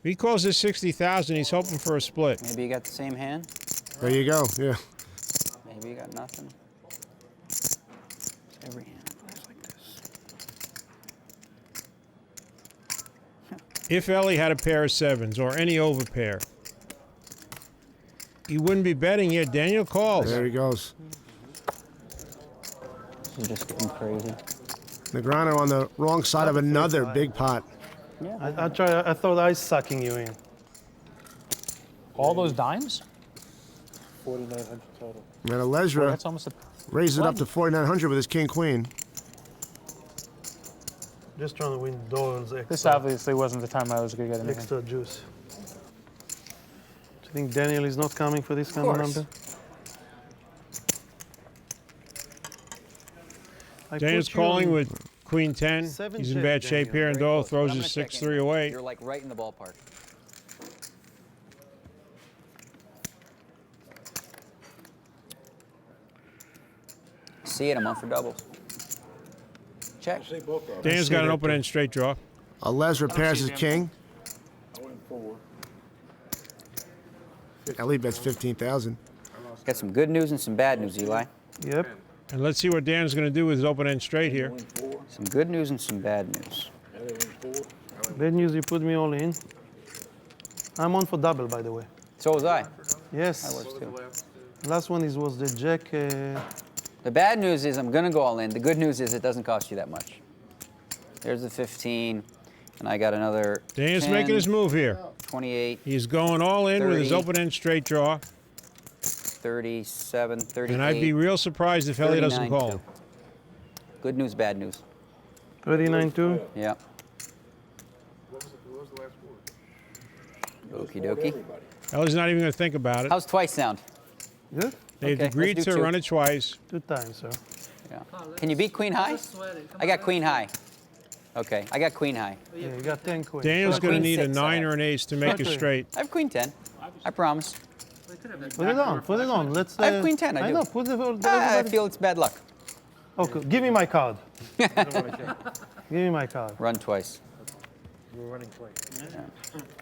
he calls this 60,000, he's hoping for a split. Maybe you got the same hand. There you go. Yeah. Maybe you got nothing. Every hand goes like this. If Ellie had a pair of sevens or any over pair, he wouldn't be betting yet. Daniel calls. There he goes. This is just getting crazy. Negreanu on the wrong side of another big pot. Yeah. I thought I was sucking you in. All those dimes? 4,900 total. And Lesra That's almost a raises it up to 4,900 with his king-queen. Just trying to win dollars extra. This obviously wasn't the time I was going to get anything. Extra juice. Do you think Daniel is not coming for this kind of number? Daniel's calling with Queen 10. He's in bad shape here, and Doyle throws his 6-3 away. You're like right in the ballpark. See it, I'm on for doubles. Check. Daniel's got an open-end straight draw. Lesra pairs his king. Ellie bets 15,000. Got some good news and some bad news, Eli. Yep. And let's see what Dan's going to do with his open-end straight here. Some good news and some bad news. Bad news, you put me all in. I'm on for double, by the way. So was I. Yes. I was too. Last one was the jack. The bad news is I'm going to go all in. The good news is it doesn't cost you that much. There's the 15, and I got another Dan's 10, making his move here. 28. He's going all in 30, with his open-end straight draw. 37, 38. And I'd be real surprised if Ellie doesn't call him. Good news, bad news. 39-2? Yeah. Okie dokie. Ellie's not even going to think about it. How's twice sound? Good. They've Okay, agreed let's do to two. run it twice. 2 times, sir. Yeah. Can you beat queen high? I got queen high. Okay, I got queen high. Yeah, you got 10 queens. Daniel's going to Queen need a 6 I 9 have. or an ace to make it straight. I have queen 10. I promise. Put it on, put it on. Let's. I have queen 10, I do. know, put it on. I feel it's bad luck. Okay, give me my card. Give me my card. Run twice. We're running twice.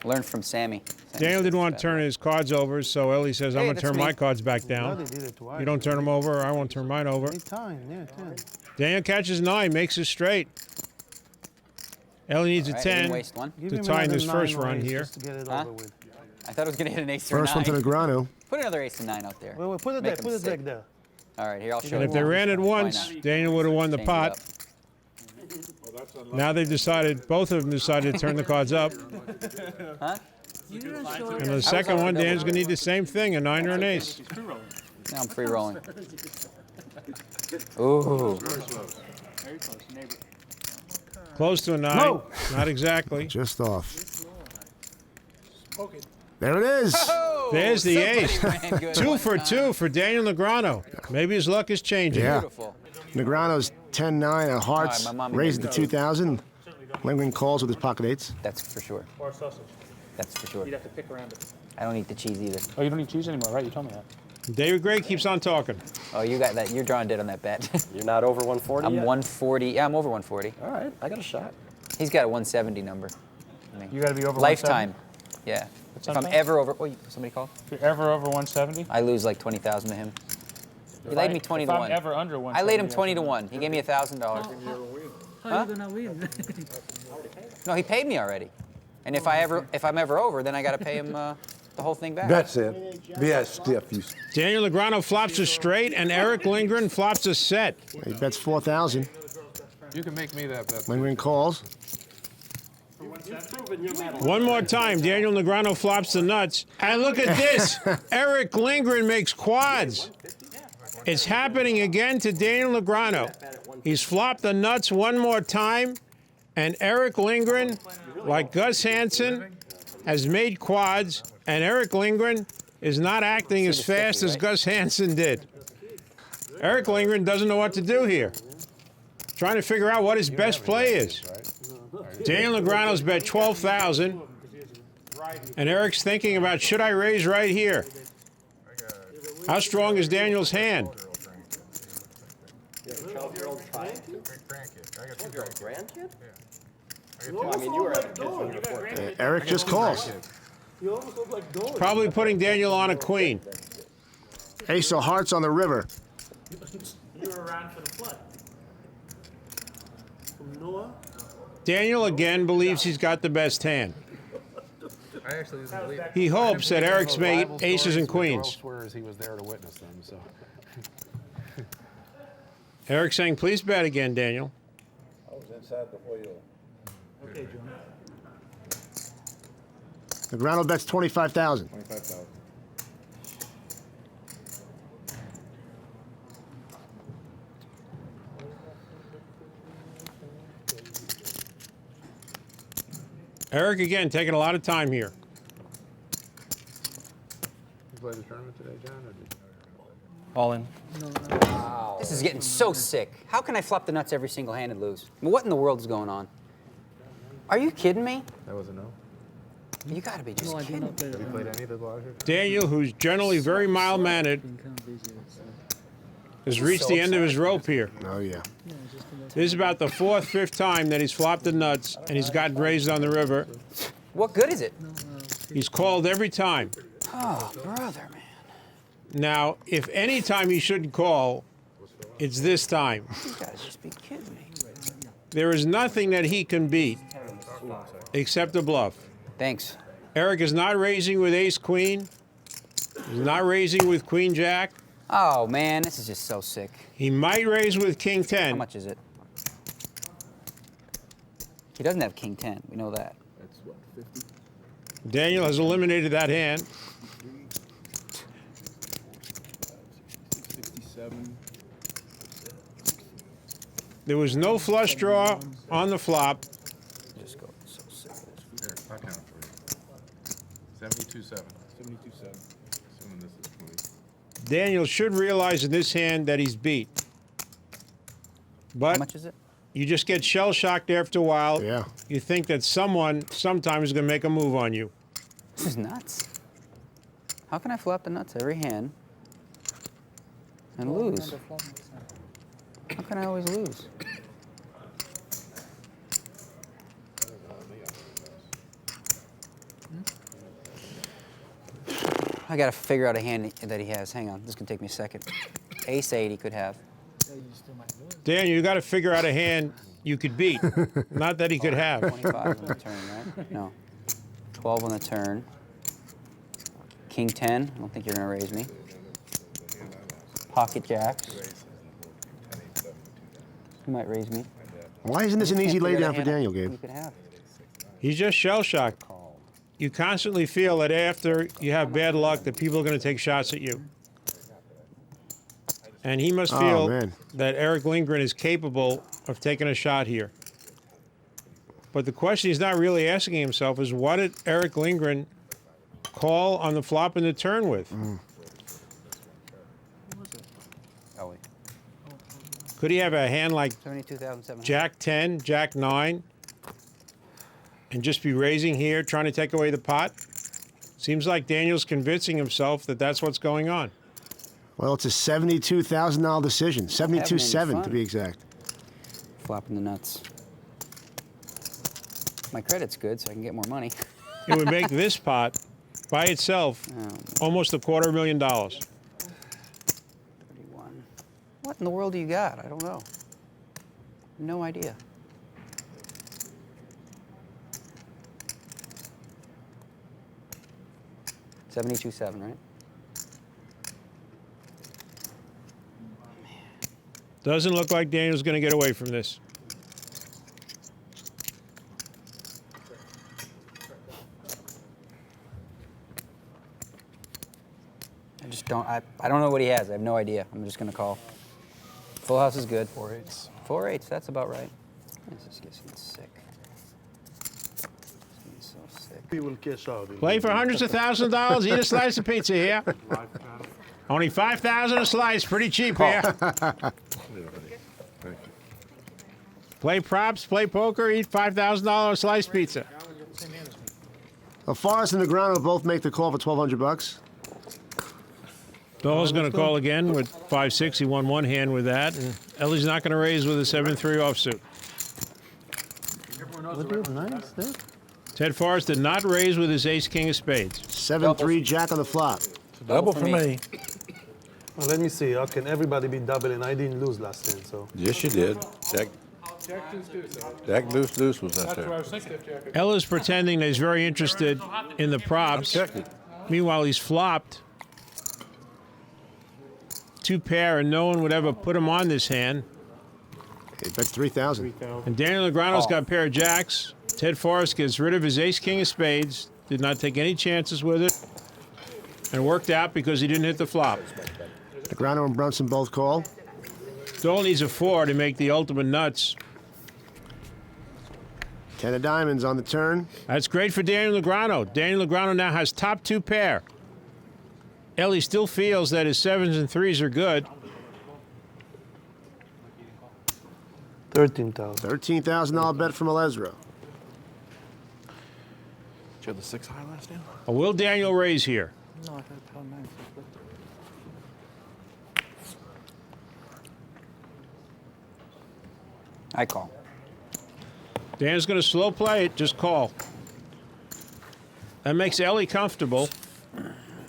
Learn from Sammy. Daniel didn't want to turn his cards over, so Ellie says, I'm Hey, going to that's turn me. my cards back No, down. they did it twice. You don't turn them over, I won't turn mine over. Anytime, yeah, 10. Daniel catches 9, makes it straight. Ellie needs All a right, I didn't 10 waste one. Give to him tie in another this first 9 or run ace here. Just to get it Huh? over with. I thought I was going to hit an ace or a 9. First one to Negreanu. Put another ace and 9 out there. Wait, put it Make there, him put it sick. back there. All right, here, I'll show And you. if they ran it Why once, not? Daniel would have won the Change it pot. up. Now they've decided, both of them decided to turn the cards up. Huh? And the second one, Dan's going to need the same thing, a 9 or an ace. Now I'm free rolling. Ooh. Close to a 9. No. Not exactly. Just off. There it is. Oh, There's the somebody ace. ran good 2 one for time. 2 for Daniel Negreanu. Maybe his luck is changing. Yeah. Beautiful. Negreanu's 10-9 of hearts, All right, my mommy raised made to 2,000. Lingering calls with his pocket 8s. That's for sure. Or sausage. That's for sure. You'd have to pick around it. I don't eat the cheese either. Oh, you don't eat cheese anymore, right? You told me that. David Gray keeps on talking. Oh, you got that. You're drawing dead on that bet. You're not over 140 I'm yet? 140. Yeah, I'm over 140. All right, I got a shot. He's got a 170 number. I mean, You got to be over lifetime. Yeah. What's If that I'm bet? ever over, oh, somebody called? If you're ever over 170? I lose like 20,000 to him. He laid me 20 if to I'm 1. ever under 170, I laid him that's 20 to what 1. He gave me $1,000. How you gonna win? No, he paid me already. And if I'm ever over, then I got to pay him the whole thing back. That's it. Be that stiff, you. Daniel Negreanu flops a straight, and Eric Lindgren flops a set. He bets 4,000. You can make me that bet. Lingering calls. One more time, Daniel Negreanu flops the nuts. And look at this. Eric Lindgren makes quads. It's happening again to Daniel Negreanu. He's flopped the nuts one more time, and Eric Lindgren, like Gus Hansen, has made quads, and Eric Lindgren is not acting as fast as Gus Hansen did. Eric Lindgren doesn't know what to do here. Trying to figure out what his best play is. Daniel Negreanu's bet 12,000, and Eric's thinking about, should I raise right here? How strong is Daniel's hand? I mean, you were having kids when you were 14. Eric just calls. You almost look like Dory. Probably putting Daniel on a queen. Ace of hearts on the river. You were around for the flood. From Noah? Daniel again believes he's got the best hand. I actually didn't believe it. He hopes that Eric's made Bible aces stories and where Doyle queens. swears he was there to witness them, so. Eric saying, please bet again, Daniel. I was inside before you. Okay, John. Negreanu bets 25,000. 25,000. Eric again taking a lot of time here. You played the tournament today, John, or did you? All in. This is getting so sick. How can I flop the nuts every single hand and lose? I mean, what in the world is going on? Are you kidding me? That was a no. You gotta be just kidding. Have you played any of the larger? Daniel, who's generally very mild-mannered, has reached the end of his rope here. Oh, yeah. This is about the fourth, fifth time that he's flopped the nuts and he's gotten raised on the river. What good is it? He's called every time. Oh, brother, man. Now, if any time he shouldn't call, it's this time. You guys just be kidding me. There is nothing that he can beat except a bluff. Thanks. Eric is not raising with ace-queen. He's not raising with queen-jack. Oh, man, this is just so sick. He might raise with king-10. How much is it? He doesn't have king-10. We know that. That's what, 50? Daniel has eliminated that hand. 67. There was no flush draw on the flop. Just go so sick. Here, I'll count it for you. 72-7. 72-7. Assuming this is 20. Daniel should realize in this hand that he's beat. But How much is it? you just get shell-shocked after a while. Yeah. You think that someone sometime is going to make a move on you. This is nuts. How can I flop the nuts every hand and lose? How can I always lose? I gotta figure out a hand that he has. Hang on, this can take me a second. Ace 8 he could have. Daniel, you got to figure out a hand you could beat, not that he could have. 25 on the turn, right? No. 12 on the turn. King 10. I don't think you're gonna raise me. Pocket jacks. You might raise me. Why isn't this an easy laydown for Daniel, Gabe? You could have. He's just shell-shocked. You constantly feel that after you have bad luck that people are going to take shots at you. And he must feel that Eric Lindgren is capable of taking a shot here. But the question he's not really asking himself is, what did Eric Lindgren call on the flop and the turn with? Could he have a hand like 72,700. Jack 10, Jack 9, and just be raising here, trying to take away the pot? Seems like Daniel's convincing himself that that's what's going on. Well, it's a $72,000 decision. 72.7 to be exact. Flopping the nuts. My credit's good, so I can get more money. It would make this pot, by itself, almost $250,000. 31. What in the world do you got? I don't know. No idea. $72.7, right? Doesn't look like Daniel's going to get away from this. I just don't. I don't know what he has. I have no idea. I'm just going to call. Full house is good. 4-8s. 4-8s. That's about right. This is getting sick. This is so sick. He will cash out. Play for hundreds of thousands of dollars. Eat a slice of pizza here. Only $5,000 a slice. Pretty cheap here. Play props, play poker, eat $5,000 a slice pizza. Well, Forrest and Negreanu both make the call for $1,200. Dole's going to call again with 5-6. He won one hand with that. And Ellie's not going to raise with a 7-3 offsuit. What do you have? Nice, dude. Ted Forrest did not raise with his ace-king of spades. 7-3 jack on the flop. Double for me. Well, let me see. How can everybody be doubling? I didn't lose last time, so. Yes, you did. Jack deuce deuce was that there. Ella's pretending that he's very interested in the props. Meanwhile, he's flopped. 2 pair, and no one would ever put him on this hand. He bet 3,000. And Daniel Negreanu's got a pair of jacks. Ted Forrest gets rid of his ace-king of spades. Did not take any chances with it. And it worked out because he didn't hit the flop. Negreanu and Brunson both call. Dole needs a 4 to make the ultimate nuts. 10 of diamonds on the turn. That's great for Daniel Negreanu. Daniel Negreanu now has top 2 pair. Ellie still feels that his 7s and 3s are good. 13,000. $13,000 bet from Alezro. Did you have the 6 high last time? Will Daniel raise here? No, I had pound 9. I call. Dan's going to slow play it. Just call. That makes Ellie comfortable.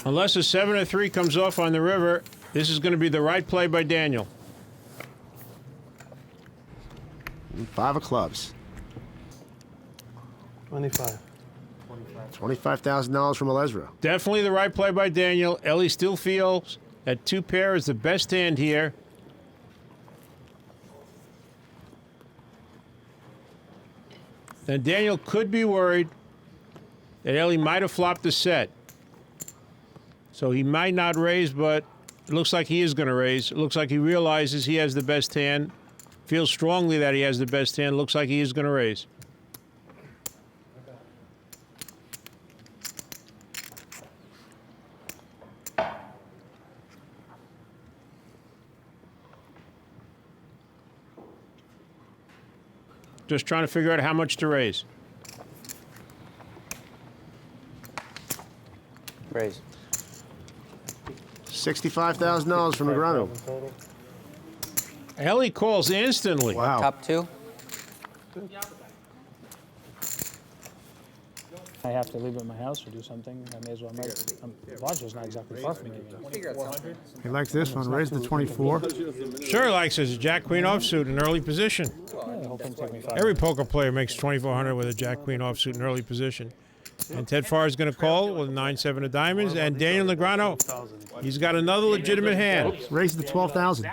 Unless a 7 or 3 comes off on the river, this is going to be the right play by Daniel. 5 of clubs. 25. $25,000 from Alezro. Definitely the right play by Daniel. Ellie still feels that 2 pair is the best hand here. Then Daniel could be worried that Ellie might have flopped the set. So he might not raise, but it looks like he is going to raise. It looks like he realizes he has the best hand, feels strongly that he has the best hand. Looks like he is going to raise. Just trying to figure out how much to raise. Raise. $65,000 from Negreanu. Ellie calls instantly. Wow. Top 2. I have to leave at my house or do something. I may as well make Roger's not exactly far from me. He likes this one. Raise the 24. Sure he likes his Jack Queen offsuit in early position. Yeah, the whole thing took me 5 Every poker player makes 2,400 with a Jack Queen offsuit in early position. And Ted Farr is going to call with 9-7 of diamonds. And Daniel Negreanu, he's got another legitimate hand. Raise the 12,000.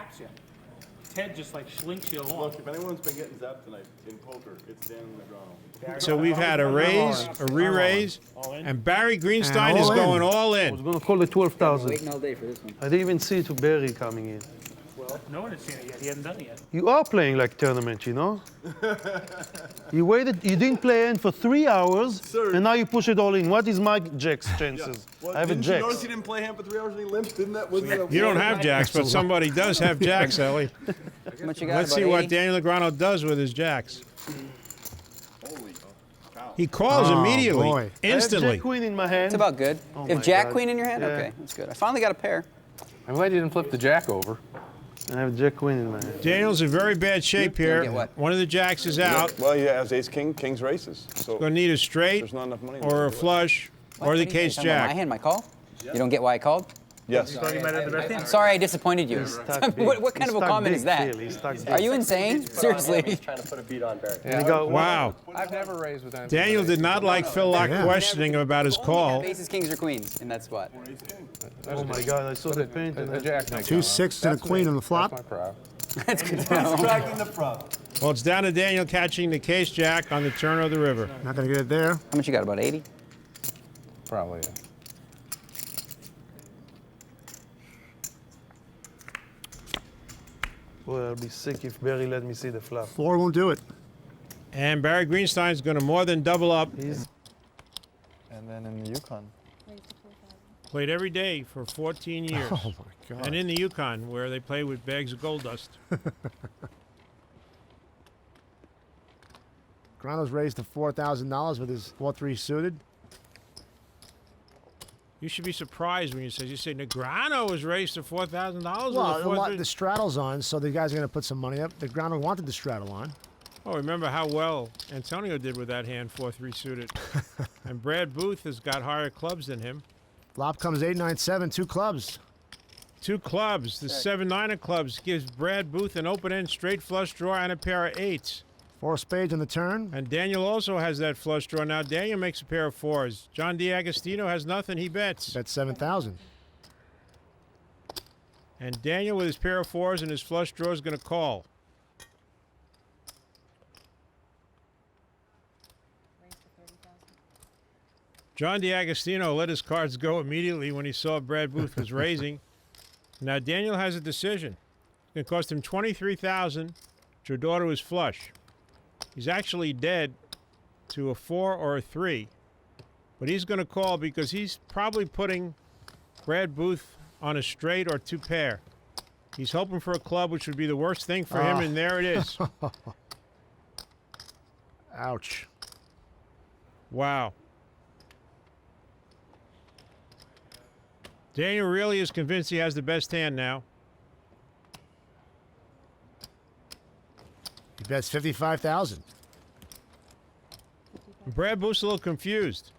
Ted just like slinks you along. Look, if anyone's been getting zapped tonight in poker, it's Daniel Negreanu. So we've had a raise, a re-raise, and Barry Greenstein is going all I was in. going to call it 12,000. Waiting all day for this one. I didn't even see to Barry coming in. Well, no one has seen it yet. He hasn't done it yet. You are playing like tournament, you know? You waited, you didn't play in for 3 hours, and now you push it all in. What is my Jack's chances? I have a Didn't you Jack's. notice he didn't play hand for 3 hours and he limped? Didn't that? Wasn't that You don't have jacks, but somebody does have jacks, Ellie. How much you got? Let's about see what 80? Daniel Negreanu does with his jacks. He calls immediately, boy. I have instantly. Jack Queen in my hand. It's about good. Oh if my Jack God. Queen in your hand, Yeah. okay, that's good. I finally got a pair. I'm glad you didn't flip the Jack over. I have Jack Queen in my hand. Daniel's in very bad shape here. Get what? One of the jacks is out. Well, he has ace king, king's races. So Going to need a straight there's not enough money. or a flush or the What do you case think? Talking about My jack. hand, my call? You don't get why I called? yes. I'm sorry I disappointed you. what kind of a comment is that? Are you insane? Seriously. Trying to put a beat on Barry. And he got Wow. I've never raised with anything. Daniel did not like Phil Lock questioning him about his call. Aces, kings, or queens in that spot. Oh my God, I saw the paint. A Jack makes 2 sense. 6 and a That's queen me. on the flop. That's my prop. That's good to know. Tracking the prop. Well, it's down to Daniel catching the case jack on the turn of the river. Not going to get it there. How much you got? About 80? Probably. Yeah. Boy, I'll be sick if Barry let me see the flop. Floor won't do it. And Barry Greenstein's going to more than double up. He's And then in the Yukon. Played every day for 14 years. Oh, my God. And in the Yukon, where they play with bags of gold dust. Grano's raised to $4,000 with his 4-3 suited. You should be surprised when you say Negreanu was raised to $4,000 Well, with a 4-3. the straddle's on, so the guys are going to put some money up. The Grano wanted the straddle on. Oh, remember how well Antonio did with that hand, 4-3 suited. And Brad Booth has got higher clubs than him. Flop comes 8-9-7, 2 clubs. 2 clubs. The 7-9 of clubs gives Brad Booth an open-end straight flush draw and a pair of 8s. 4 spades on the turn. And Daniel also has that flush draw. Now Daniel makes a pair of 4s. John DiAgostino has nothing. He bets. Bet 7,000. And Daniel with his pair of 4s and his flush draw is going to call. John DiAgostino let his cards go immediately when he saw Brad Booth was raising. Now Daniel has a decision. It's going to cost him $23,000. Your daughter was flush. He's actually dead to a 4 or a 3. But he's going to call because he's probably putting Brad Booth on a straight or 2 pair. He's hoping for a club, which would be the worst thing for him, and there it is. Ouch. Wow. Daniel really is convinced he has the best hand now. He bets 55,000. Brad Booth's a little confused.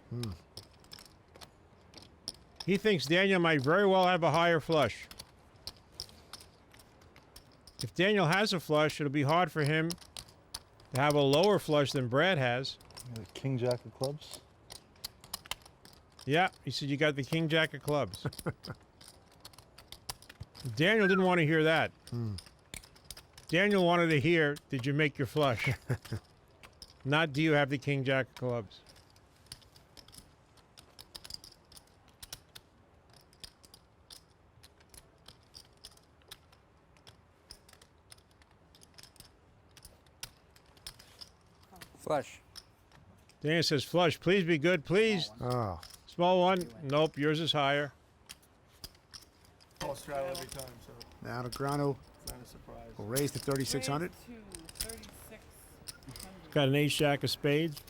He thinks Daniel might very well have a higher flush. If Daniel has a flush, it'll be hard for him to have a lower flush than Brad has. King Jack of clubs. Yeah, he said you got the King Jack of clubs. Daniel didn't want to hear that. Daniel wanted to hear, did you make your flush? Not, do you have the King Jack of clubs? Flush. Daniel says, flush, please be good, please. Oh. Small one. Nope, yours is higher. I'll straddle every time, so Now Negreanu not a surprise. will raise to 3,600. Got an ace jack of spades.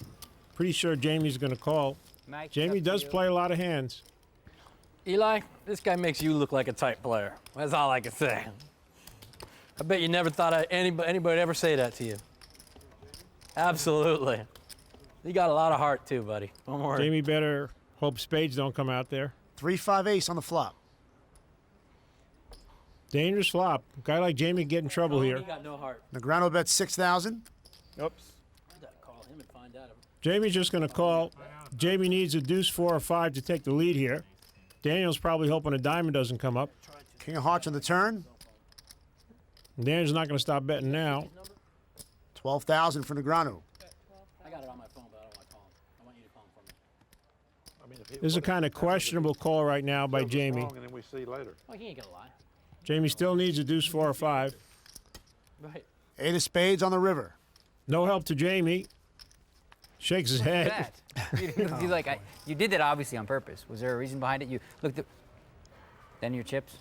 Pretty sure Jamie's going to call. Mike, Jamie does play a lot of hands. Eli, this guy makes you look like a tight player. That's all I can say. I bet you never thought anybody would ever say that to you. Absolutely. You got a lot of heart too, buddy. Don't worry. Jamie better hope spades don't come out there. 3-5 ace on the flop. Dangerous flop. A guy like Jamie could get in trouble He here. got no heart. Negreanu bets 6,000. Oops. I gotta call him and find out. Jamie's just going to call. Jamie needs a deuce, 4 or 5 to take the lead here. Daniel's probably hoping a diamond doesn't come up. King of hearts on the turn. Daniel's not going to stop betting now. 12,000 for Negreanu. I got it on my phone, but I don't want to call him. I want you to call him for me. This is a kind of questionable call right now by Jamie. And then we see later. Well, he ain't gonna lie. Jamie still needs a deuce, 4 or 5. Right. 8 of spades on the river. No help to Jamie. Shakes his head. That? You like you did that obviously on purpose. Was there a reason behind it? You looked at then your chips.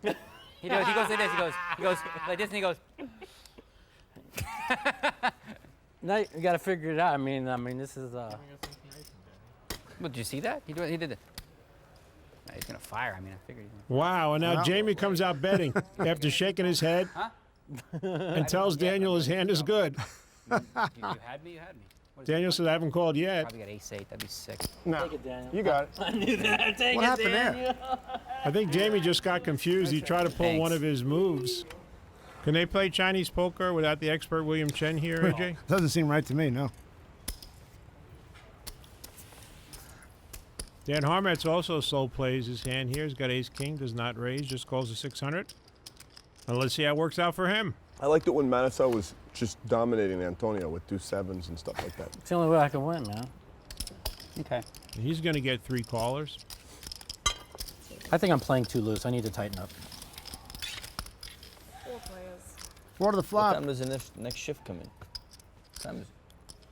He goes like this. He goes like this, and he goes. Now you got to figure it out. I mean, this is. Well, did you see that? He did it. No, he's gonna fire. I mean, I figured. Wow, and now Jamie comes out betting after shaking his head and tells Daniel his hand is good. You had me. You had me. Daniel said, I haven't called yet. Probably got ace 8. That'd be sick. No, Take it, Daniel. you got it. I knew that. Take What it, happened Daniel. I think Jamie just got confused. He tried to pull one of his moves. Can they play Chinese poker without the expert William Chen here, AJ? Doesn't seem right to me, no. Dan Harmetz also slow plays his hand here. He's got ace-king, does not raise, just calls a 600. And let's see how it works out for him. I liked it when Manasau was just dominating Antonio with 2-7s and stuff like that. It's the only way I can win, man. Okay. And he's going to get 3 callers. I think I'm playing too loose. I need to tighten up. 4 players. 4 to the flop. What time does the next shift come in? What time is it?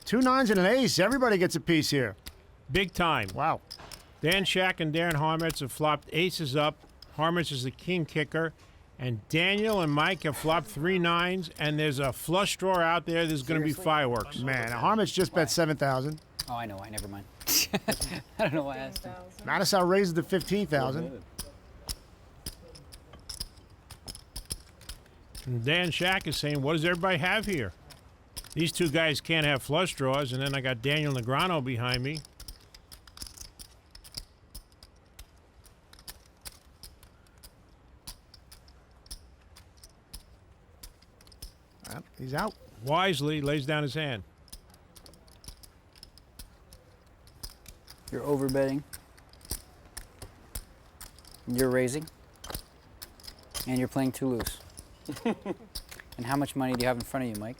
2 9s and an ace. Everybody gets a piece here. Big time. Wow. Dan Shack and Darren Harmetz have flopped aces up. Harmetz is the king kicker. And Daniel and Mike have flopped 3 9s, and there's a flush draw out there. There's going to be fireworks. Man, Harmetz just bet 7,000. Oh, I know. Never mind. I don't know why I asked him. Manasau raises to 15,000. And Dan Shack is saying, what does everybody have here? These two guys can't have flush draws, and then I got Daniel Negreanu behind me. He's out. Wisely lays down his hand. You're overbetting. You're raising. And you're playing too loose. And how much money do you have in front of you, Mike?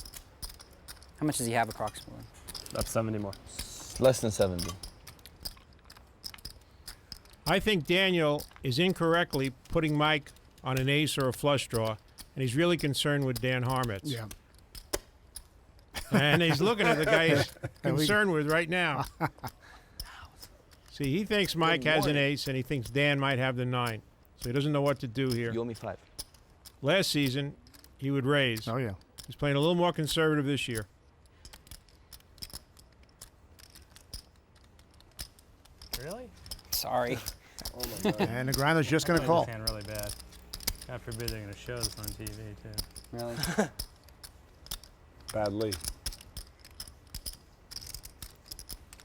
How much does he have approximately? About 70 more. Less than 70. I think Daniel is incorrectly putting Mike on an ace or a flush draw, and he's really concerned with Dan Harmitz. Yeah. And he's looking at the guy he's concerned with right now. See, he thinks Mike has an ace, and he thinks Dan might have the 9. So he doesn't know what to do here. You owe me 5. Last season, he would raise. Oh, yeah. He's playing a little more conservative this year. Really? Sorry. Oh my God. And Negreanu's just going to I call. played this hand really bad. God forbid they're going to show this on TV, too. Really? Badly.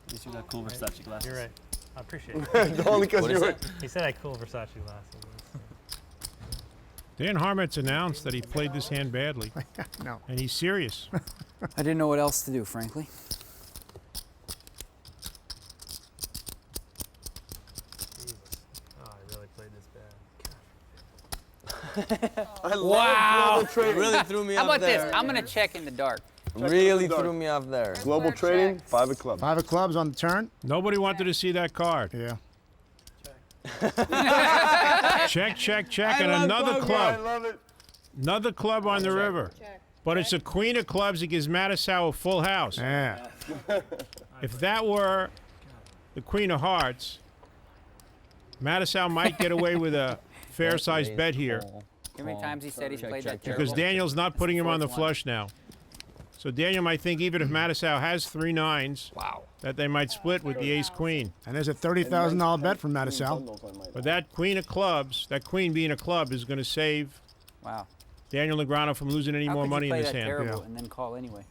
At least you got cool Versace glasses. You're right. I appreciate it. Only because you were. He said I had cool Versace glasses. Dan Harmitz announced that he played this hand badly. No. And he's serious. I didn't know what else to do, frankly. Oh, I really played this bad. I love Wow. global trading. Really threw me How off about there. this? I'm going to check in the dark. Really threw me off there. Global trading, 5 of clubs. 5 of clubs on the turn. Nobody wanted to see that card. Yeah. Check, check, check, and another I club. love it. Another club on the river. But it's a queen of clubs that gives Mattisau a full house. Yeah. If that were the queen of hearts, Mattisau might get away with a fair-sized bet here. How many times he said he's played that Because terrible? Daniel's not putting him on the flush now. So Daniel might think even if Mattisau has 3 9s, that they might split with the ace-queen. And there's a $30,000 bet from Mattisau. But that queen of clubs, that queen being a club, is going to save Wow. Daniel Negreanu from losing any How more could money you in play this that hand. terrible and then call anyway?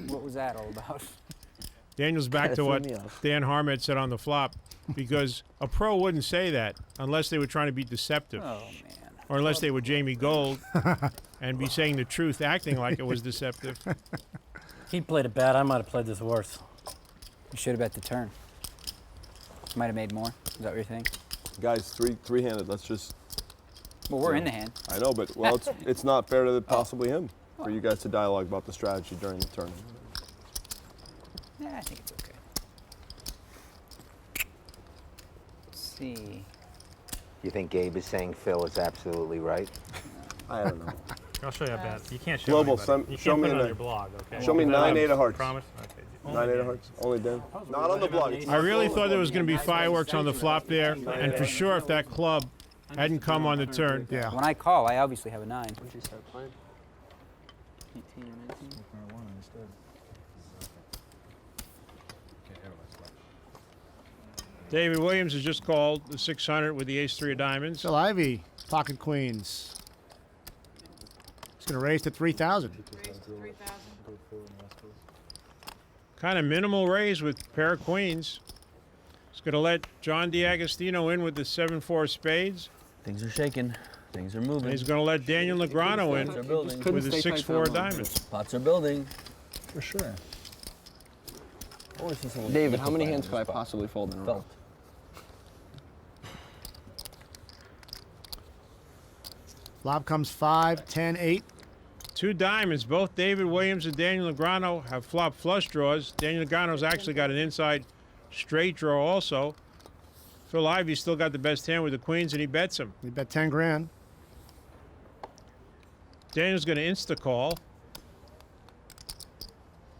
What was that all about? Daniel's back to Threw what me off. Dan Harmitz said on the flop, because a pro wouldn't say that unless they were trying to be deceptive. Oh, man. Or unless they were Jamie Gold and be saying the truth, acting like it was deceptive. He played it bad. I might have played this worse. You should have bet the turn. Might have made more. Is that what you're thinking? Guys, three-handed. Let's just. Well, we're in the hand. I know, but well, it's not fair to possibly him for you guys to dialogue about the strategy during the turn. Yeah, I think it's okay. Let's see. You think Gabe is saying Phil is absolutely right? I don't know. I'll show you a bet. You can't show Global, anybody. You show can't me put it on a- your blog, okay? Show me 9-8 of hearts. Promise? Okay. 9-8 of hearts. Only Dan. Not on the blog. I really thought there was going to be fireworks on the flop there, and for sure if that club hadn't come on the turn. Yeah. When I call, I obviously have a 9. When did you start playing? 18 or 19? David Williams has just called the 600 with the ace-3 of diamonds. Phil Ivey, pocket queens. He's going to raise to 3,000. Kind of minimal raise with pair of queens. He's going to let John DiAgostino in with the 7-4 spades. Things are shaking. Things are moving. And he's going to let Daniel Negreanu Pots are in building. with the 6-4 of diamonds. Pots are building. For sure. David, how many hands could I possibly fold in a row? Flop comes 5, 10, 8. 2 diamonds. Both David Williams and Daniel Negreanu have flop flush draws. Daniel Negreanu's actually got an inside straight draw also. Phil Ivey's still got the best hand with the queens, and he bets him. He bet 10 grand. Daniel's going to insta-call.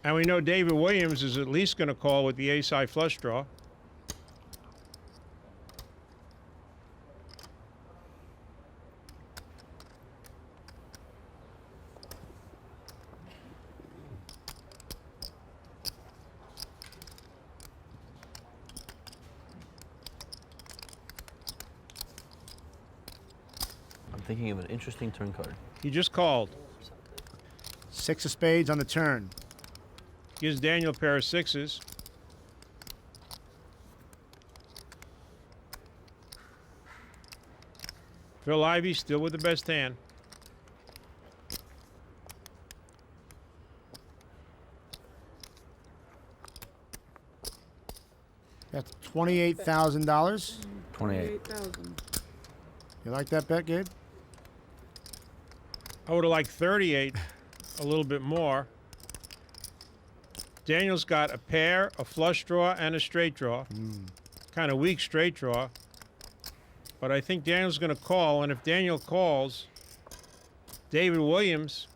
And we know David Williams is at least going to call with the ace-high flush draw. I'm thinking of an interesting turn card. He just called. 6 of spades on the turn. Gives Daniel a pair of sixes. Phil Ivey still with the best hand. That's $28,000. 28,000. You like that bet, Gabe? I would have liked 38, a little bit more. Daniel's got a pair, a flush draw, and a straight draw. Kind of weak straight draw. But I think Daniel's going to call, and if Daniel calls, David Williams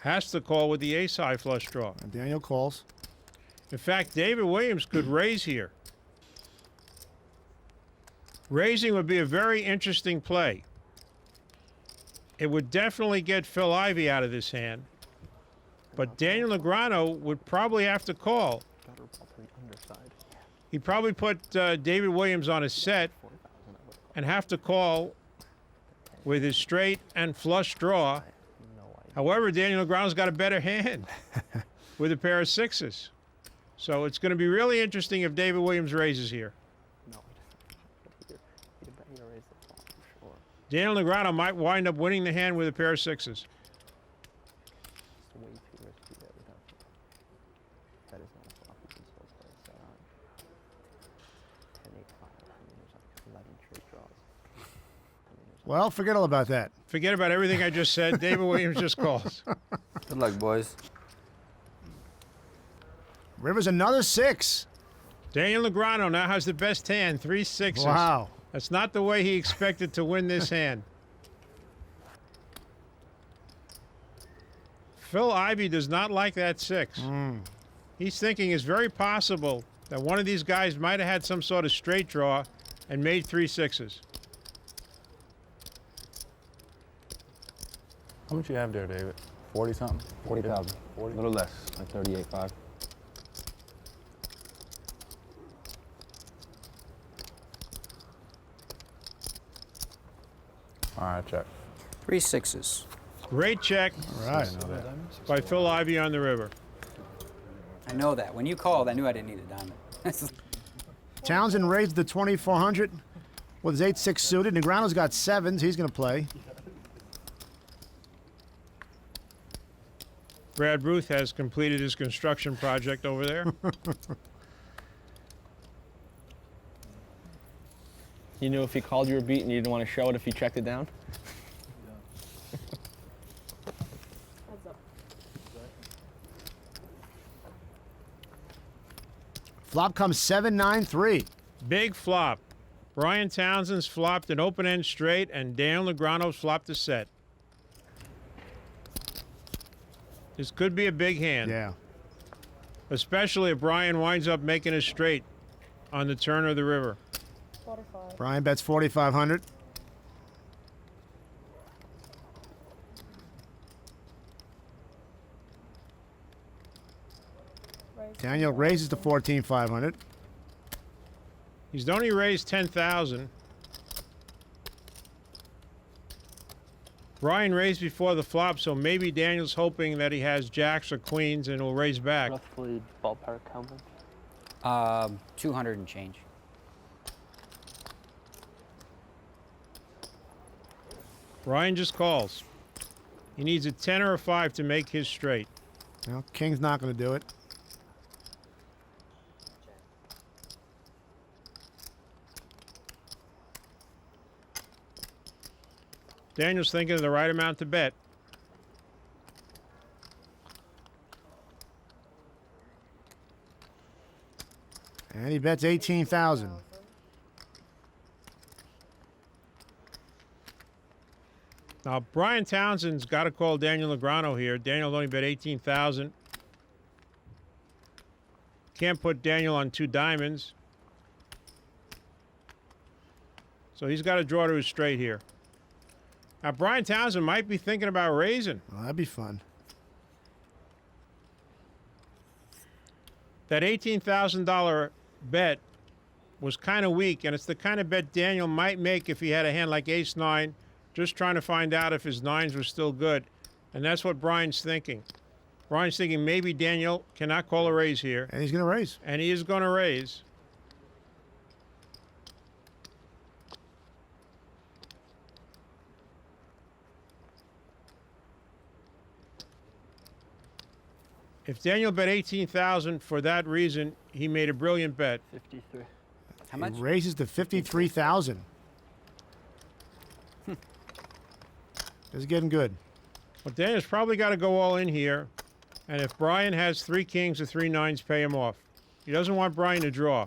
has to call with the ace-high flush draw. And Daniel calls. In fact, David Williams could raise here. Raising would be a very interesting play. It would definitely get Phil Ivey out of this hand. But Daniel Negreanu would probably have to call. He'd probably put David Williams on a set and have to call with his straight and flush draw. However, Daniel Negreanu's got a better hand with a pair of sixes. So it's going to be really interesting if David Williams raises here. Daniel Negreanu might wind up winning the hand with a pair of sixes. Well, forget all about that. Forget about everything I just said. David Williams just calls. Good luck, boys. River's another 6. Daniel Negreanu now has the best hand, 3 sixes. Wow. That's not the way he expected to win this hand. Phil Ivey does not like that 6. He's thinking it's very possible that one of these guys might have had some sort of straight draw and made 3 sixes. How much you have there, David? 40 something? 40,000. 40? A little less. Like 38.5. All right, check. 3 sixes. Great check All right. by Phil Ivey on the river. I know that. When you called, I knew I didn't need a diamond. Townsend raised the 2,400 with his 8-6 suited. Negreanu's got 7s. He's going to play. Brad Ruth has completed his construction project over there. You knew if he called you were beat and you didn't want to show it if he checked it down? Flop comes 7-9-3. Big flop. Brian Townsend's flopped an open-end straight, and Daniel Negreanu's flopped a set. This could be a big hand. Yeah. Especially if Brian winds up making a straight on the turn of the river. 45. Brian bets 4,500. Daniel raises to 14,500. He's only raised 10,000. Brian raised before the flop, so maybe Daniel's hoping that he has jacks or queens and will raise back. Roughly ballpark how much? 200 and change. Brian just calls. He needs a 10 or a 5 to make his straight. Well, King's not going to do it. Daniel's thinking of the right amount to bet. And he bets 18,000. Now, Brian Townsend's got to call Daniel Negreanu here. Daniel's only bet 18,000. Can't put Daniel on 2 diamonds. So he's got to draw to his straight here. Now, Brian Townsend might be thinking about raising. Well, that'd be fun. That $18,000 bet was kind of weak, and it's the kind of bet Daniel might make if he had a hand like ace-9, just trying to find out if his 9s were still good. And that's what Brian's thinking. Brian's thinking maybe Daniel cannot call a raise here. And he's going to raise. And he is going to raise. If Daniel bet 18,000 for that reason, he made a brilliant bet. 53. How much? He raises to 53,000. This is getting good. Well, Daniel's probably got to go all in here. And if Brian has 3 kings or 3 nines, pay him off. He doesn't want Brian to draw.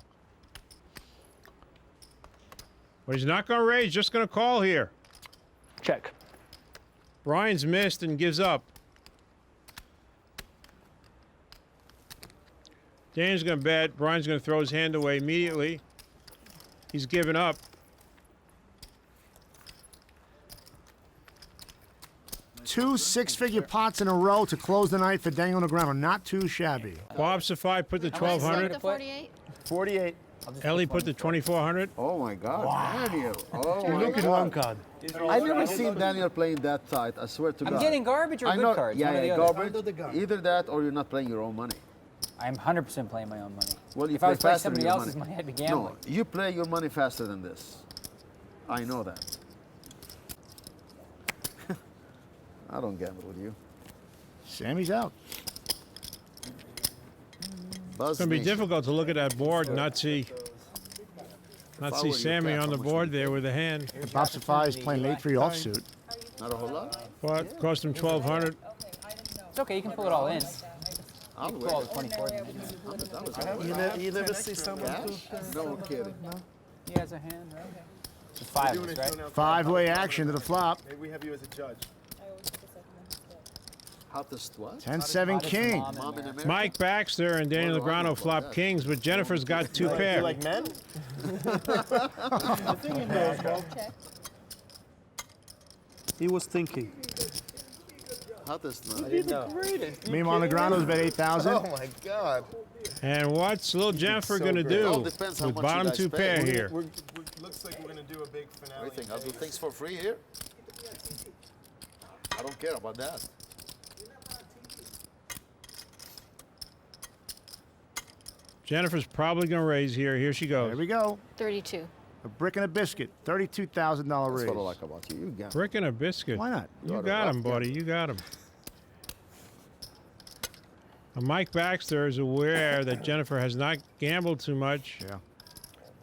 But he's not going to raise, just going to call here. Check. Brian's missed and gives up. Daniel's going to bet. Brian's going to throw his hand away immediately. He's given up. Two six-figure pots in a row to close the night for Daniel Negreanu. Not too shabby. Bob Safai put the 1,200. 48? 48. Ellie put the 2,400. Oh my God, Daniel! Oh my Look at God. one card. I've never seen Daniel playing that tight. I swear to God. I'm getting garbage or I good know, cards. Yeah, one or the yeah, other. garbage. Either that or you're not playing your own money. I'm 100% playing my own money. Well, you If I was play playing faster than somebody your else's money, I'd be gambling. No, you play your money faster than this. I know that. I don't gamble with you. Sammy's out. It's going to be difficult to look at that board and not see Sammy on the board there with a hand. Bob Safai is playing late free offsuit. Not a whole lot. What? Cost him 1,200. It's okay, you can pull it all in. I'll You can pull all the 24. You never see someone No kidding. He has a hand, right? It's 5 of us, right? Five-way action to the flop. Maybe we have you as a judge. Hottest what? 10-7 king. Mom in America? Mike Baxter and Daniel Negreanu flop kings, but Jennifer's got 2 You pair. like men? He was thinking. Hottest man. I didn't know. Meanwhile, Negreanu's bet 8,000. Oh my God. And what's little Jennifer so going to great. It all do depends how with much bottom you guys 2 pay. pair here? Looks like we're going to do a big finale. What do you think? I'll do things for free here? I don't care about that. Jennifer's probably going to raise here. Here she There goes. we go. 32. A brick and a biscuit. $32,000 That's raise. what I like about you. You gamble. Brick and a biscuit. Why not? You got him, buddy. You got him. Now, Mike Baxter is aware that Jennifer has not gambled too much. Yeah.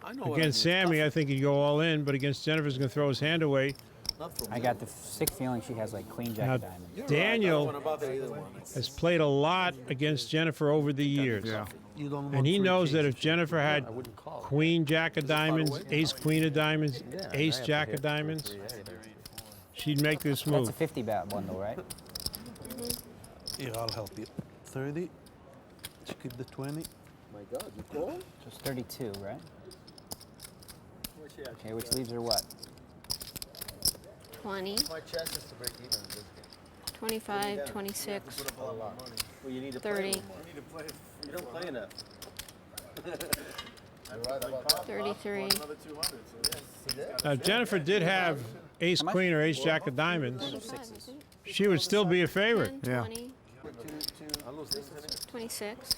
I know what Against I mean. Sammy, I think he'd go all in, but against Jennifer's going to throw his hand away. Not from I me. got the sick feeling she has like queen jack Now, of diamonds. You're Daniel right. I don't want to bother either one. has played a lot against Jennifer over the years. Yeah. You don't And want he free knows that kings. if Jennifer had queen jack of diamonds, ace queen of diamonds, ace jack of diamonds, she'd make this That's move. a 50 bat bundle, right? Here, I'll help you. 30. Keep the 20. My God, you call? Just 32, right? Okay, which leaves her what? 20, My chance is to break even in this game. 25, 26, Well, you need to 30, play. You don't play enough. You're right about that. 33. Another 200. So yes. Now, Jennifer did have ace queen or ace jack of diamonds. 25, I think. She would still be a favorite. 10, Yeah. 20, 26,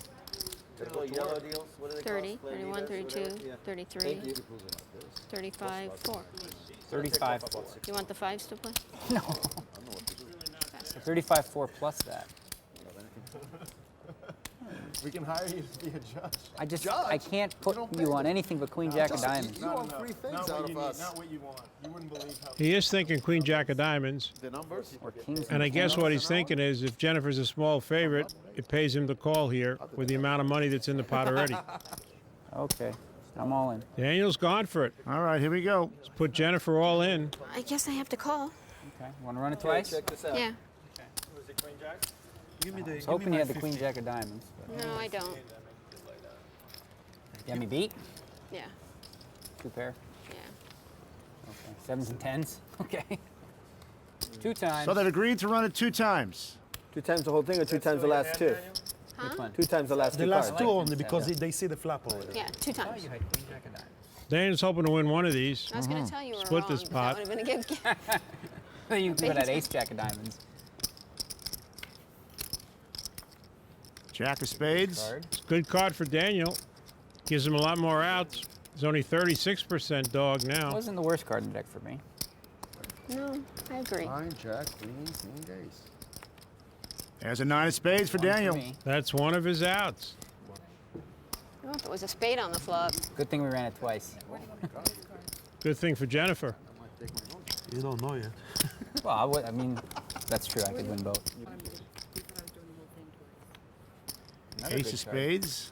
Yellow deals. What do they 30, cost? 31, 32, 33, 35, 4. 35. You want the 5s to play? No. 35-4 plus that. We can hire you to be a judge. I can't put you on anything but queen jack of diamonds. You want free things Not out what of you need. us. Not what you want. You wouldn't believe how. He is thinking queen jack of diamonds. The numbers? Or kings And I guess what he's thinking is if Jennifer's a small favorite, it pays him to call here with the amount of money that's in the pot already. Okay, I'm all in. Daniel's gone for it. All right, here we go. Let's put Jennifer all in. I guess I have to call. Okay, want to run it twice? Check this out. Yeah. Was it queen jack? Give me the. I was hoping you had the queen jack of diamonds. But No, I don't. you got me beat? Yeah. 2 pair? Yeah. Okay, 7s and 10s? Okay. 2 times. So they've agreed to run it 2 times. 2 times the whole thing, or 2 times the last 2? Which one? 2 times the last 2 The last cards. two only because they see the flap already. Yeah, 2 times. You had queen jack of diamonds. Daniel's hoping to win one of these. I was going to tell you were Split wrong. this pot. That would have been a good You had ace jack of diamonds. Jack of spades. Card. Good card for Daniel. Gives him a lot more outs. He's only 36% dog It now. wasn't the worst card in the deck for me. No, I agree. Nine, Jack, Queen, Ace. There's a 9 of spades for One for Daniel. me. That's one of his outs. Oh, if it was a spade on the flop. Good thing we ran it twice. Good thing for Jennifer. You don't know yet. Well, I mean, that's true. I could win both. Another Ace good of card. spades.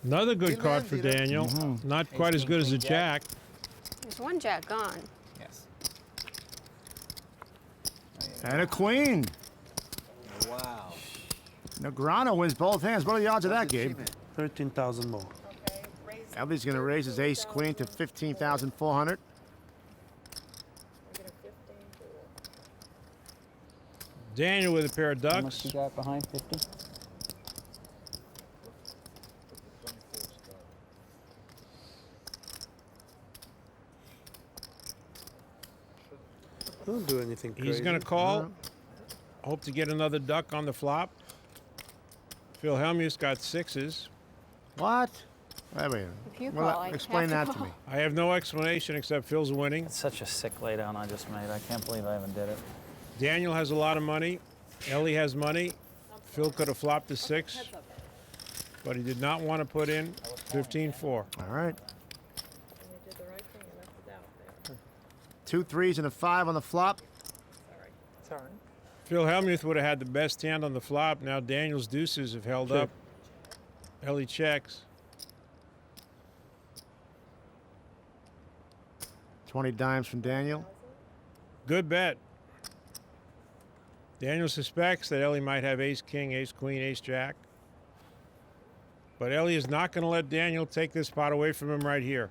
Another good card for Daniel. Not quite as good as a Queen, jack. There's one jack gone. Yes. And a queen. Wow. Negreanu wins both hands. What are the odds of that, Gabe? 13,000 more. Elby's going to raise his ace queen to 15,400. Daniel with a pair of How much ducks. you got behind 50? Don't do anything crazy. He's going to call. Hope to get another duck on the flop. Phil Hellmuth's got sixes. What? Wait a minute. If you Well, call, I explain have that to to me. I have no explanation except Phil's winning. It's such a sick laydown I just made. I can't believe I even did it. Daniel has a lot of money. Ellie has money. Phil could have flopped a 6, but he did not want to put in 15-4. All right. 2 3s and a 5 on the flop. Sorry. Phil Hellmuth would have had the best hand on the flop. Now Daniel's deuces have held up. Ellie checks. 20 dimes from Daniel. Good bet. Daniel suspects that Ellie might have ace king, ace queen, ace jack. But Ellie is not going to let Daniel take this pot away from him right here.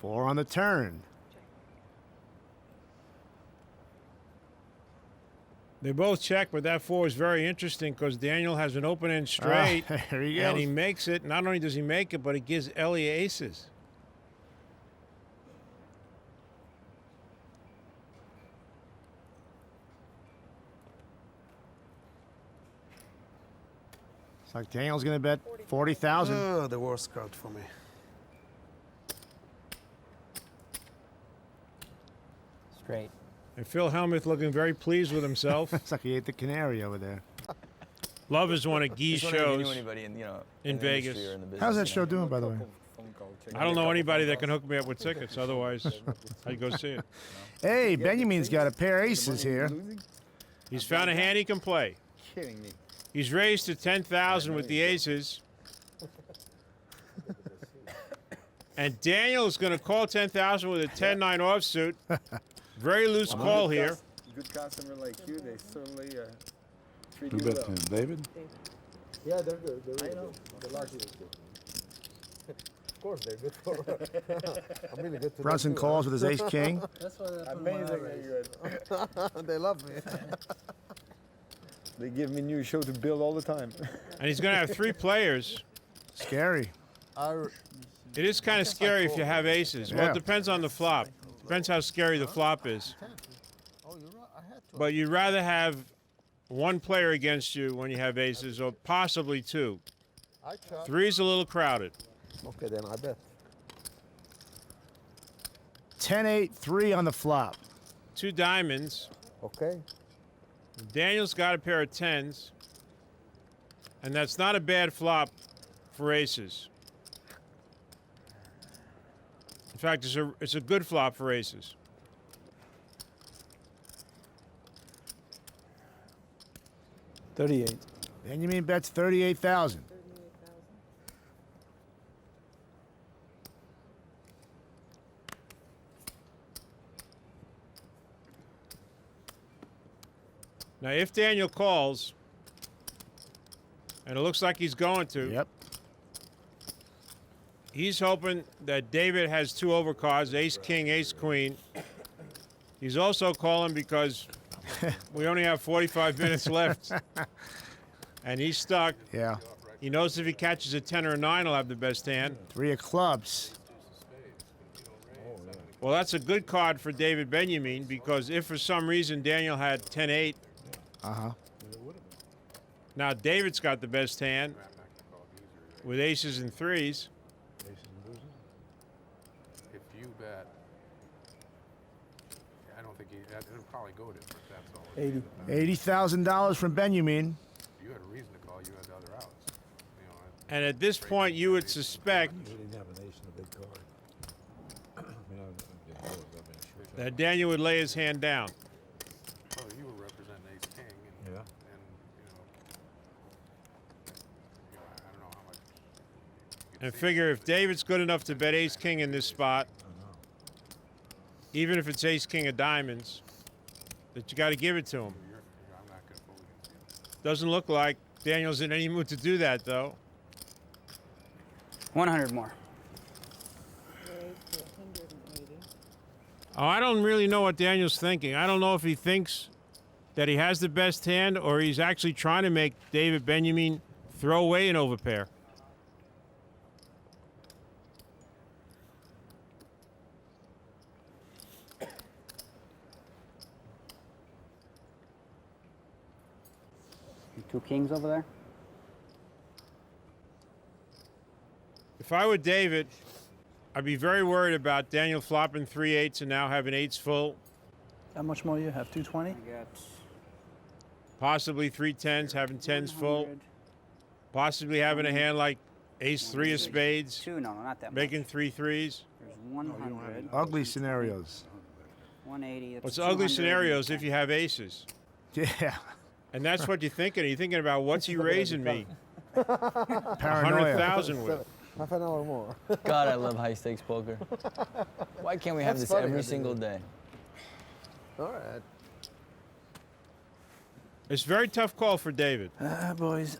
Four on the turn. They both check, but that 4 is very interesting because Daniel has an open end straight. There he and he goes. makes it. Not only does he make it, but he gives Ellie aces. It's like Daniel's going to bet 40,000. Oh, the worst card for me. Straight. And Phil Hellmuth looking very pleased with himself. It's like he ate the canary over there. Love is one of Guy's Just wondering if you knew shows anybody in, in the Vegas. industry or in the business, How's that you show know? doing, by the way? I don't know anybody that can hook me up with tickets. Otherwise, I'd go see it. Hey, Benjamin's got a pair of aces here. He's found a hand he can play. Kidding me. He's raised to 10,000 with the aces. And Daniel's going to call 10,000 with a 10-9 offsuit. Very loose call here. Good customer like you, they certainly treat Who you bet well. David? Yeah, they're good. They're really good. The large is good. Of course, they're good for. I'm really good to Brunson them too, calls huh? with his ace king. That's why they're amazingly good. They love me. They give me new show to build all the time. And he's going to have 3 players. Scary. It is kind of scary if you have aces. Well, Yeah. it depends on the flop. Depends how scary the flop is. But you'd rather have 1 player against you when you have aces, or possibly 2. 3's a little crowded. Okay, then I bet. 10-8, 3 on the flop. 2 diamonds. Okay. Daniel's got a pair of 10s. And that's not a bad flop for aces. In fact, it's a good flop for aces. $38,000. Benjamin bets 38,000. Now, if Daniel calls, and it looks like he's going to, Yep. he's hoping that David has 2 overcards, ace, king, ace, queen. He's also calling because we only have 45 minutes left, and he's stuck. Yeah. He knows if he catches a 10 or a 9, he'll have the best hand. 3 of clubs. Well, that's a good card for David Benjamin because if for some reason Daniel had 10-8, now David's got the best hand with aces and threes. If you bet, I don't think it'll probably go to, but that's all. $80,000 from Benjamin. You had a reason to call. You had the other outs. And at this point, you would suspect that Daniel would lay his hand down. Well, you were representing ace king, and, I don't know how much. And figure if David's good enough to bet ace king in this spot, even if it's ace king of diamonds, that you got to give it to him. I'm not going to fold against you. Doesn't look like Daniel's in any mood to do that, though. 100 more. Oh, I don't really know what Daniel's thinking. I don't know if he thinks that he has the best hand or he's actually trying to make David Benjamin throw away an overpair. Two kings over there. If I were David, I'd be very worried about Daniel flopping 3-8s and now having 8s full. How much more you have? 220? I got Possibly 3 10s, having 10s full. Possibly having a hand like ace 3 of spades. Two, no, not that much. Making 3 3s. There's 100. Ugly scenarios. 180. That's What's ugly 200. scenarios if you have aces? Yeah. And that's what you're thinking. You're thinking about what's he raising me? Paranoia. 100,000 with. Half an hour more. God, I love high stakes poker. Why can't we have That's this funny, every I think. single day? All right. It's a very tough call for David. Boys.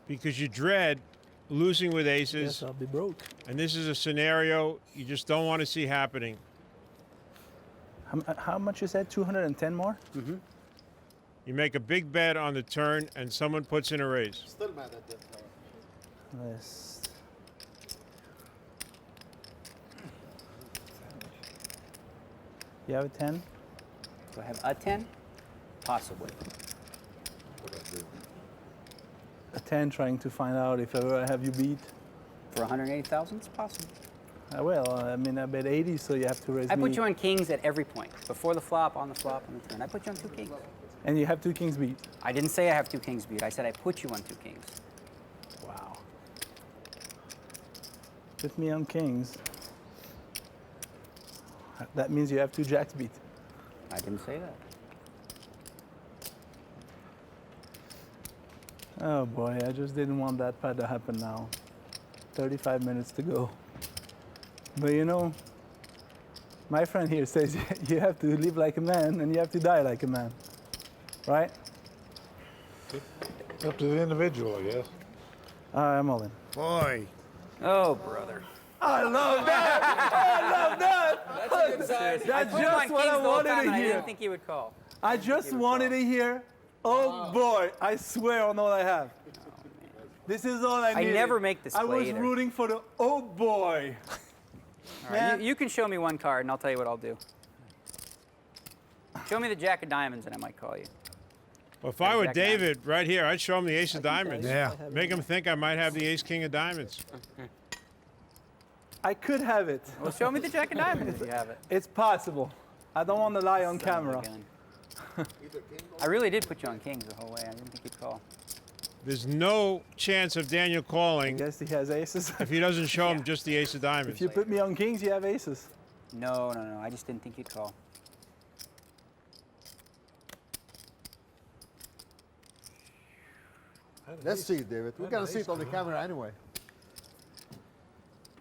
Because you dread losing with aces. Yes, I'll be broke. And this is a scenario you just don't want to see happening. How much you said? 210 more? Mm-hmm. You make a big bet on the turn and someone puts in a raise. Still mad at that. Yes. You have a 10? Do I have a 10? Possibly. A 10 trying to find out if ever I have you beat. For 180,000, it's possible. Well, I mean, I bet 80, so you have to raise I me. put you on kings at every point. Before the flop, on the flop, on the turn. I put you on two kings. And you have two kings beat. I didn't say I have two kings beat. I said I put you on two kings. Wow. Put me on kings. That means you have two jacks beat. I didn't say that. Oh boy, I just didn't want that part to happen now. 35 minutes to go. But you know, my friend here says you have to live like a man and you have to die like a man. Right? Up to the individual, I guess. I'm all in. Boy. Oh, brother. I love that! I love that! That's a good sign. That's I put him on just what kings I the whole wanted time, to and I hear. didn't think he would call. I just wanted to hear, oh boy, I swear on all I have. This is all I I needed. never make this I was play either. rooting for the oh boy. All right, you can show me one card, and I'll tell you what I'll do. Show me the jack of diamonds, and I might call you. Well, if I were Jack David right here, I'd show him the ace of I can diamonds. tell Yeah. Make him think I might have the ace king of diamonds. I could have it. Well, show me the jack of diamonds if you have it. It's possible. I don't want to lie on camera. I really did put you on kings the whole way. I didn't think you'd call. There's no chance of Daniel calling Guess he has aces. if he doesn't show him just the ace of diamonds. If you put me on kings, you have aces. No. I just didn't think you'd call. Let's see it, David. We're going to see it on the camera anyway.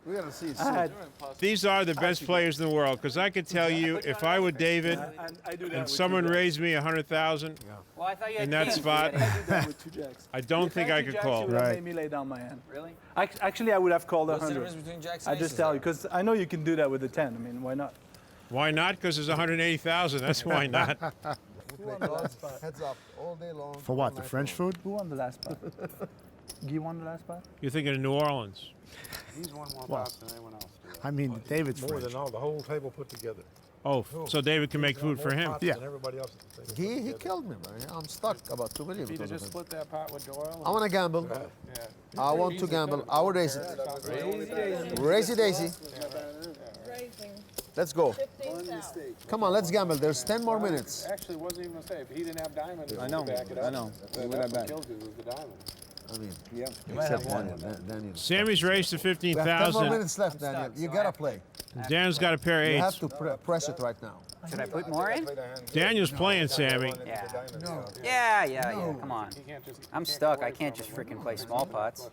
We're going to see it I soon. had- These are the best players in the world because I could tell you if I were David I do that and with someone two jacks. raised me 100,000 Well, I thought you had in that kings. spot, I do that with two jacks. I don't If think had I two could jacks, call. You would have Right. made me lay down my hand. Really? Actually, I would have called What's the 100. difference between jacks I and just aces, tell though? you because I know you can do that with the 10. I mean, why not? Why not? Because there's 180,000. That's why not. We play cards, heads up all day long. For what, the French food? Who won the last spot? Guy won the last spot? You're thinking of New Orleans. He's won more Well, pots than anyone else. I mean, David's More fridge. than all the whole table put together. Oh, so David can make He's got food for more him. pots Yeah. than everybody else at the table. He killed me, man. I'm stuck about 2 million. If he'd have because of just him. split that pot with Doyle. I want to gamble. Yeah. I want to gamble. I will raise it. Raise it, Daisy. Let's go. Come on, let's gamble. There's 10 more minutes. Actually, it wasn't even a mistake. If he didn't have diamonds I know, to back it up, I know. That's what killed you was the diamond. I mean, Yeah. except Daniel. Daniel. Sammy's raised to We have 10 more 15,000. minutes left, Daniel. You gotta play. Daniel's got a pair of You have eights. to press it right now. Should I put more in? Daniel's playing, Sammy. Yeah. No. Yeah. Come on. I'm stuck. I can't just freaking play small pots.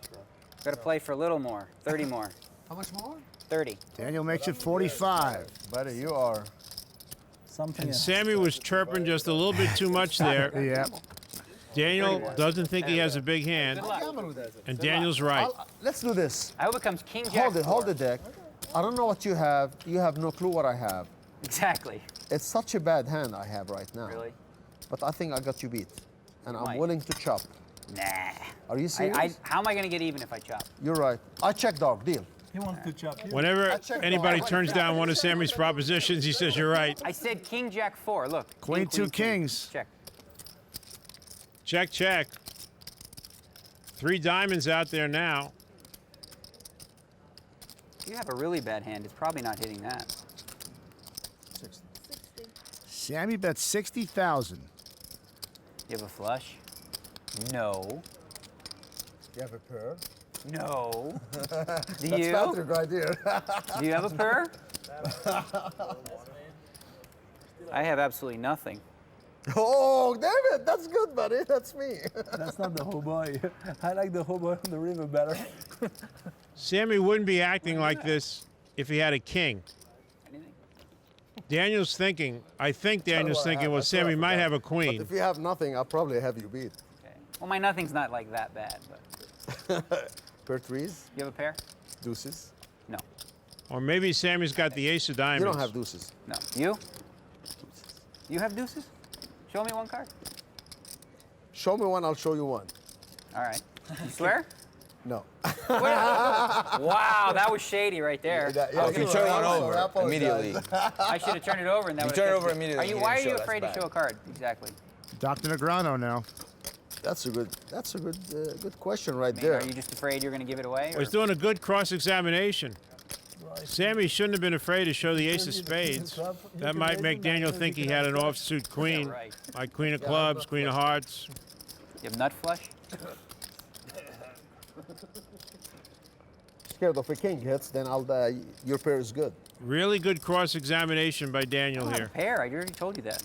Gotta play for a little more. 30 more. How much more? 30. Daniel makes it 45. Buddy, you are. Something And else. Sammy was chirping just a little bit too much there. Yeah. Daniel doesn't think he has a big hand, and Daniel's right. Let's do this. I hope it comes king jack. Hold the deck. I don't know what you have. You have no clue what I have. Exactly. It's such a bad hand I have right now. Really? But I think I got you beat. And I'm Might. willing to chop. Nah. Are you serious? How am I gonna get even if I chop? You're right. I check dog. Deal. He wants to chop you. Whenever anybody turns down one of Sammy's propositions, he says, "You're right." I said king jack 4. Look. Queen, two kings. Check. Check, check. 3 diamonds out there now. You have a really bad hand. It's probably not hitting that. Sammy bets 60,000. You have a flush? No. You have a pair? No. Do That's you? Patrick right here. Do you have a pair? I have absolutely nothing. Oh, David, that's good, buddy. That's me. That's not the whole boy. I like the whole boy on the river better. Sammy wouldn't be acting like this if he had a king. Anything? Daniel's thinking, I think Daniel's thinking, well, Sammy might have a queen. But if you have nothing, I'll probably have you beat. Okay. Well, my nothing's not like that bad, but. Pair threes, You have a pair? deuces. No. Or maybe Sammy's got the ace of diamonds. You don't have deuces. No. You? You have deuces? Show me one card. Show me one, I'll show you one. All right. You swear? No. Wow, that was shady right there. Okay, you turn one over immediately. I should have turned it over and that You would turn it over immediately. Are you? You Why are didn't you show, afraid to that's show a card? Exactly. Dr. Negreanu now. That's a good question right I mean, there. are you just afraid you're going to give it away? Well, he's doing a good cross-examination. Sammy shouldn't have been afraid to show the ace of spades. That might make Daniel think he had an offsuit queen, like queen of clubs, queen of hearts. You have nut flush? Scared of a king hits, then your pair is good. Really good cross-examination by Daniel I have here. a pair. I already told you that.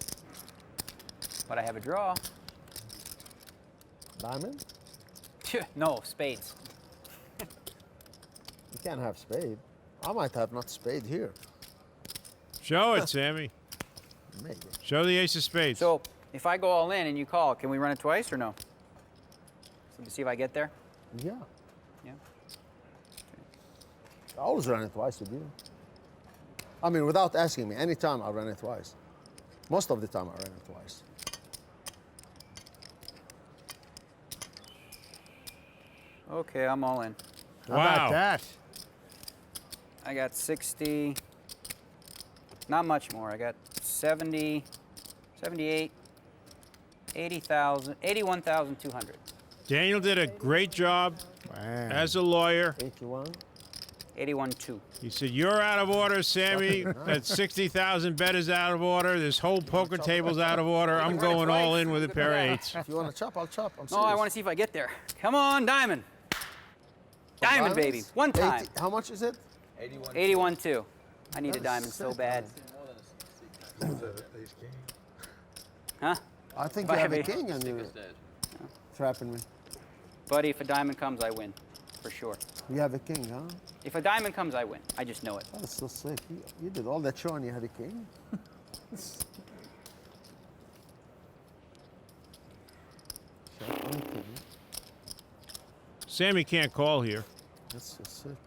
But I have a draw. Diamond? No, spades. You can't have spade. I might have not spade here. Show it, Sammy. Maybe. Show the ace of spades. So if I go all in and you call, can we run it twice or no? So to see if I get there? Yeah. Yeah. I always run it twice with you. I mean, without asking me. Anytime I run it twice. Most of the time I run it twice. Okay, I'm all in. How about that? I got 60. Not much more. I got 70, 78, 80,000, 81,200. Daniel did a great job as a lawyer. 81. 81.2. He said, "You're out of order, Sammy. That 60,000 bet is out of order. This whole poker table's out of order. I'm going all in with a pair of eights." If you want to chop, I'll chop. I'm No, serious. I want to see if I get there. Come on, diamond. Diamond, baby. One time. How much is it? 81.2. I need a diamond so bad. Huh? I think If you have a a- king and you're trapping me. Buddy, if a diamond comes, I win. For sure. You have a king, huh? If a diamond comes, I win. I just know it. That's so sick. You did all that show and you had a king? Sammy can't call here. That's so sick.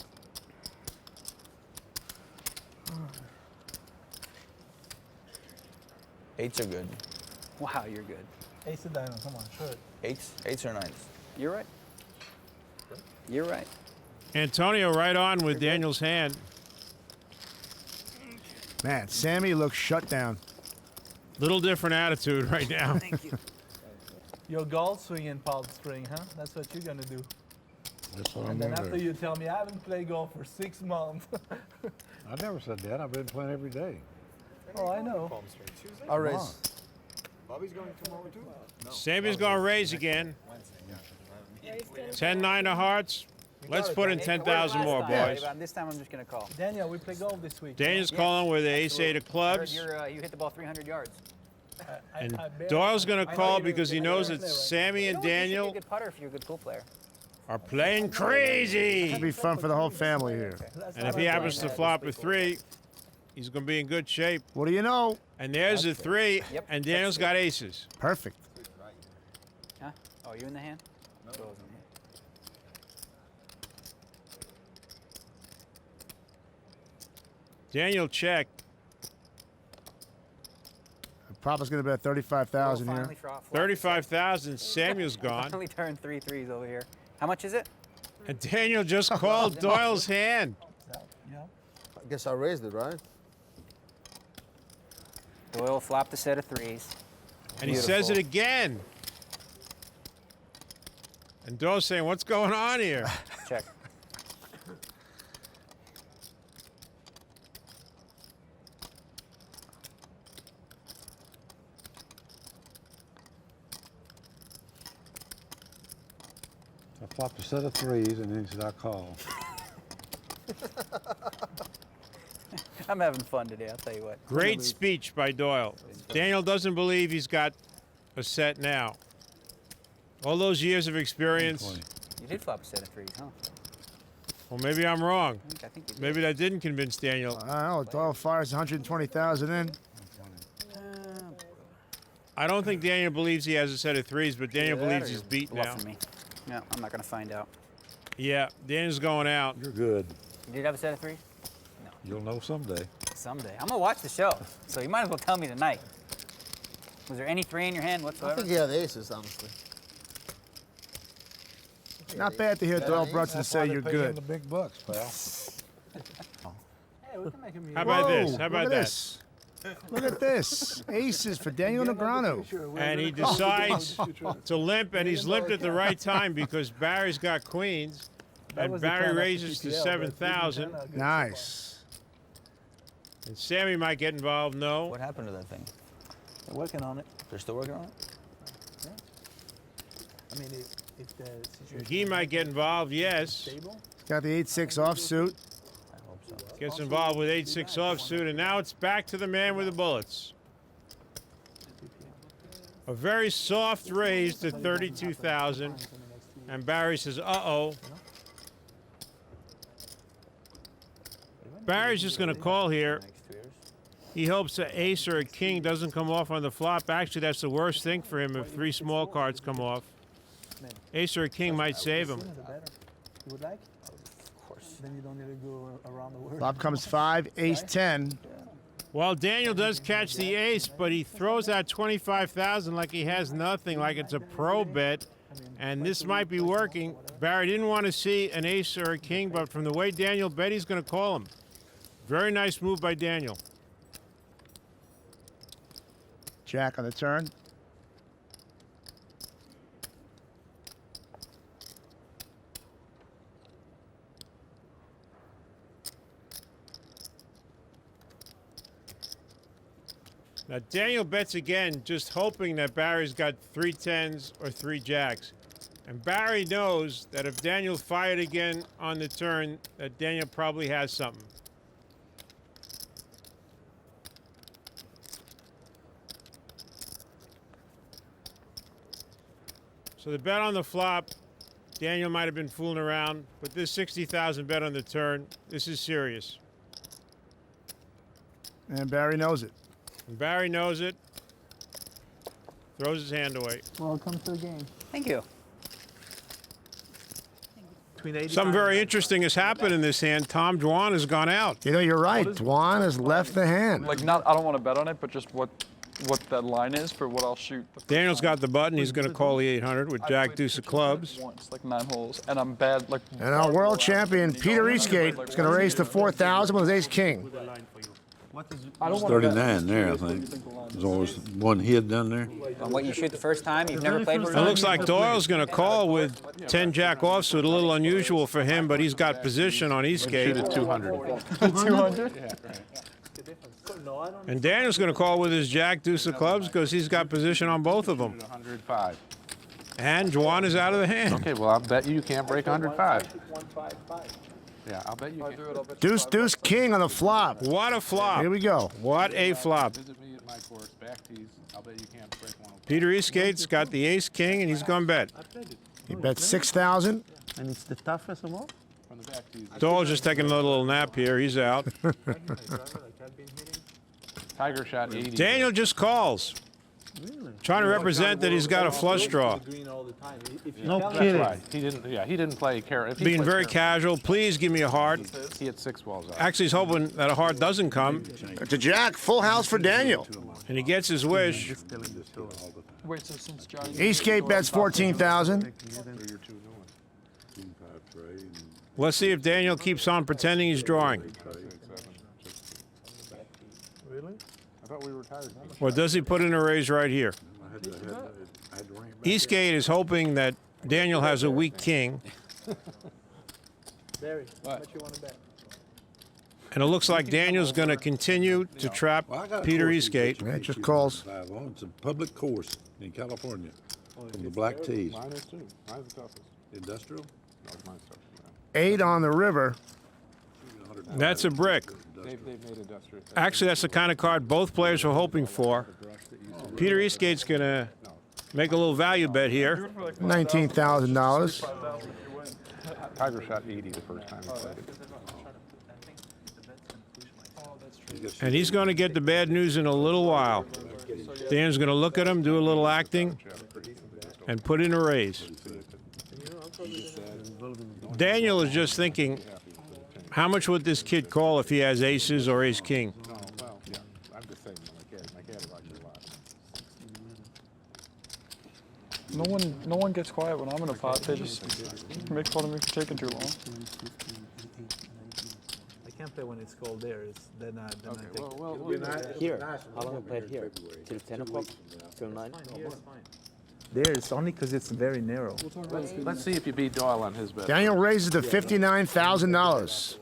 Eights are good. Wow, you're good. Ace of diamond, come on, show it. Eights or nines? You're right. You're right. Antonio right on with Daniel's hand. Man, Sammy looks shut down. Little different attitude right now. Thank you. Your golf swing in Palm Spring, huh? That's what you're gonna do. That's what And then I'm after you tell me I haven't played golf for 6 months. I never said that. I've been playing every day. Oh, I know. Palm Spring Tuesday? I'll raise. Bobby's going tomorrow too? No. Sammy's going to raise again. 10-9 of hearts. Let's put in 10,000 more, boys. This time I'm just going to call. Daniel, we play golf this week. Daniel's calling with the ace-8 of clubs. You hit the ball 300 yards. And Doyle's going to call because he knows that Sammy and Daniel You're a good putter if you're a good pool player. are playing crazy. It'll be fun for the whole family here. And if he happens to flop a 3, he's going to be in good shape. What do you know? And there's a 3, and Daniel's got aces. Perfect. Huh? Oh, are you in the hand? No. Daniel check. Papa's going to bet 35,000 here. 35,000. Samuel's gone. Finally turned 3 threes over here. How much is it? And Daniel just called Doyle's hand. I guess I raised it, right? Doyle flopped a set of 3s. And he says it again. And Doyle's saying, what's going on here? Check. I flopped a set of 3s and then he said, I'll call. I'm having fun today, I'll tell you what. Great speech by Doyle. Daniel doesn't believe he's got a set now. All those years of experience. You did flop a set of 3s, huh? Well, maybe I'm wrong. I think you did. Maybe that didn't convince Daniel. I don't know. Doyle fires 120,000 in. I don't think Daniel believes he has a set of 3s, but Daniel Either that believes or he's you're beat now. bluffing me. No, I'm not going to find out. Yeah, Daniel's going out. You're good. You did have a set of 3s? You'll know someday. Someday. I'm going to watch the show, so you might as well tell me tonight. Was there any 3 in your hand I whatsoever? think he had aces, honestly. Not bad to hear Doyle Brunson say you're The good. big bucks, pal. Hey, we can make him How about this? How about Look at that? this. Look at this. Aces for Daniel Negreanu. And he decides to limp, and he's limped at the right time because Barry's got queens, and Barry raises to 7,000. Nice. And Sammy might get involved. No. What happened to that thing? They're working on it. They're still working on it? Yeah. I mean, if the situation He might get involved. Yes. stable, Got the 8-6 offsuit. I hope so. Gets involved with 8-6 offsuit, and now it's back to the man with the bullets. A very soft raise to 32,000, and Barry says, "Uh-oh." Barry's just going to call here. He hopes an ace or a king doesn't come off on the flop. Actually, that's the worst thing for him if 3 small cards come off. Ace or a king might save him. sooner the better. You would like? Of course. Then you don't need to go around the world. Flop comes 5, ace 10. Well, Daniel does catch the ace, but he throws out 25,000 like he has nothing, like it's a pro bet, and this might be working. Barry didn't want to see an ace or a king, but from the way Daniel bet, he's going to call him. Very nice move by Daniel. Jack on the turn. Now, Daniel bets again, just hoping that Barry's got 3 10s or 3 jacks. And Barry knows that if Daniel fired again on the turn, that Daniel probably has something. So the bet on the flop, Daniel might have been fooling around, but this 60,000 bet on the turn, this is serious. And Barry knows it. And Barry knows it. Throws his hand away. Welcome to the game. Thank you. Something very interesting has happened in this hand. Tom Dwan has gone out. You know, you're right. Dwan has left the hand. Like, not, I don't want to bet on it, but just what what the line is for what I'll shoot. Daniel's got the button. He's going to call the 800 with Jack Deuce of clubs. Once, like 9 holes, and I'm bad. Like. And our world champion Peter Eastgate is going to raise to 4,000 with his ace king. It's 39 there, I think. There's always one hit down there. On what you shoot the first time, you've never played before? It looks like Doyle's going to call with 10 Jack offsuit. A little unusual for him, but he's got position on Eastgate. Shoot at 200. 200? Yeah, right. And Daniel's going to call with his Jack Deuce of clubs because he's got position on both of them. 105. And Juan is out of the hand. Okay, well, I'll bet you can't break 105. Yeah, I'll bet you can't. Deuce, deuce, king on the flop. What a flop. Here we go. What a flop. Visit me at my course, back tees. I'll bet you can't break 105. Peter Eastgate's got the ace king, and he's going to bet. He bets 6,000. And it's the toughest of all? From the back tees. Doyle's just taking a little nap here. He's out. Tiger shot 80. Daniel just calls. Trying to represent that he's got a flush draw. No kidding. Right. He didn't play Being very casual. Please give me a heart. He had 6 balls out. Actually, he's hoping that a heart doesn't come. It's a jack. Full house for Daniel. And he gets his wish. Wait, so since Johnny. Eastgate bets 14,000. Let's see if Daniel keeps on pretending he's drawing. Really? I thought we were tired. Or does he put in a raise right here? Eastgate is hoping that Daniel has a weak king. Barry, how much you want to bet? And it looks like Daniel's going to continue to trap Peter Eastgate. Yeah, just calls. It's a public course in California from the black tees. Mine is too. Mine's the toughest. Industrial? No, mine's tough. 8 on the river. That's a brick. They've made industrial. Actually, that's the kind of card both players were hoping for. Peter Eastgate's going to make a little value bet here. $19,000. Tiger shot 80 the first time he played it. And he's going to get the bad news in a little while. Dan's going to look at him, do a little acting, and put in a raise. Daniel is just thinking, how much would this kid call if he has aces or ace king? No, well, yeah. I'm just saying, my cat likes it a lot. No one gets quiet when I'm in a pot. They just make fun of me for taking too long. I can't play when it's cold there. Then I think. Here. How long have you played here? Till 10 o'clock? Till 9? There, it's only because it's very narrow. Let's see if you beat Doyle on his bet. Daniel raises to $59,000.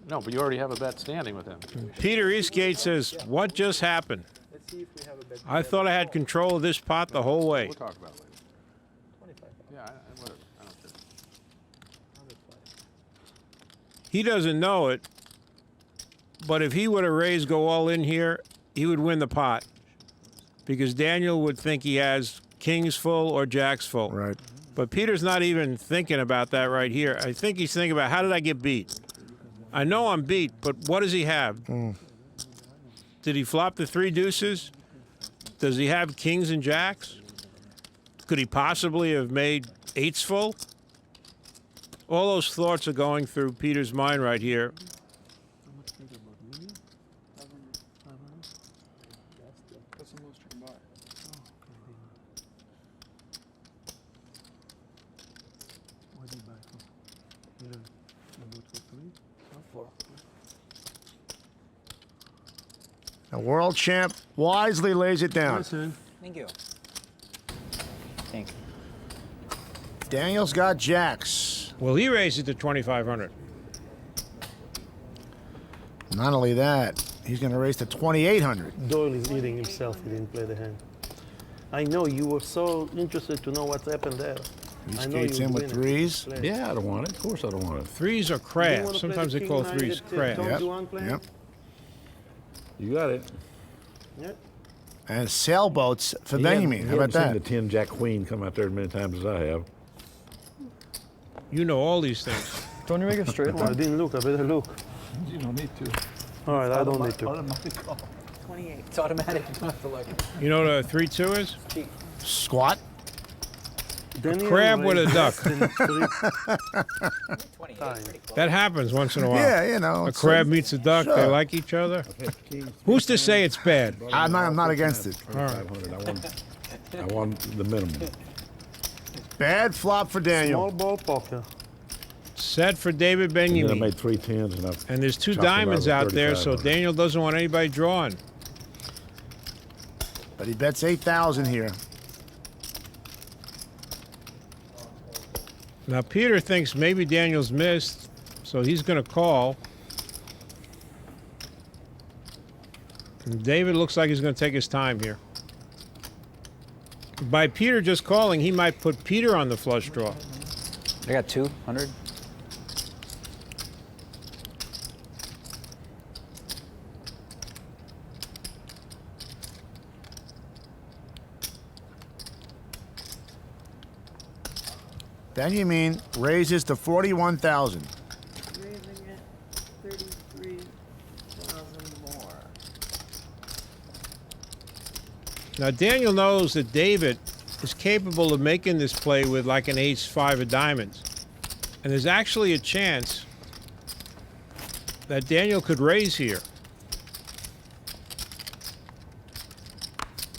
No, but you already have a bet standing with him. Peter Eastgate says, what just happened? I thought I had control of this pot the whole way. We'll talk about it later. 25. Yeah, whatever. I don't care. He doesn't know it, but if he would have raised go all in here, he would win the pot. Because Daniel would think he has kings full or jacks full. Right. But Peter's not even thinking about that right here. I think he's thinking about, how did I get beat? I know I'm beat, but what does he have? Did he flop the 3 deuces? Does he have kings and jacks? Could he possibly have made 8s full? All those thoughts are going through Peter's mind right here. The world champ wisely lays it down. Thank you. Thank you. Daniel's got jacks. Well, he raised it to 2,500. Not only that, he's going to raise to 2,800. Doyle is eating himself. He didn't play the hand. I know you were so interested to know what's happened there. Eastgate's in with 3s. Yeah, I don't want it. Of course I don't want it. 3s are crabs. Sometimes they call 3s crabs. Yep. You got it. Yep. And sailboats for Benjamin. How about that? Seen the 10 Jack Queen come out there as many times as I have. You know all these things. Don't you make it straight? I didn't look. I better look. You don't need to. All right, I don't need to. 28. It's automatic. You don't have to look. You know what a 3-2 is? Squat. Daniel crab with a raised duck. less than 3 times. That happens once in a while. Yeah, you know, A it's crab like- meets a duck. They Sure. like each other. Who's to say it's bad? I'm not against it. All right. I won the minimum. Bad flop for Daniel. Small ball poker. Set for David And then I Benjamin. made 3 tens and I've And there's 2 chopped them diamonds out out with there, so 35. Daniel doesn't want anybody drawing. But he bets 8,000 here. Now Peter thinks maybe Daniel's missed, so he's going to call. And David looks like he's going to take his time here. By Peter just calling, he might put Peter on the flush draw. I got 200. Benjamin raises to 41,000. Raising it 33,000 more. Now Daniel knows that David is capable of making this play with like an ace-5 of diamonds. And there's actually a chance that Daniel could raise here.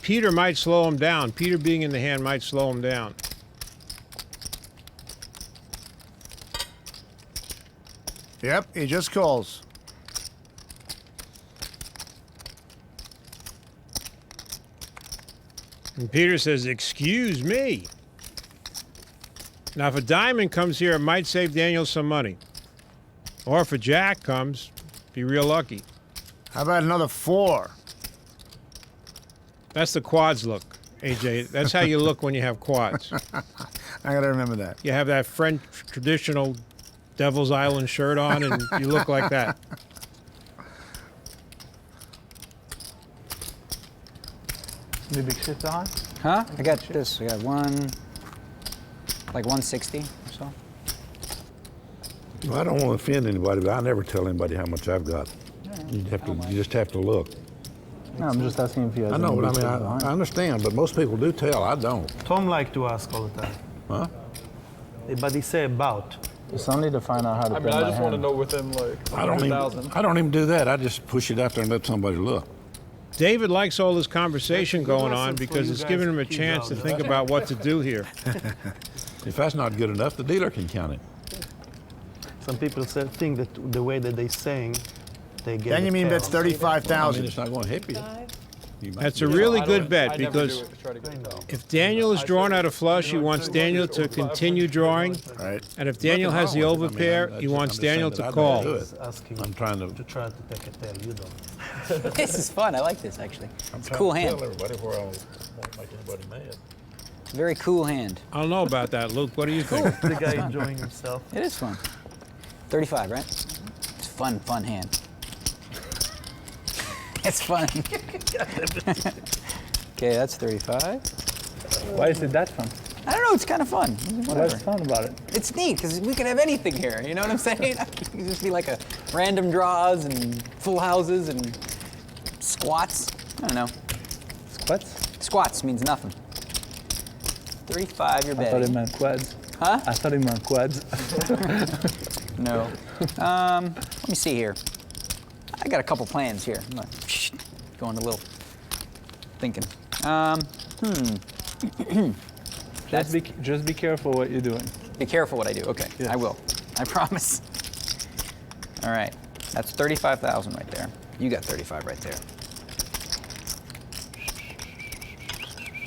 Peter might slow him down. Peter being in the hand might slow him down. Yep, he just calls. And Peter says, "Excuse me." Now, if a diamond comes here, it might save Daniel some money. Or if a jack comes, be real lucky. How about another 4? That's the quads look, AJ. That's how you look when you have quads. I gotta remember that. You have that French traditional Devil's Island shirt on, and you look like that. The big shit behind? Huh? I got this. I got like 160 or so. Well, I don't want to offend anybody, but I never tell anybody how much I've got. You just have to look. No, I'm just asking if you have I know, any but I big mean, shit behind. I understand, but most people do tell. I don't. Tom like to ask all the time. Huh? But he say about. It's only to find out how to I play mean, I my just want to hand. know within like I don't 100,000. even do that. I just push it out there and let somebody look. David likes all this conversation going on lesson for because you it's guys giving him a kids chance out to there. think about what to do here. If that's not good enough, the dealer can count it. Some people think that the way that they sing, they get. Benjamin bets I mean, 35,000. it's not going to hit you. You might That's a get- really I good don't- bet I never because do it to try to get it. if Daniel is drawn out of flush, he wants Daniel to continue drawing. Right. And if Daniel has the Nothing wrong with it. I mean, overpair, I'm he just- wants I'm just saying Daniel that to I don't call. do it. Asking I'm trying to try to take a tail. You don't. This is fun. I like this actually. It's a cool hand. Tell everybody where I won't make anybody mad. Very cool hand. I don't know about that, Luke. What do you think? The guy enjoying himself. It is fun. 35, right? It's fun hand. It's fun. Okay, that's 35. Why is it that fun? I don't know. It's kind of fun. Whatever. What's fun about it? It's neat because we can have anything here. You know what I'm saying? It can just be like a random draws and full houses and squats. I don't know. Squats? Squats means nothing. 35, you're I thought it betting. meant quads. Huh? I thought it meant quads. No. Let me see here. I got a couple plans here. I'm gonna go into a little thinking. Just be careful what you're doing. Be careful what I do. Okay, Yes. I will. I promise. All right, that's 35,000 right there. You got 35 right there.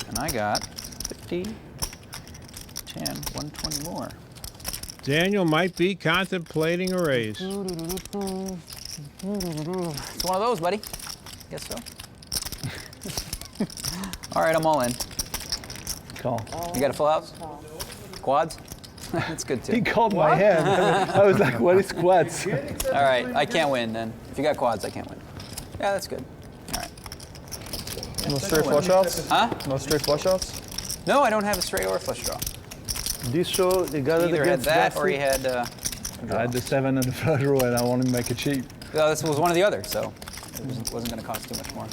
And I got 50, 10, 120 more. Daniel might be contemplating a raise. It's one of those, buddy. Guess so. All right, I'm all in. Call. You got a full house? Quads? That's good too. He called my hand. I was like, what is quads? All right, I can't win then. If you got quads, I can't win. Yeah, that's good. All right. No straight flush outs? Huh? No straight flush outs? No, I don't have a straight or a flush draw. This show, you got it Either had against that or Jesse? he had. I had the 7 and the first row, and I wanted to make it cheap. Well, this was one or the other, so it wasn't going to cost too much more.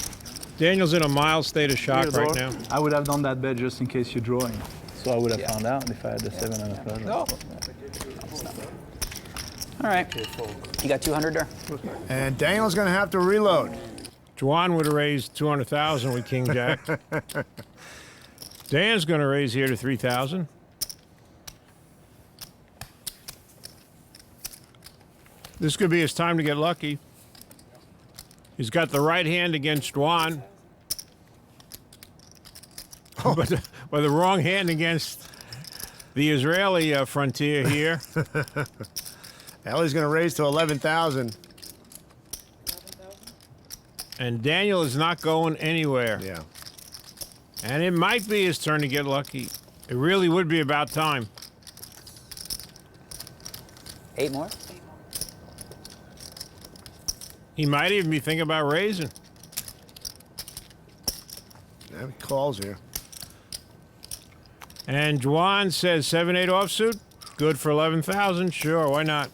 Daniel's in a mild state of shock right now. I would have done that bet just in case you're drawing. So I would have found out if I had the 7 and a flush. No. All right. You got 200 there? And Daniel's going to have to reload. Juan would have raised 200,000 with King Jack. Dan's going to raise here to 3,000. This could be his time to get lucky. He's got the right hand against Juan. But the wrong hand against the Israeli frontier here. Ellie's going to raise to 11,000. And Daniel is not going anywhere. Yeah. And it might be his turn to get lucky. It really would be about time. 8 more? He might even be thinking about raising. Yeah, he calls here. And Juan says 7-8 offsuit. Good for 11,000. Sure, why not?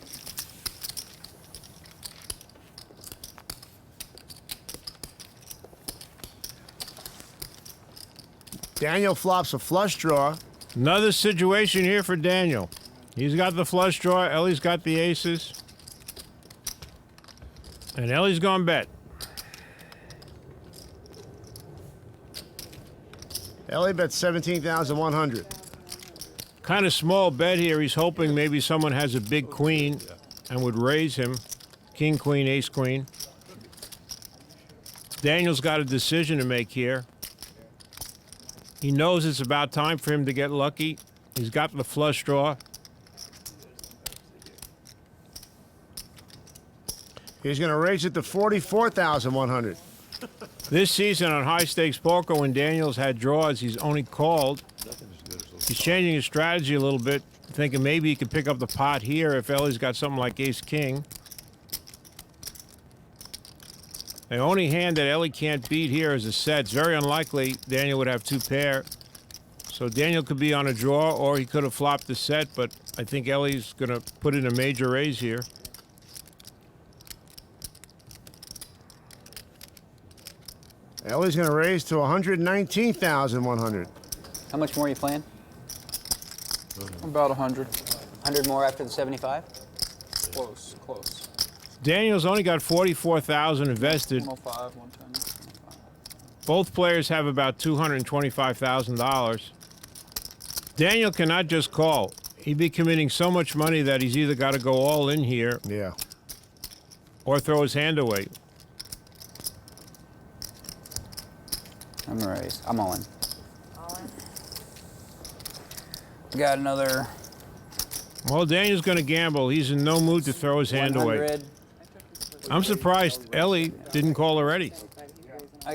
Daniel flops a flush draw. Another situation here for Daniel. He's got the flush draw. Ellie's got the aces. And Ellie's gone bet. Ellie bets 17,100. Kind of small bet here. He's hoping maybe someone has a big queen and would raise him. King, queen, ace, queen. Daniel's got a decision to make here. He knows it's about time for him to get lucky. He's got the flush draw. He's going to raise it to 44,100. This season on high stakes poker, when Daniel's had draws, he's only called. He's changing his strategy a little bit, thinking maybe he could pick up the pot here if Ellie's got something like ace king. The only hand that Ellie can't beat here is a set. It's very unlikely Daniel would have 2 pair. So Daniel could be on a draw, or he could have flopped the set, but I think Ellie's going to put in a major raise here. Ellie's going to raise to 119,100. How much more are you playing? About 100. 100 more after the 75? Close, close. Daniel's only got 44,000 invested. 105, 110. Both players have about $225,000. Daniel cannot just call. He'd be committing so much money that he's either got to go all in here, yeah, or throw his hand away. I'm raised. I'm all in. Got another. Well, Daniel's going to gamble. He's in no mood to throw his hand away. 100. I'm surprised Ellie didn't call already.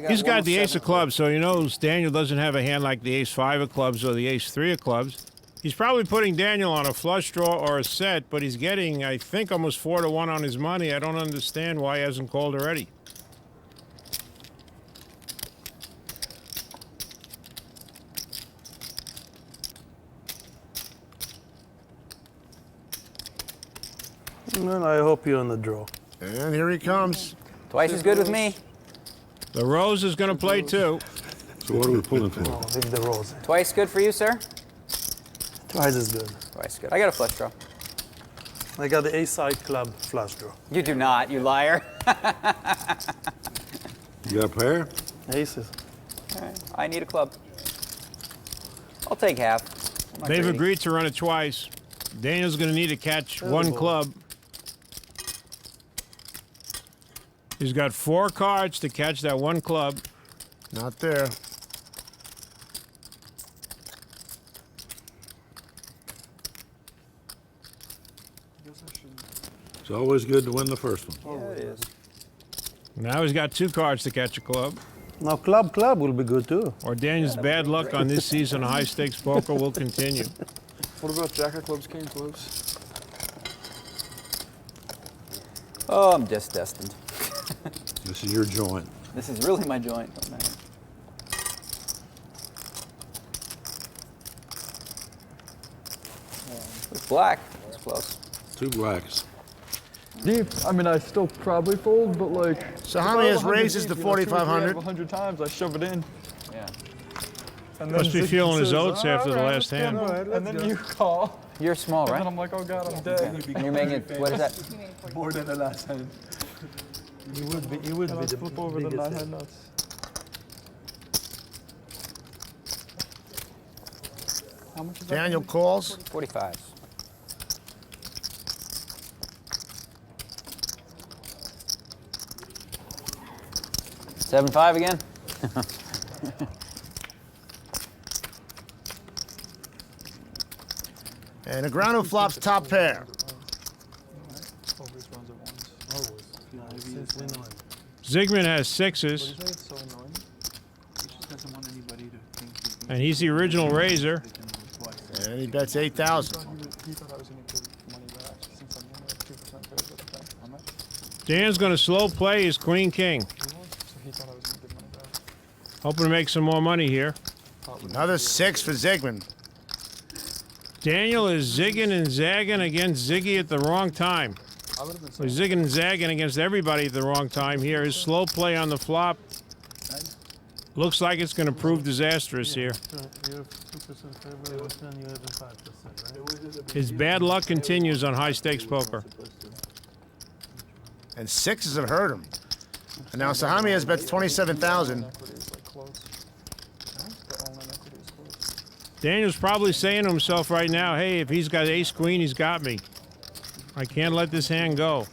He's got the ace of clubs, so he knows Daniel doesnn't have a hand like the ace-5 of clubs or the ace-3 of clubs. He's probably putting Daniel on a flush draw or a set, but he's getting, I think, almost 4-1 on his money. I don't understand why he hasn't called already. Well, I hope you're on the draw. And here he comes. Twice as good with me. The Rose is going to play too. So what are we pulling for? Oh, leave the Rose. Twice good for you, sir? Twice as good. Twice good. I got a flush draw. I got the ace-side club flush draw. You do not, you liar. You got a pair? Aces. All right. I need a club. I'll take half. They've agreed to run it twice. Daniel's going to need to catch one club. He's got 4 cards to catch that one club. Not there. It's always good to win the first one. Yeah, it is. Now he's got 2 cards to catch a club. Now club will be good too. Or Daniel's bad luck on this season of high stakes poker will continue. What about jack of clubs, king of clubs? Oh, I'm just destined. This is your joint. This is really my joint. It's black. It's close. 2 blacks. Deep. I mean, I still probably fold, but like. So how many has raises to 4,500? 100 times, I shove it in. Yeah. Must be feeling his oats after the last hand. And then you call. You're small, right? And then I'm like, oh God, I'm dead. And you're making it, what is that? More than the last hand. You would be the flip over the biggest 9 nuts. How much is that? Daniel calls. 45. $7-5 again. And Negreanu flops top pair. Zygmunt has sixes. And he's the original raiser. And he bets 8,000. Dan's going to slow play his queen king. Hoping to make some more money here. Another 6 for Zygmunt. Daniel is zigging and zagging against Ziggy at the wrong time. He's zigging and zagging against everybody at the wrong time here. His slow play on the flop looks like it's going to prove disastrous here. His bad luck continues on high-stakes poker. And 6s have hurt him. And now Sahami has bets 27,000. Daniel's probably saying to himself right now, hey, if he's got ace-queen, he's got me. I can't let this hand go.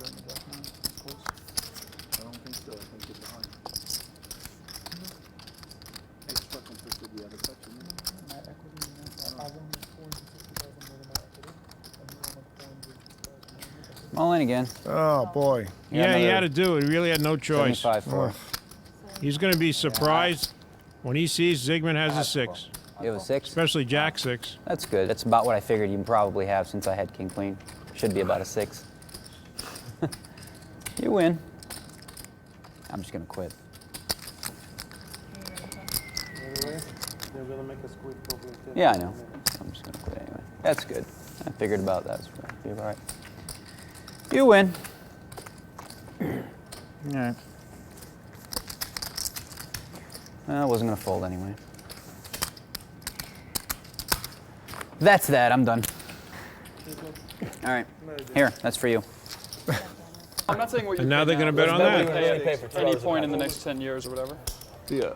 All in again. Oh, boy. Yeah, he had to do it. He really had no choice. 75-4. He's going to be surprised when he sees Zygmunt has a 6. You have a 6? Especially Jack 6. That's good. That's about what I figured you'd probably have since I had king queen. Should be about a 6. You win. I'm just gonna quit. Yeah, I know. I'm just gonna quit anyway. That's good. I figured about that. Be all right. You win. All right. I wasn't gonna fold anyway. That's that. I'm done. All right. Here, that's for you. I'm not saying what you And now pay they're going to bet on Nobody that. pay at any point in the next 10 years or whatever. Yeah.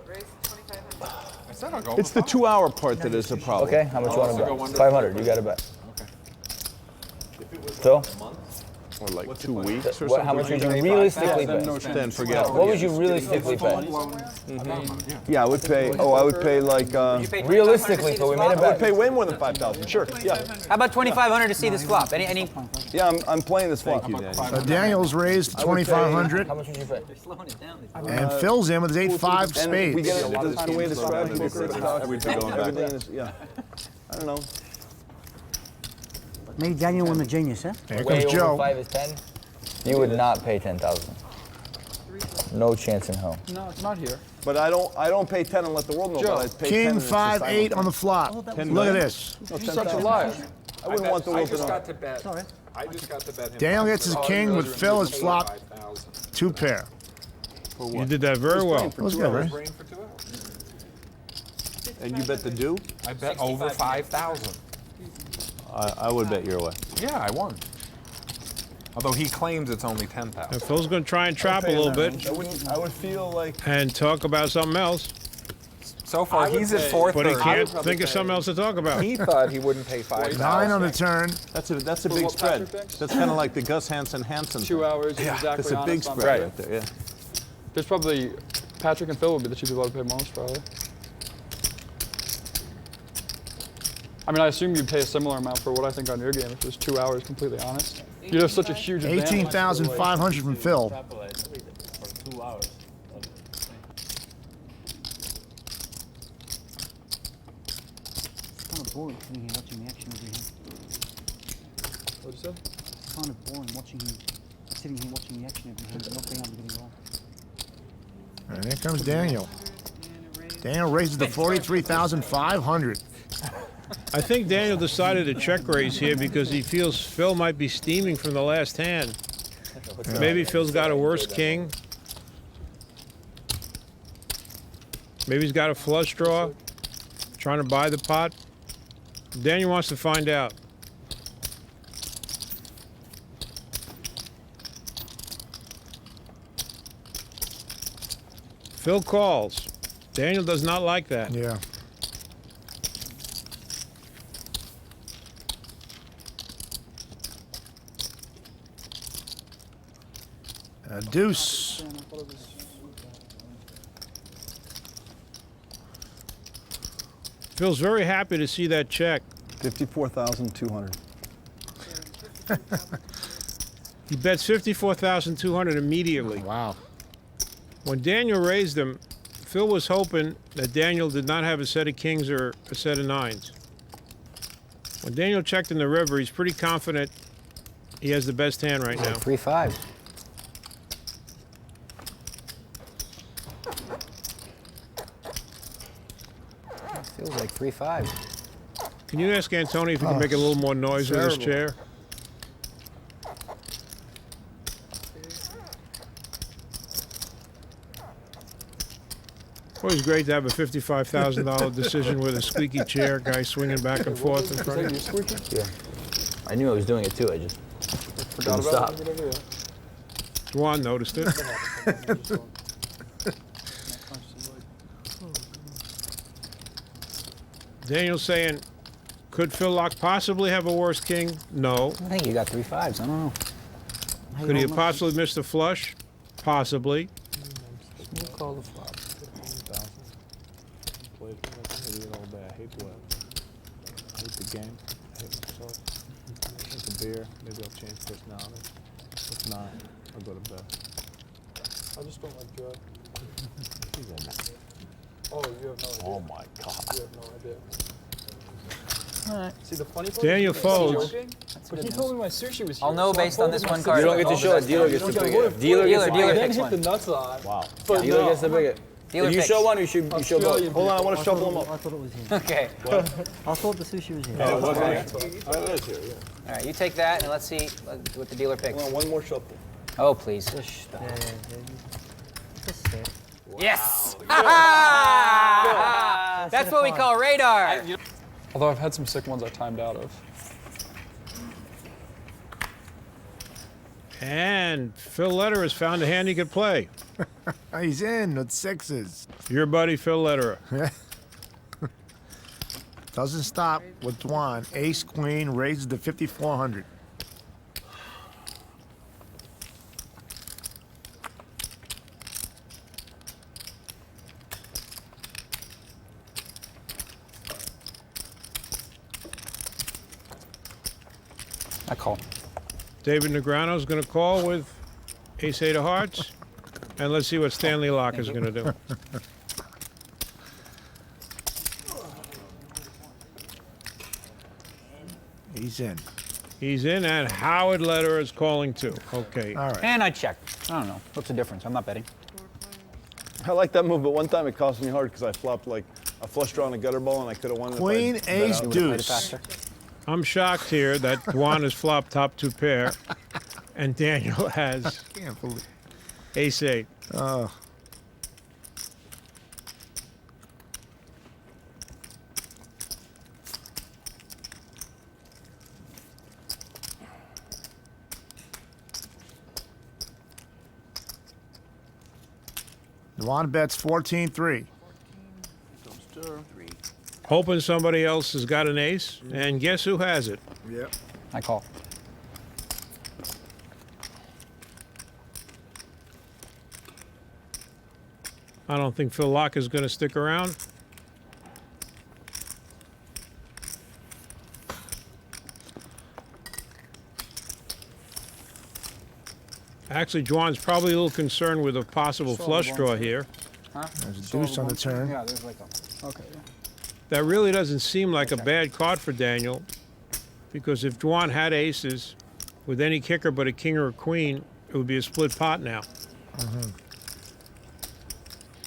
It's the 2-hour part that is the problem. Okay, how much you want to bet? 500, you got to bet. Phil? Or like 2 weeks or something. How much would you realistically bet? Then forget it. What would you realistically bet? Yeah, I would pay. Oh, I would pay like. Realistically, Phil, we made a I bet. would pay way more than 5,000. Sure. Yeah. How about 2,500 to see this flop? Any? Yeah, I'm playing this flop. Thank you, Daniel. So Daniel's raised 2,500. How much would you bet? And Phil's in with his 8-5 spades. We get it. The way the spread is everything is. Yeah. I don't know. Maybe Daniel won the genius, huh? Here Way comes over Joe. 5 is 10. You would not pay 10,000. No chance in hell. No, it's not here. But I don't pay 10 and let the world know about it. I'd pay 10 King and 5-8 on the flop. Look at this. No, You're such a liar. I wouldn't want the world to know. I just got to bet him. Daniel gets his king with Phil his flop. 2 pair. You did that very well. That was good, right? And you bet the do? I bet over 5,000. I would bet your way. Yeah, I won. Although he claims it's only 10,000. And Phil's going to try and trap a little bit I would feel like. and talk about something else. So far, he's at 430. But he can't think of something else to talk about. He thought he wouldn't pay 5,000. 9 on the turn. That's a big spread. That's kind of like the Gus Hansen. 2 hours. Yeah, Exactly. that's a big honest on spread that. right there. Yeah. There's probably Patrick and Phil would be the two people I'd pay most probably. I mean, I assume you'd pay a similar amount for what I think on your game if it was 2 hours completely honest. You'd have such a huge advantage. 18,500 from Phil. For 2 hours. It's kind of boring sitting here watching the action over here. What'd you say? It's kind of boring watching him, sitting here watching the action over here, but not being able to get involved. And here comes Daniel. Daniel raises to 43,500. I think Daniel decided to check raise here because he feels Phil might be steaming from the last hand. Maybe Phil's got a worse king. Maybe he's got a flush draw. Trying to buy the pot. Daniel wants to find out. Phil calls. Daniel does not like that. Yeah. A deuce. Phil's very happy to see that check. 54,200. He bets 54,200 immediately. Wow. When Daniel raised him, Phil was hoping that Daniel did not have a set of kings or a set of nines. When Daniel checked in the river, he's pretty confident he has the best hand right now. 3-5. Feels like 3-5. Can you ask Antonio if he can make a little more noise with his chair? Always great to have a $55,000 decision with a squeaky chair, guy swinging back and forth in front of you. Yeah. I knew I was doing it too. I just didn't stop. Juan noticed it. Daniel's saying, could Phil Lock possibly have a worse king? No. I think you got 3-5s. I don't know. Could he have possibly missed a flush? Possibly. We'll call the flop. 15,000. Played it all day. I hate the weather. I hate the game. I hate myself. I hate the beer. Maybe I'll change personality. If not, I'll go to bed. I just don't like joy. Oh, you have no idea. Oh my God. You have no idea. All right. See, the funny part Daniel is folds. but he told me my sushi was here. I'll know so I based told on this him one my card. sushi You don't was get to here. show it. Dealer gets to pick it. Dealer Then pick hit one. the nuts on. Wow. But Dealer no. gets to pick it. Dealer If you picks. show one, you should show both. Australian Hold on, I want to I shuffle them thought up. it was here. Okay. I thought the sushi was here. Oh, That's okay. fine. Oh, it is here, yeah. All right, you take that, and let's see what the dealer picks. Hold on, one more shuffle. Oh, please. Just sit. Yes! That's what we call radar. Although I've had some sick ones I timed out of. And Phil Lederer has found a hand he could play. He's in with sixes. Your buddy Phil Lederer. Doesn't stop with Dwan. Ace, queen, raises to 5,400. I call. David Negreanu is going to call with ace-8 of hearts. And let's see what Stanley Locke is going to do. He's in. He's in, and Howard Lederer is calling too. Okay. All right. And I check. I don't know. What's the difference? I'm not betting. I like that move, but one time it cost me hard because I flopped like a flush draw and a gutter ball, and I could have won it. Queen, ace, deuce. I'm shocked here that Juan has flopped top 2 pair, and Daniel has Can't believe. ace-8. Oh. Dwan bets 14-3. Hoping somebody else has got an ace, and guess who has it? Yep. I call. I don't think Phil Locke is going to stick around. Actually, Juan's probably a little concerned with a possible flush draw here. Huh? There's a deuce on the turn. Yeah, there's like a. Okay. Yeah. That really doesn't seem like a bad card for Daniel, because if Juan had aces with any kicker but a king or a queen, it would be a split pot now.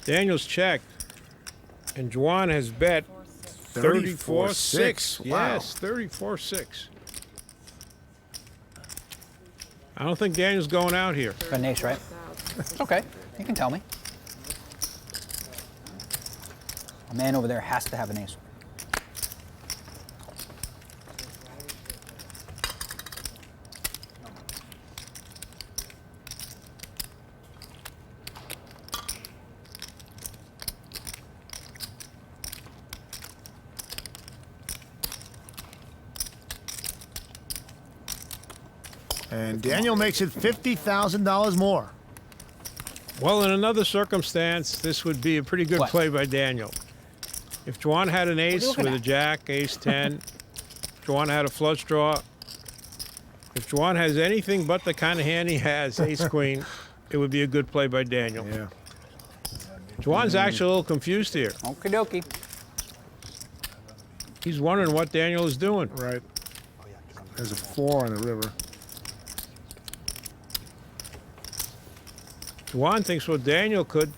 Daniel's checked, and Juan has bet 34-6. Wow. Yes, 34-6. I don't think Daniel's going out here. Got an ace, right? Okay, you can tell me. A man over there has to have an ace. And Daniel makes it $50,000 more. Well, in another circumstance, this would be a pretty good play by Daniel. If Juan had an ace with a jack, ace 10, Juan had a flush draw. If Juan has anything but the kind of hand he has, ace queen, it would be a good play by Daniel. Yeah. Juan's actually a little confused here. Okie dokie. He's wondering what Daniel is doing. Right. There's a 4 on the river. Juan thinks, well, Daniel could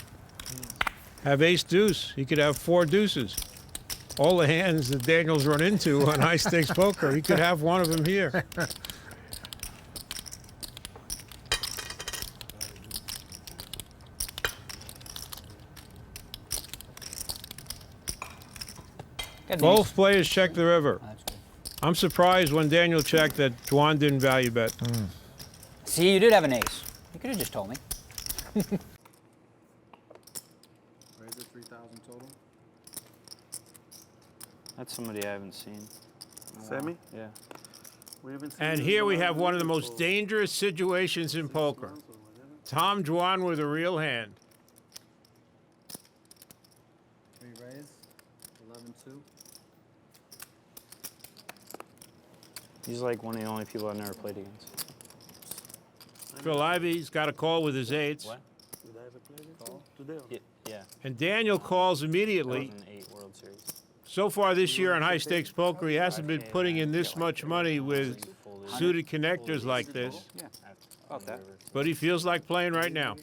have ace deuce. He could have 4 deuces. All the hands that Daniel's run into on high stakes poker, he could have one of them here. Both players check the river. I'm surprised when Daniel checked that Juan didn't value bet. See, you did have an ace. You could have just told me. Where's the 3,000 total? That's somebody I haven't seen. Sammy? Yeah. We haven't seen And him here we in have one of the months most dangerous situations in poker. Tom Juan with a real hand. 3 raise, 11-2. He's like one of the only people I've never played against. Phil Ivey's got a call with his eights. What? Did I ever play this? Call? Today? Yeah. And Daniel calls immediately. 2008 World Series. So far this year on high stakes poker, he hasn't been putting in this much money with suited connectors like this. Yeah, about that. But he feels like playing right now.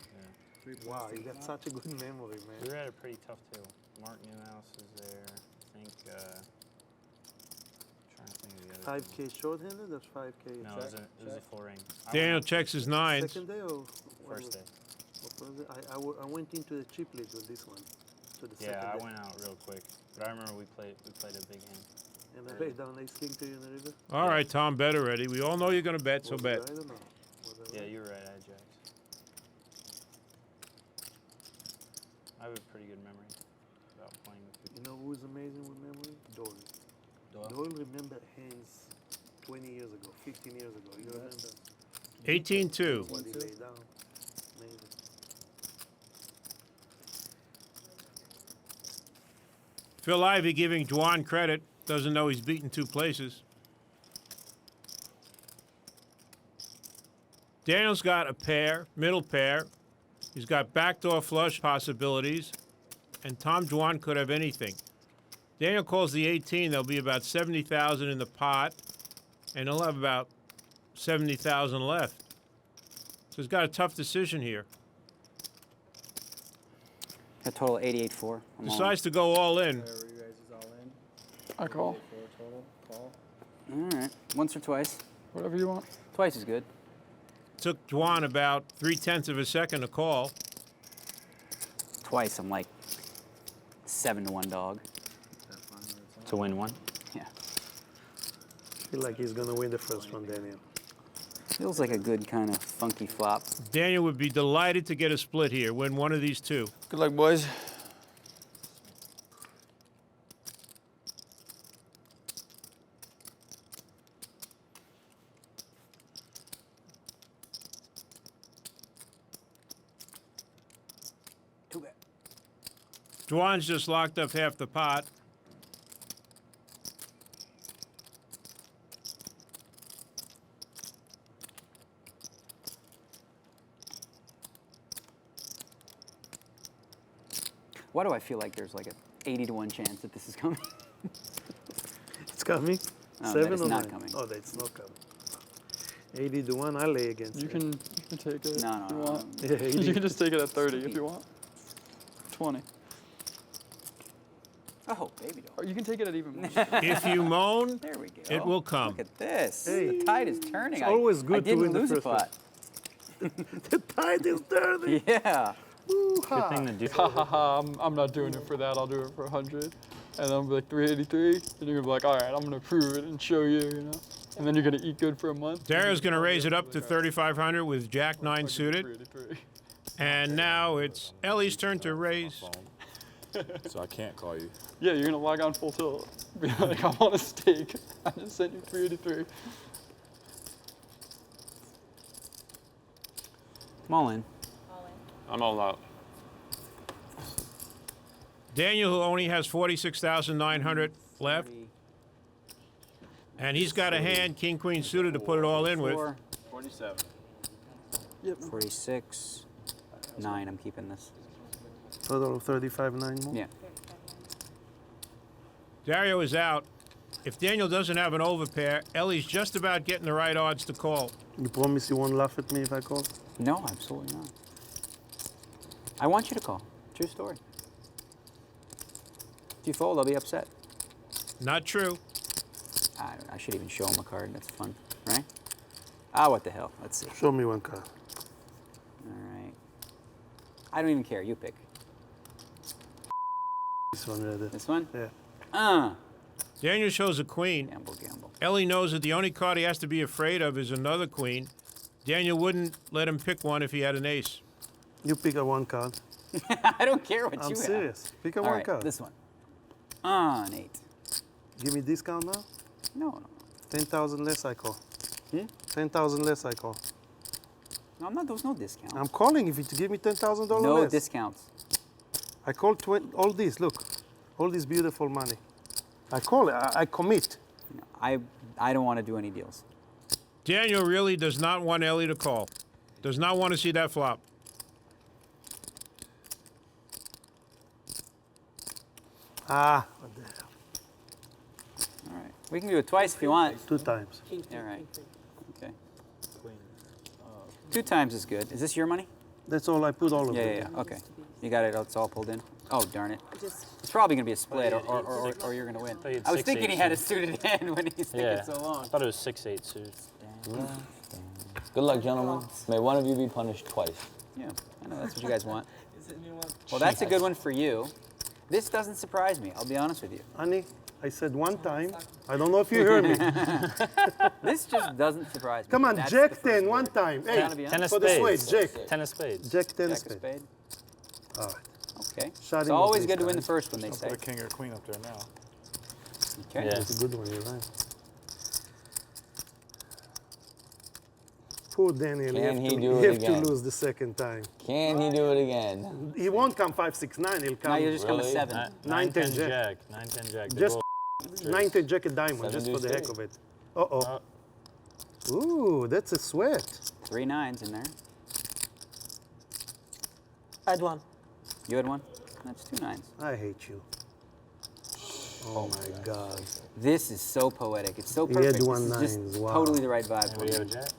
Wow, you got such a good memory, man. We were at a pretty tough too. Mark Newhouse is there. I think. Trying to think of the other. 5K short-handed or 5K No, check? it was a full ring. Daniel checks his nines. Second day or First day. What was it? I went into the chip league with this one. To the Yeah, second I day. went out real quick, but I remember we played a big hand. And I laid down ace king to you in the river. All right, Tom, bet already. We all know you're going to bet, so Was bet. it right or no? Yeah, you were right. I had jacks. I have a pretty good memory about playing with people. You know who is amazing with memory? Doyle. Doyle remembered hands 20 years ago, 15 years ago. You remember? 18-2. What he laid down. Amazing. Phil Ivey giving Juan credit. Doesn't know he's beaten 2 places. Daniel's got a pair, middle pair. He's got backdoor flush possibilities. And Tom Juan could have anything. Daniel calls the 18. There'll be about 70,000 in the pot. And he'll have about 70,000 left. So he's got a tough decision here. A total 88-4. Decides to go all in. Wherever you guys is all in. I call. 4 total, call. All right. Once or twice. Whatever you want. Twice is good. Took Juan about 0.3 of a second to call. Twice, I'm like 7-1 dog. To win one? Yeah. I feel like he's going to win the first one, Daniel. Feels like a good kind of funky flop. Daniel would be delighted to get a split here, win one of these 2. Good luck, boys. Too bad. Juan's just locked up half the pot. Why do I feel like there's like a 80-1 chance that this is coming? It's coming? Oh, 7 that is or not 9? coming. Oh, that's not coming. 80-1, I lay against You it. can take it No, if you no, want. Yeah, 80. You can just take it at 30 if you want. 20. Oh, baby doll. Or you can take it at even more. If you moan, There we go. it will come. Look at this. Hey. The tide is turning. It's always good I to didn't win the lose a first one. pot. The tide is turning. Yeah. Good thing to do. Ha ha ha, I'm not doing it for that. I'll do it for 100. And I'll be like 383. And you're gonna be like, all right, I'm gonna prove it and show you, you know? And then you're gonna eat good for a month. Dario's going to raise it up to 3,500 with Jack 9 suited. 383. And now it's Ellie's turn to raise. So I can't call you. Yeah, you're gonna log on full tilt. Be like, I want a steak. I just sent you 383. I'm all in. I'm all out. Daniel, who only has 46,900 left, and he's got a hand, king, queen suited, to put it all in with. 47. Yep. 46. 9, I'm keeping this. Total of 35, 9 more? Yeah. Dario is out. If Daniel doesn't have an overpair, Ellie's just about getting the right odds to call. You promise you won't laugh at me if I call? No, absolutely not. I want you to call. True story. If you fold, I'll be upset. Not true. I should even show him a card. That's fun, right? Ah, what the hell? Let's see. Show me one card. All right. I don't even care. You pick. This one, rather. This one? Yeah. Daniel shows a queen. Gamble, gamble. Ellie knows that the only card he has to be afraid of is another queen. Daniel wouldn't let him pick one if he had an ace. You pick a one card. I don't care what I'm you have. serious. Pick a All one right, card. this one. An 8. Give me discount now? No. 10,000 less I call. 10,000 less I call. No, I'm not. There's no discount. I'm calling if you give me $10,000 less. No discounts. I call all this, look. All this beautiful money. I call it, I commit. I don't want to do any deals. Daniel really does not want Ellie to call. Does not want to see that flop. What the hell. All right. We can do it twice if you want. 2 times. All right. Okay. 2 times is good. Is this your money? That's all I put all of it. Yeah. Okay. You got it. It's all pulled in. Oh, darn it. It's probably going to be a split, or you're going to win. I was thinking he had a suited hand when he's thinking so long. I thought it was 6-8 suited. Good luck, gentlemen. May one of you be punished twice. Yeah, I know. That's what you guys want. Well, that's a good one for you. This doesn't surprise me. I'll be honest with you. Honey, I said 1 time. I don't know if you heard me. This just doesn't surprise me. Come on, That's Jack the first 10, one. 1 time. Hey, 10 of for the spades. sweat, Jack. 10 of spades. Jack 10 of Jack of spades. spade. All right. Okay. Shot It's him always with good to this win the time. first one, they I'll say. put a king or queen up there now. Okay. Yeah. That's a good one, you're right. Poor Daniel, Can he do you it have again? to lose the second time. Can he do it again? He won't come 5, 6, 9. He'll come. No, you'll just come a 7. 9, 10 Jack. Jack. 9, 10 Jack. They Just go 9, 10 Jack a diamond, 7 just deuce for the heck straight. of it. Uh-oh. Ooh, that's a sweat. 3 9s in there. I had 1. You had 1? That's 2 9s. I hate you. Oh my God. This is so poetic. It's so He perfect. had 1 This is 9s. just Wow. totally the right vibe for We have a me. jack.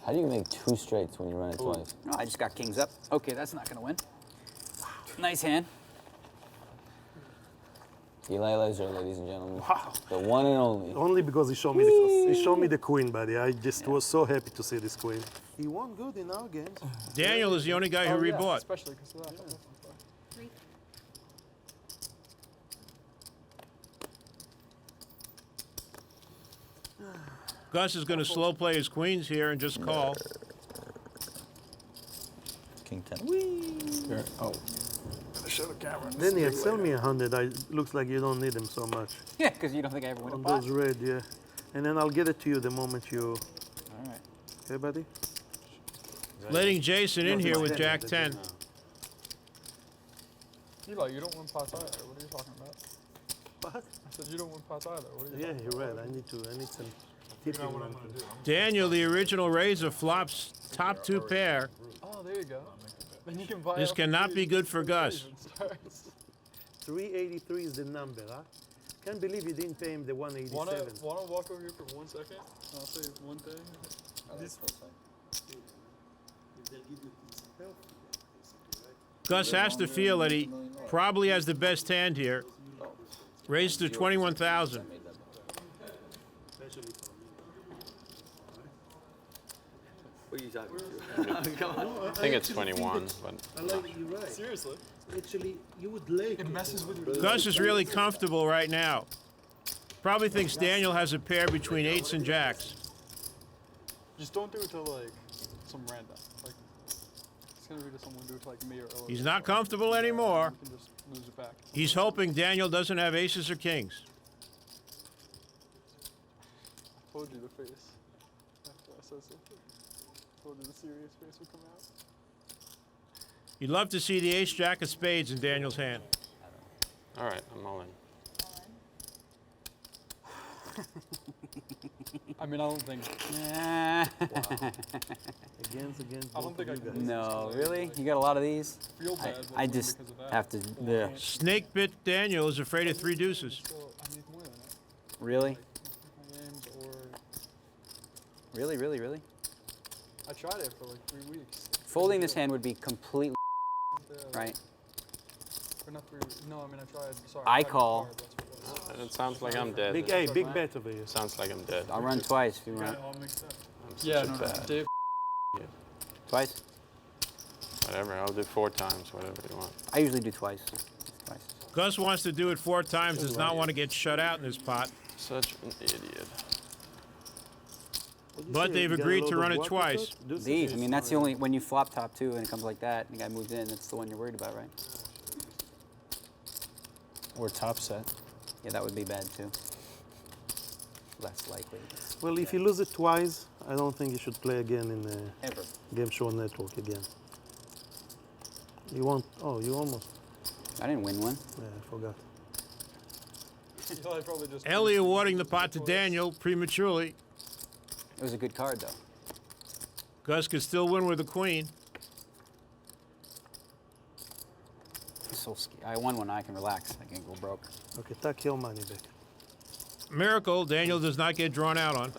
How do you make 2 straights when you run it twice? No, I just got kings up. Okay, that's not going to win. Nice hand. Eli Laser, ladies and gentlemen. Wow. The one and only. Only because he showed me the queen, buddy. I just was so happy to see this queen. He won good in our games. Daniel is the only guy who rebought. Especially because of that. Gus is going to slow play his queens here and just call. King 10. Oh. I showed a camera. Daniel, sell me 100. Looks like you don't need them so much. Yeah, because you don't think I ever win a On pot. those red, yeah. And then I'll get it to you the moment you. All right. Okay, buddy? Letting Jason in here with Jack 10. Eli, you don't win pots either. What are you talking about? What? I said you don't win pots either. What are you Yeah, talking you're about? right. I need some Figure tipping. out what I'm gonna do. Daniel, the original raiser, flops top 2 pair. Oh, there you go. Then you can buy This up cannot the be good for Gus. 383 is the number, huh? Can't believe you didn't pay him the 187. Wanna walk over here for 1 second? And I'll say one thing. This Gus has to feel that he probably has the best hand here. Raised to 21,000. What are you talking Come on. I think it's 21, but. You're right. Seriously? Actually, you would like it. Messes with your Gus is really comfortable right now. Probably thinks Daniel has a pair between 8s and jacks. Just don't do it to like some random. Like it's gonna be to someone do it to like me or Ella. He's not comfortable anymore. You can just lose it back. He's hoping Daniel doesn't have aces or kings. I told you the face. After I so told you the serious face would come out. You'd love to see the ace-jack of spades in Daniel's hand. All right, I'm all in. I mean, I don't think. Against I don't think I can. No, really? You got a lot of these? Feel bad, I just have to. Yeah. Snake bit Daniel is afraid of 3 deuces. Really? Games or Really? I tried it for like 3 weeks. Folding this hand would be completely right. Or not 3 weeks. No, I mean I tried. Sorry. I call. And it sounds like I'm dead. Big bet over here. Sounds like I'm dead. I'll run twice if you Okay, want. all mixed up. I'm Yeah, such a no, bad. Dave. Twice? Whatever, I'll do 4 times, whatever you want. I usually do twice. Gus wants to do it 4 times, does not want to get shut out in this pot. Such an idiot. But they've agreed to run it twice. These, I mean, that's the only, when you flop top 2 and it comes like that, and the guy moves in, that's the one you're worried about, right? Or top set. Yeah, that would be bad too. Less likely. Well, if you lose it twice, I don't think you should play again in the Ever. Game Show Network again. You won't. Oh, you almost. I didn't win one. Yeah, I forgot. Ellie awarding the pot to Daniel prematurely. It was a good card though. Gus could still win with a queen. So I won one. I can relax. I can't go broke. Okay, take your money back. Miracle, Daniel does not get drawn out on.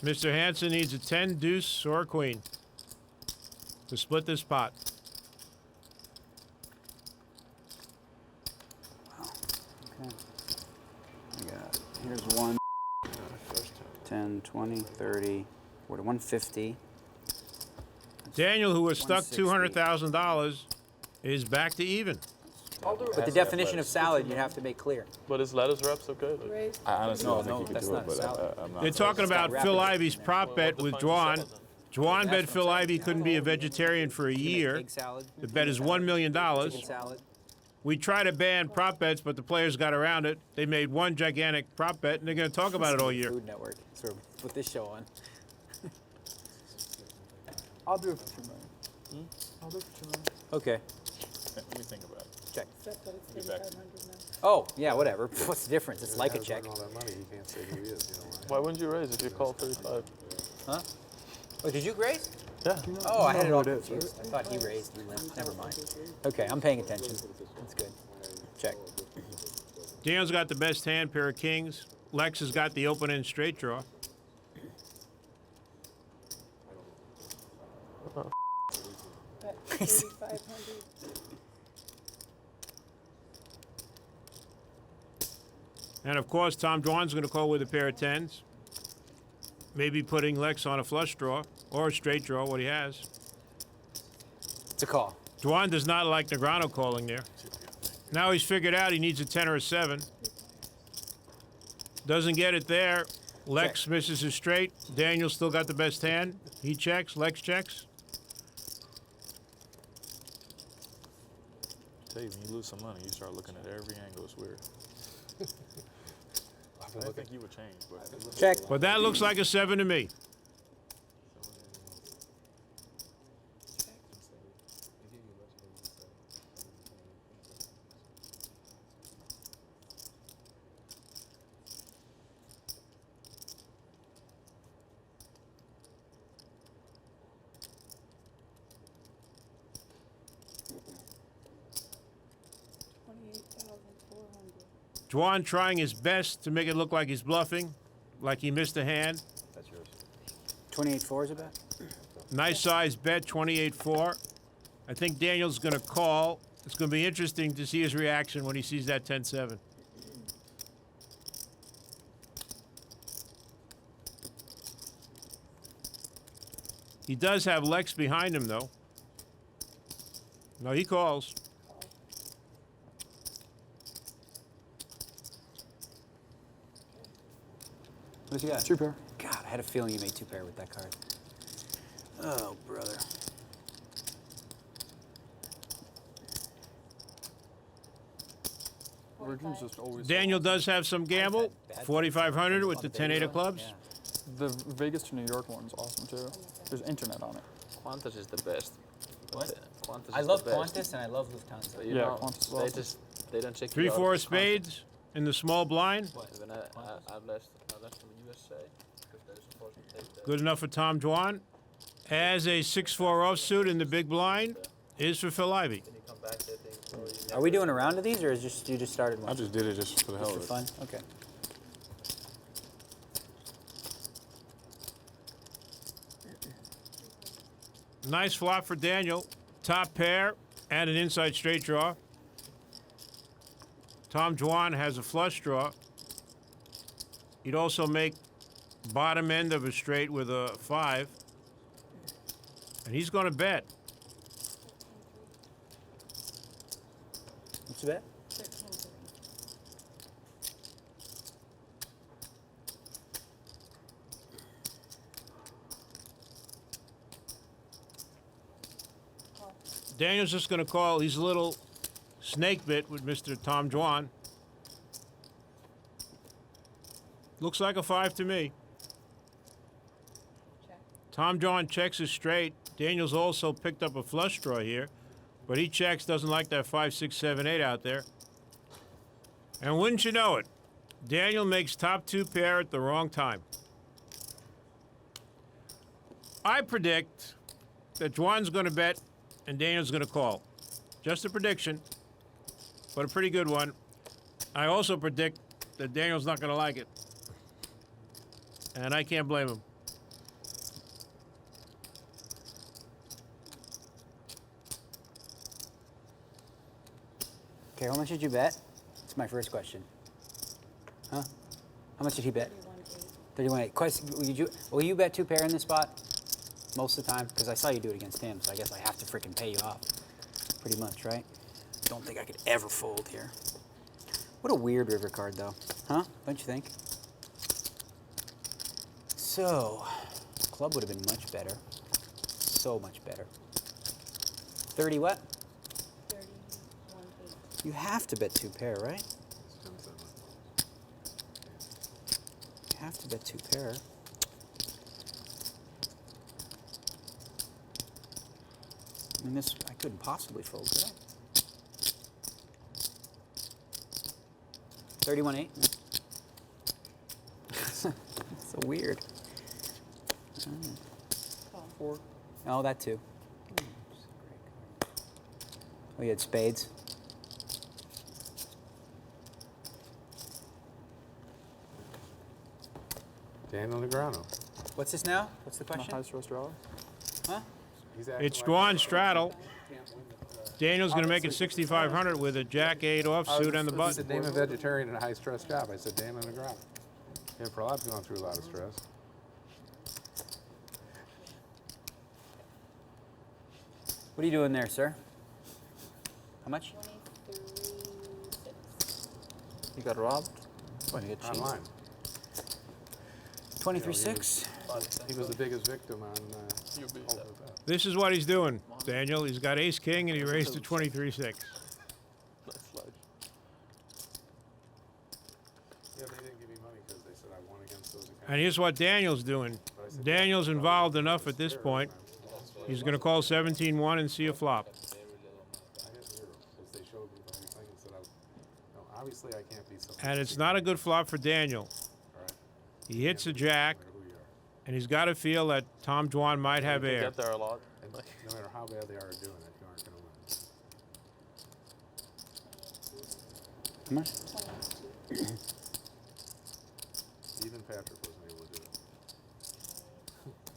Mr. Hansen needs a 10 deuce or a queen to split this pot. Okay. I got, here's 1, 10, 20, 30, 40, 150. Daniel, who was stuck $200,000, is back to even. But the definition of salad you have to make clear. But is lettuce wraps okay? I honestly don't think you could that's do it, not but salad. I'm not. They're talking about Phil Ivey's prop bet with Juan. Juan bet Phil Ivey couldn't be a vegetarian for a year. The bet is $1 million. We try to ban prop bets, but the players got around it. They made one gigantic prop bet, and they're going to talk about it all year. Food Network. Sort of put this show on. I'll do it for $2 million. I'll do it for $2 million. Okay. Let me think about it. Check. Get back. Oh, yeah, whatever. What's the difference? It's like a check. Why wouldn't you raise if you call 35? Huh? Oh, did you raise? Yeah. Oh, I had it all confused. I thought he raised. Never mind. Okay, I'm paying attention. That's good. Check. Daniel's got the best hand, pair of kings. Lex has got the open-end straight draw. And of course, Tom Dwan's going to call with a pair of 10s. Maybe putting Lex on a flush draw or a straight draw, what he has. It's a call. Dwan does not like Negreanu calling there. Now he's figured out he needs a 10 or a 7. Doesn't get it there. Lex misses his straight. Daniel still got the best hand. He checks. Lex checks. I tell you, when you lose some money, you start looking at every angle. It's weird. I think you would change, but check. But that looks like a 7 to me. Dwan trying his best to make it look like he's bluffing, like he missed a hand. That's yours. 28-4 is a bet? Nice size bet, 28-4. I think Daniel's going to call. It's going to be interesting to see his reaction when he sees that 10-7. He does have Lex behind him, though. No, he calls. What you got? 2 pair. God, I had a feeling you made 2 pair with that card. Oh, brother. Virgin's just always. Daniel does have some gamble. 4,500 with the 10-8 of clubs. The Vegas to New York one's awesome too. There's internet on it. Qantas is the best. What? Qantas I is love the best. Qantas and I love Lufthansa. But you Yeah, know, Qantas is they awesome. just they don't check 3-4 of spades in the small blind. When I left from USA because they're supposed to take the. Good enough for Tom Dwan. Has a 6-4 offsuit in the big blind. Is for Phil Ivey. Then you come back there thinking, well, you Are we doing a round of these, or is just you just started one? I just did it just for the hell Just for of it. fun. Okay. Nice flop for Daniel. Top pair and an inside straight draw. Tom Dwan has a flush draw. He'd also make bottom end of a straight with a 5. And he's going to bet. What's the bet? 13-3. Daniel's just going to call. He's a little snake bit with Mr. Tom Dwan. Looks like a 5 to me. Tom Dwan checks his straight. Daniel's also picked up a flush draw here, but he checks, doesn't like that 5, 6, 7, 8 out there. And wouldn't you know it, Daniel makes top 2 pair at the wrong time. I predict that Dwan's going to bet and Daniel's going to call. Just a prediction, but a pretty good one. I also predict that Daniel's not going to like it. And I can't blame him. Okay, how much did you bet? That's my first question. Huh? How much did he bet? 31.8. 31.8. Will you bet 2 pair in this spot most of the time? Because I saw you do it against him, so I guess I have to freaking pay you off. Pretty much, right? Don't think I could ever fold here. What a weird river card, though. Huh? Don't you think? So, club would have been much better. So much better. 30 what? 31.8. You have to bet 2 pair, right? You have to bet 2 pair. I mean, this, I couldn't possibly fold, could I? 31.8? So weird. Four. Oh, that too. Oh, you had spades. Daniel Negreanu. What's this now? What's the question? High stress draw. Huh? It's Dwan straddle. Daniel's going to make it 6,500 with a Jack-8 offsuit on the He button. said, name a vegetarian in a high-stress job. I said, Daniel Negreanu. Yeah, Prahlab's going through a lot of stress. What are you doing there, sir? How much? 23.6. You got robbed? What, you get cheated? Online. 23.6. He was the biggest victim on This is what he's doing, Daniel. He's got ace-king, and he raised to 23.6. Nice slide. Yeah, they didn't give me money because they said I won against those accounts. And here's what Daniel's doing. Daniel's involved enough at this point. He's going to call 17-1 and see a flop. I hit zero because they showed me the whole thing and said, no, obviously I can't be so. And it's not a good flop for Daniel. He hits a jack, and he's got to feel that Tom Dwan might have You air. get there a lot. And no matter how bad they are at doing it, you aren't going to win. How much? Even Patrick wasn't able to do it.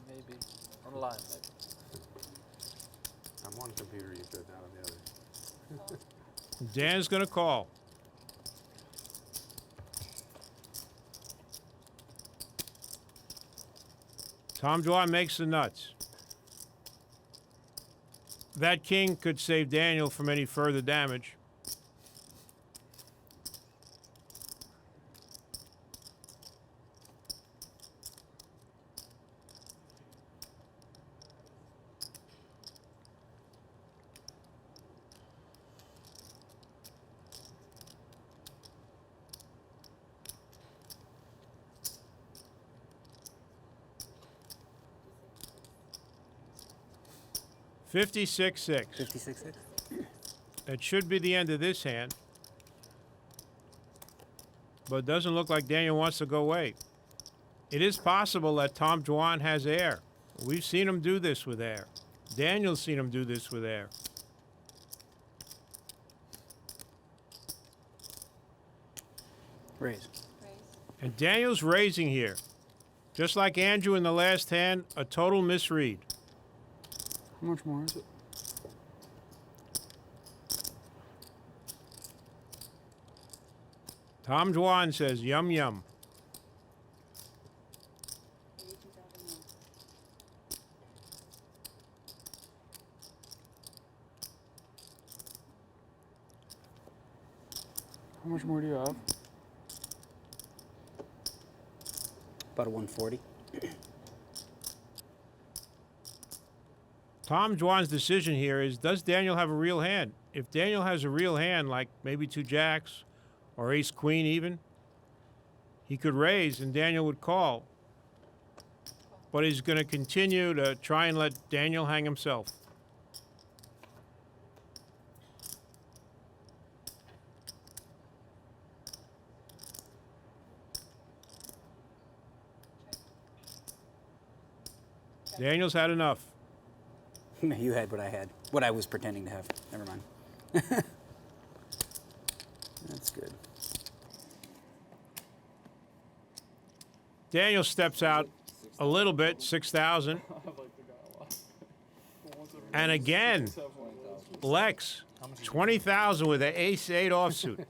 maybe online. Maybe. On one computer you could, not on the other. Dan's going to call. Tom Dwan makes the nuts. That king could save Daniel from any further damage. 56-6. 56-6. That should be the end of this hand. But it doesn't look like Daniel wants to go away. It is possible that Tom Dwan has air. We've seen him do this with air. Daniel's seen him do this with air. Raise. And Daniel's raising here. Just like Andrew in the last hand, a total misread. How much more is it? Tom Dwan says, yum, yum. How much more do you have? About a 140. Tom Dwan's decision here is, does Daniel have a real hand? If Daniel has a real hand, like maybe 2 jacks or ace queen even, he could raise and Daniel would call. But he's going to continue to try and let Daniel hang himself. Daniel's had enough. You had what I had. What I was pretending to have. Never mind. That's good. Daniel steps out a little bit, 6,000. And again, Lex, 20,000 with an ace-8 offsuit.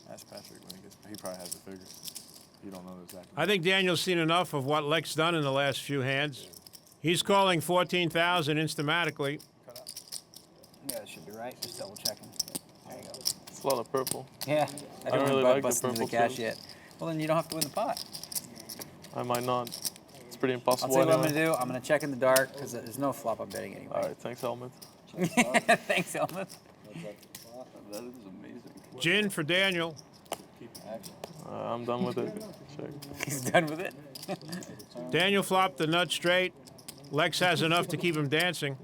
Ask Patrick when he gets. He probably has the figures. You don't know exactly. I think Daniel's seen enough of what Lex done in the last few hands. He's calling 14,000 instamatically. Yeah, that should be right. Just double checking. There you go. It's a lot of purple. Yeah, I don't really like the bust into purple the cash too. yet. Well, then you don't have to win the pot. I might not. It's pretty impossible. I'll tell you what I'm anyway. going to do. I'm going to check in the dark because there's no flop I'm betting anyway. All right, thanks, Helmut. Thanks, Helmut. That is amazing. Gin for Daniel. I'm done with it. Check. He's done with it. Daniel flopped the nut straight. Lex has enough to keep him dancing.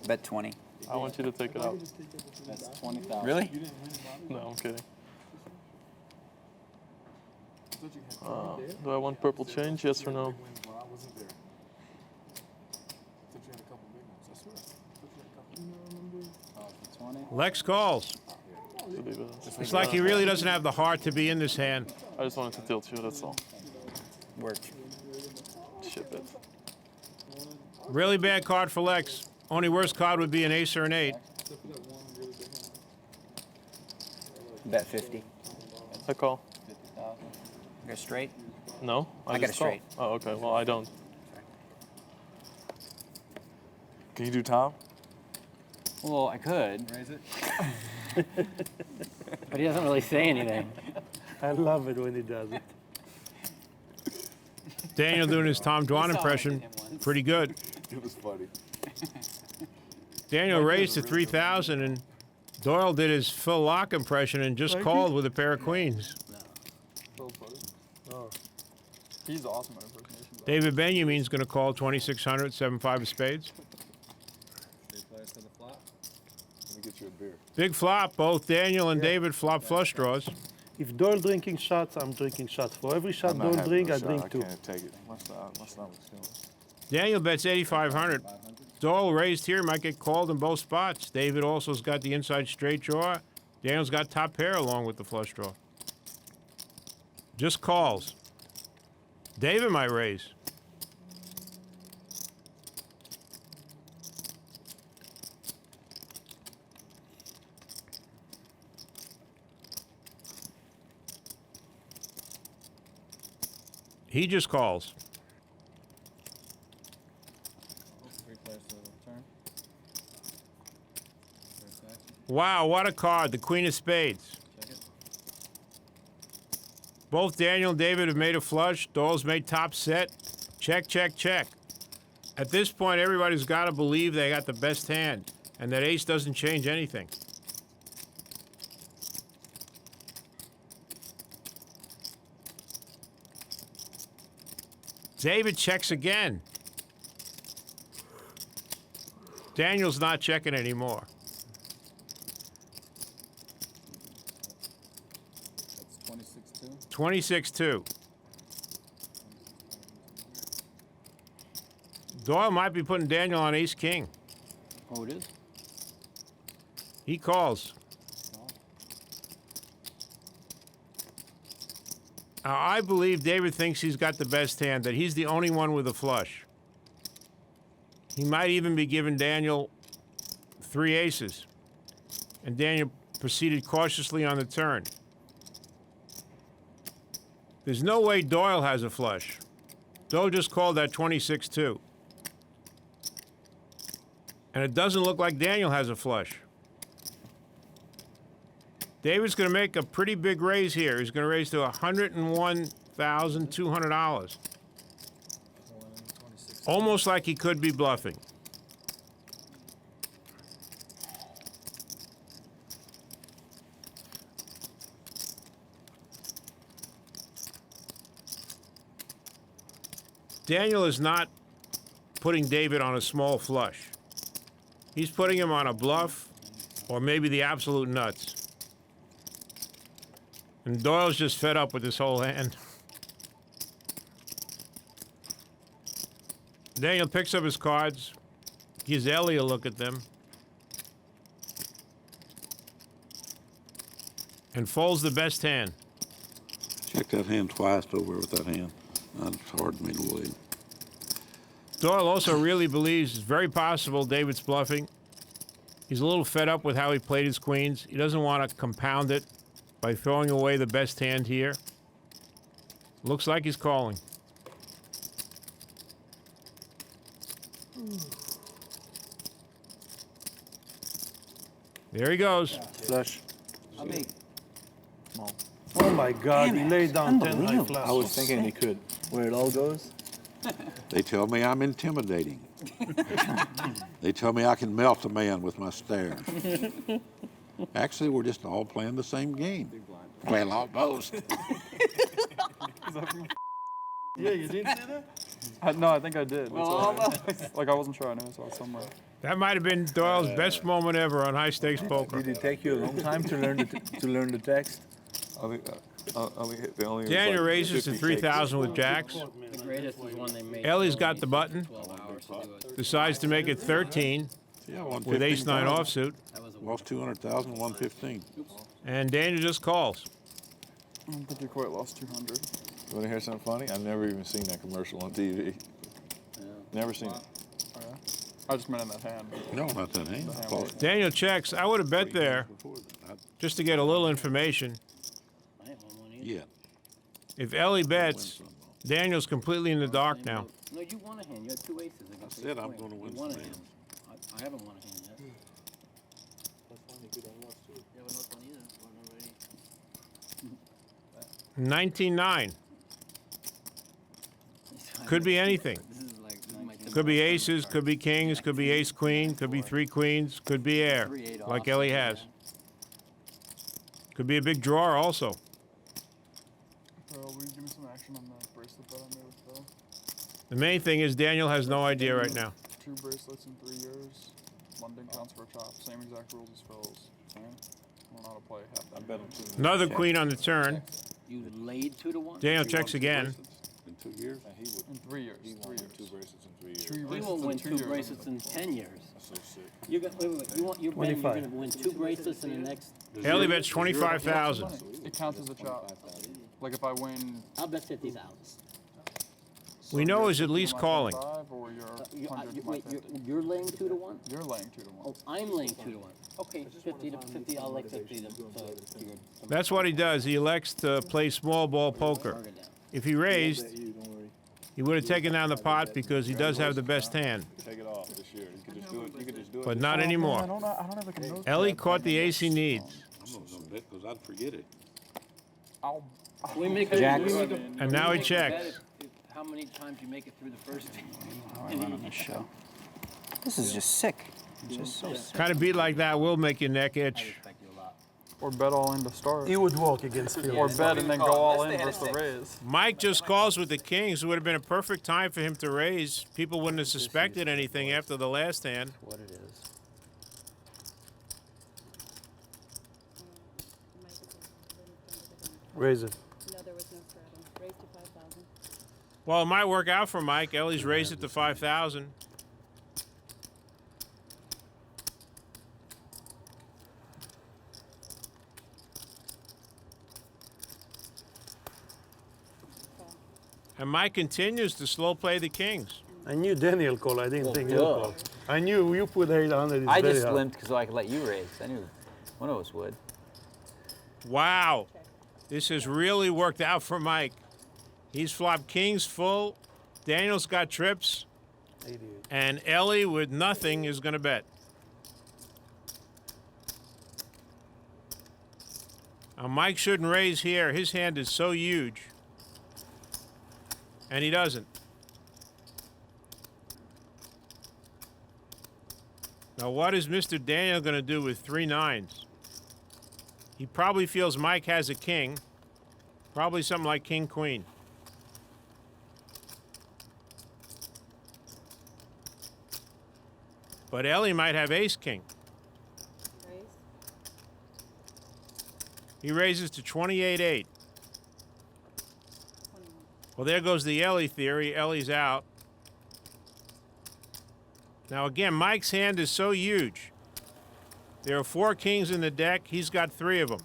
Bet 20. I want you to take it out. That's 20,000. Really? No, I'm kidding. Do I want purple change? Yes or no? Lex calls. It's like he really doesn't have the heart to be in this hand. I just wanted to tilt you, that's all. Worked. Ship it. Really bad card for Lex. Only worst card would be an ace or an 8. Bet 50. I call. You got straight? No, I got just a straight. Call. Oh, okay. Well, I don't. Can you do Tom? Well, I could. Raise it. But he doesn't really say anything. I love it when he does it. Daniel doing his Tom Dwan impression. Pretty good. It was funny. Daniel raised to 3,000 and Doyle did his Phil Locke impression and just called with a pair of queens. Oh. He's awesome at impersonation. David Benjamin's going to call 2,600, 7-5 of spades. Let me get you a beer. Big flop. Both Daniel and David flop flush draws. If Doyle drinking shots, I'm drinking shots. For every shot Doyle drink, I drink 2. I can't take it. That's not what's going. Daniel bets 8,500. Doyle raised here, might get called in both spots. David also's got the inside straight draw. Daniel's got top pair along with the flush draw. Just calls. David might raise. He just calls. Wow, what a card. The Queen of Spades. Both Daniel and David have made a flush. Doyle's made top set. Check, check, check. At this point, everybody's got to believe they got the best hand and that ace doesn't change anything. David checks again. Daniel's not checking anymore. That's 26-2. 26-2. Doyle might be putting Daniel on ace-king. Oh, it is? He calls. Now, I believe David thinks he's got the best hand, that he's the only one with a flush. He might even be giving Daniel 3 aces. And Daniel proceeded cautiously on the turn. There's no way Doyle has a flush. Doyle just called that 26-2. And it doesn't look like Daniel has a flush. David's going to make a pretty big raise here. He's going to raise to $101,200. Almost like he could be bluffing. Daniel is not putting David on a small flush. He's putting him on a bluff or maybe the absolute nuts. And Doyle's just fed up with this whole hand. Daniel picks up his cards, gives Ellie a look at them, and folds the best hand. Check that hand twice over with that hand. That's hard for me to believe. Doyle also really believes it's very possible David's bluffing. He's a little fed up with how he played his queens. He doesn't want to compound it by throwing away the best hand here. Looks like he's calling. There he goes. Flush. I mean, Oh my God, he laid down 10 high flush. I was thinking he could. Where it all goes? They tell me I'm intimidating. They tell me I can melt a man with my stare. Actually, we're just all playing the same game. Well, almost. Yeah, you didn't see that? No, I think I did. Like I wasn't sure. I knew I saw it somewhere. That might have been Doyle's best moment ever on high stakes poker. Did it take you a long time to learn the text? Daniel raises to 3,000 with jacks. The greatest was one they made. Ellie's got the button. Decides to make it 13 Yeah, with ace-9 offsuit. Lost 200,000, 115. And Daniel just calls. I don't think you quite lost 200. You want to hear something funny? I've never even seen that commercial on TV. Yeah. Never seen it. Oh, yeah? I just meant in that hand. No, not that hand. Daniel checks. I would have bet there just to get a little information. Yeah. If Ellie bets, Daniel's completely in the dark now. No, you won a hand. You had 2 aces against I said I'm going to win You won a some hand. hands. I haven't won a hand yet. That's funny, good. I lost too. You haven't lost one either. Won already. 19-9. Could be anything. Could be aces, could be kings, could be ace-queen, could be 3 queens, could be air, like Ellie has. Could be a big draw also. Bro, will you give me some action on the bracelet that I made with Phil? The main thing is Daniel has no idea right now. 2 bracelets in 3 years. London counts for a chop. Same exact rules as Phil's. Same. I don't know how to play half that. I bet him 2. Another queen on the turn. You laid 2 to 1? Daniel checks again. In 2 years? In 3 years. He won 2 bracelets in 3 years. He won't win 2 bracelets in 10 years. That's so sick. You're betting you're going to win 2 bracelets in the next. Ellie bets 25,000. It counts as a chop. Like if I win. I'll bet 50,000. We know he's at least calling. You're laying 2 to 1? You're laying 2 to 1. Oh, I'm laying 2 to 1. Okay, 50 to 50. I'll lay 50 to your. That's what he does. He elects to play small ball poker. If he raised, he would have taken down the pot because he does have the best hand. Take it off this year. You could just do it. You could just do it. But not anymore. I don't have like a note. Ellie caught the ace he needs. I'm not going to bet because I'd forget it. We make Jacks. And now he checks. How many times you make it through the first On this show. This is just sick. Just so sick. Kind of beat like that will make your neck itch. Or bet all in to start. He would walk against Phil. Or bet and then go all in versus the raise. Mike just calls with the kings. It would have been a perfect time for him to raise. People wouldn't have suspected anything after the last hand. What it is. Raise it. No, there was no straddle. Raised to 5,000. Well, it might work out for Mike. Ellie's raised it to 5,000. And Mike continues to slow play the kings. I knew Daniel called. I didn't think you called. I knew you put 800. I just limped so I could let you raise. I knew one of us would. Wow. This has really worked out for Mike. He's flopped kings full. Daniel's got trips. 88. And Ellie with nothing is going to bet. Now, Mike shouldn't raise here. His hand is so huge. And he doesn't. Now, what is Mr. Daniel going to do with 3 nines? He probably feels Mike has a king. Probably something like king, queen. But Ellie might have ace, king. Raise. He raises to 28-8. Well, there goes the Ellie theory. Ellie's out. Now, again, Mike's hand is so huge. There are 4 kings in the deck. He's got 3 of them.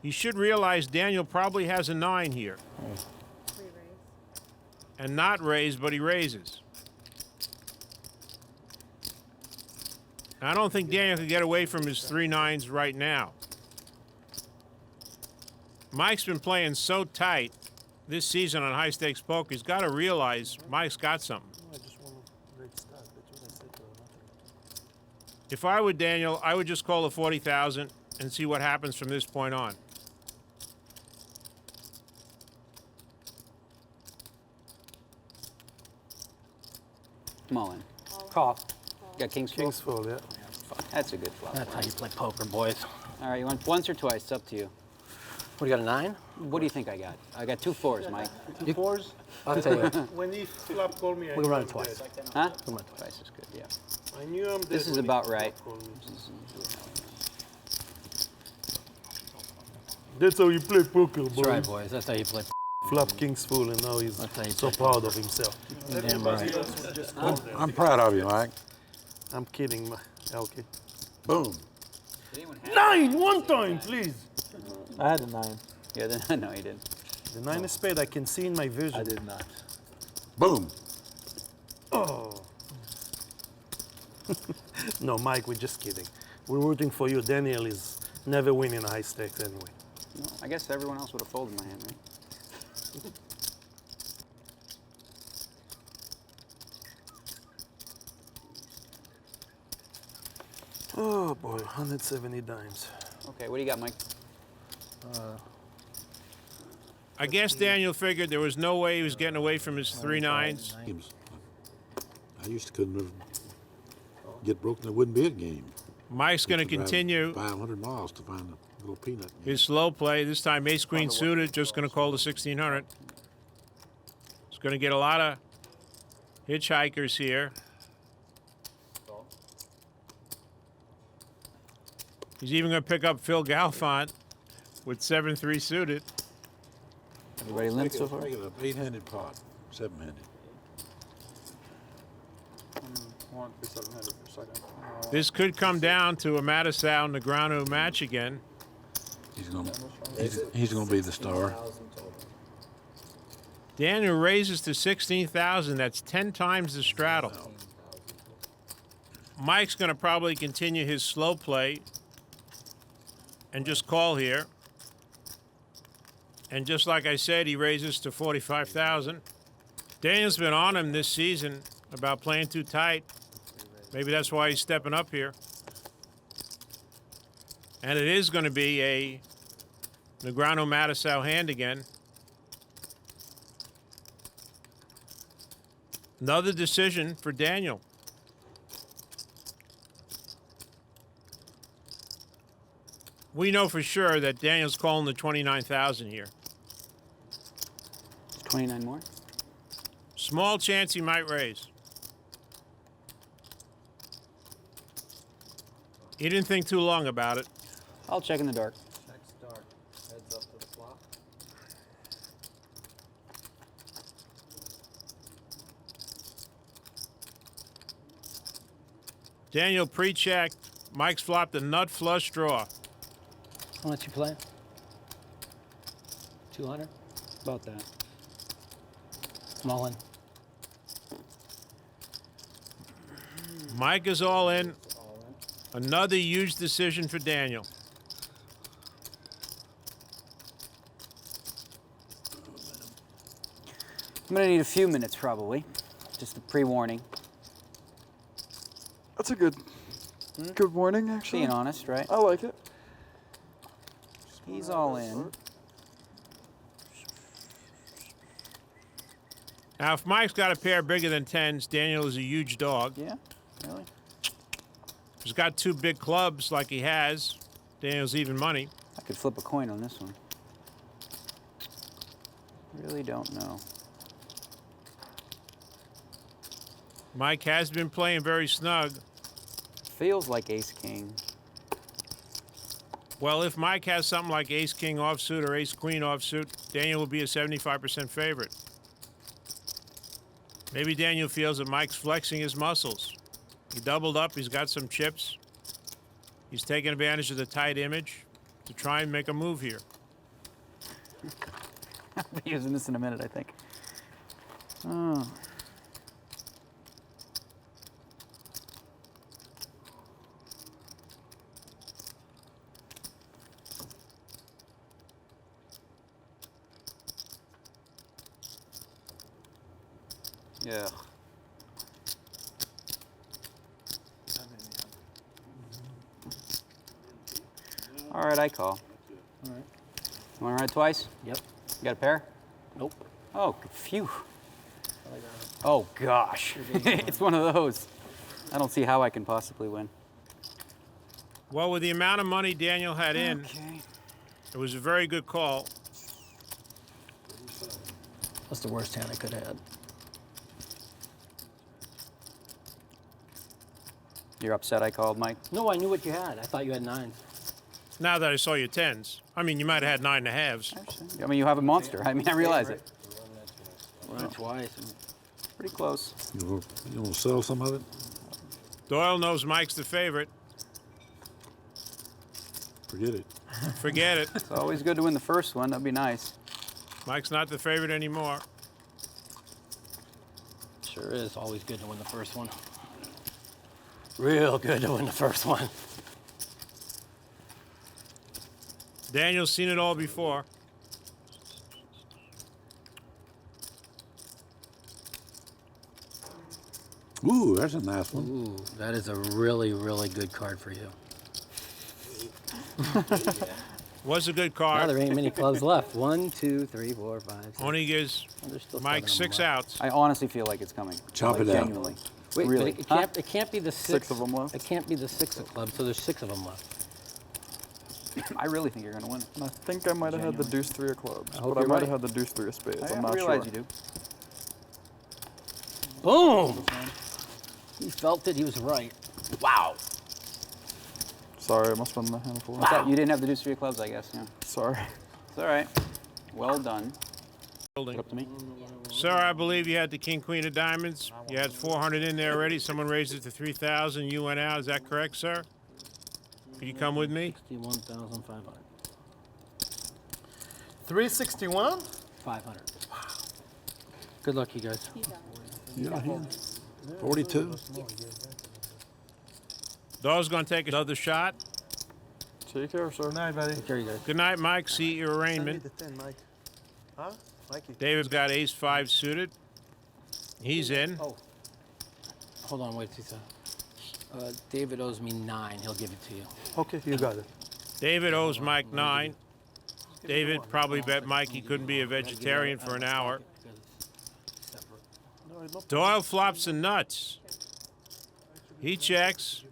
He should realize Daniel probably has a 9 here. And not raise, but he raises. I don't think Daniel can get away from his 3 nines right now. Mike's been playing so tight this season on high stakes poker. He's got to realize Mike's got something. If I were Daniel, I would just call the 40,000 and see what happens from this point on. Come on. Call. Got king's full? King's full, yeah. That's a good flop. That's how you play poker, boys. All right, you want once or twice? It's up to you. What, you got a 9? What do you think I got? I got 2 4s, Mike. 2 4s? I'll tell you. When he flop called me, I We'll knew run I'm it twice. dead. Huh? We'll run it twice. Twice is good, yeah. I knew I'm dead. This is when he about flop right. called me. That's how you play poker, boys. That's right, boys. That's how you play. Flop king's full, and now he's so proud of himself. Damn right. I'm proud of you, Mike. I'm kidding, okay. Boom. 9 one time, please. I had a 9. Yeah, then, no, he didn't. The 9 of spade, I can see in my vision. I did not. Boom. Oh. No, Mike, we're just kidding. We're rooting for you. Daniel is never winning high stakes anyway. No, I guess everyone else would have folded my hand, right? Oh boy, 170 dimes. Okay, what do you got, Mike? I guess Daniel figured there was no way he was getting away from his 3 nines. I used to couldn't get broken. There wouldn't be a game. Mike's going to continue 500 miles to find a little peanut. his slow play. This time ace queen suited, just going to call the 1600. He's going to get a lot of hitchhikers here. He's even going to pick up Phil Galfont with 7-3 suited. Everybody limp so far? Make it an 8-handed pot, 7-handed. 1 for 700 for a second. This could come down to a Mattisau Negreanu match again. He's gonna be the star. Daniel raises to 16,000. That's 10 times the straddle. Mike's going to probably continue his slow play and just call here. And just like I said, he raises to 45,000. Daniel's been on him this season about playing too tight. Maybe that's why he's stepping up here. And it is going to be a Negreanu Mattisau hand again. Another decision for Daniel. We know for sure that Daniel's calling the 29,000 here. 29 more? Small chance he might raise. He didn't think too long about it. I'll check in the dark. Check's dark. Heads up Daniel pre-checked. Mike's flopped a nut flush draw. How much you play? 200? About that. Small in. Mike is all in. Another huge decision for Daniel. I'm gonna need a few minutes probably. Just a pre-warning. That's a good warning, actually. Being honest, right? I like it. He's all in. Now, if Mike's got a pair bigger than 10s, Daniel is a huge dog. Yeah, really? If he's got two big clubs like he has, Daniel's even money. I could flip a coin on this one. Really don't know. Mike has been playing very snug. Feels like ace-king. Well, if Mike has something like ace-king offsuit or ace-queen offsuit, Daniel will be a 75% favorite. Maybe Daniel feels that Mike's flexing his muscles. He doubled up, he's got some chips. He's taking advantage of the tight image to try and make a move here. I'll be using this in a minute, I think. Oh. Yeah. All right, I call. All right. You want to ride twice? Yep. You got a pair? Nope. Oh, phew. Oh, gosh. It's one of those. I don't see how I can possibly win. Well, with the amount of money Daniel had in, Okay. it was a very good call. That's the worst hand I could have had. You're upset I called, Mike? No, I knew what you had. I thought you had 9s. Now that I saw your 10s. I mean, you might have had 9 and a halves. I mean, you have a monster. I mean, I realize it. Run it twice. Pretty close. You want to sell some of it? Doyle knows Mike's the favorite. Forget it. Forget it. It's always good to win the first one. That'd be nice. Mike's not the favorite anymore. Sure is always good to win the first one. Real good to win the first one. Daniel's seen it all before. Ooh, that's a nice one. Ooh, that is a really, really good card for you. Was a good card. Now there ain't many clubs left. 1, 2, 3, 4, 5, 6. Only gives Mike 6 outs. I honestly feel like it's coming. Chop it out. Genuinely. Wait, really? but it can't be the 6. 6 of them left. It can't be the 6 of clubs, so there's 6 of them left. I really think you're going to win it. And I think I might have had the deuce 3 of clubs, hope but I you're might right. have had the deuce 3 of spades. I I'm not realize sure. you do. Boom! He felt it. He was right. Wow. Sorry, I must have been the handful. Wow. You didn't have the deuce 3 of clubs, I guess. Yeah. Sorry. It's all right. Well done. Up to me. Sir, I believe you had the king, queen of diamonds. You had 400 in there already. Someone raised it to 3,000. You went out. Is that correct, sir? Could you come with me? 61,500. 361? 500. Wow. Good luck, you guys. Yeah, 42. Dawes going to take another shot. Take care, sir. Good night, buddy. Take care, you guys. Good night, Mike. See your Send me arraignment. the 10, Mike. Huh? Mikey. David's got ace-5 suited. He's in. Oh. Hold on, wait, Tita. David owes me 9. He'll give it to you. Okay, you got it. David owes Mike 9. David probably bet Mike he couldn't be a vegetarian for an hour. Doyle flops the nuts. He checks.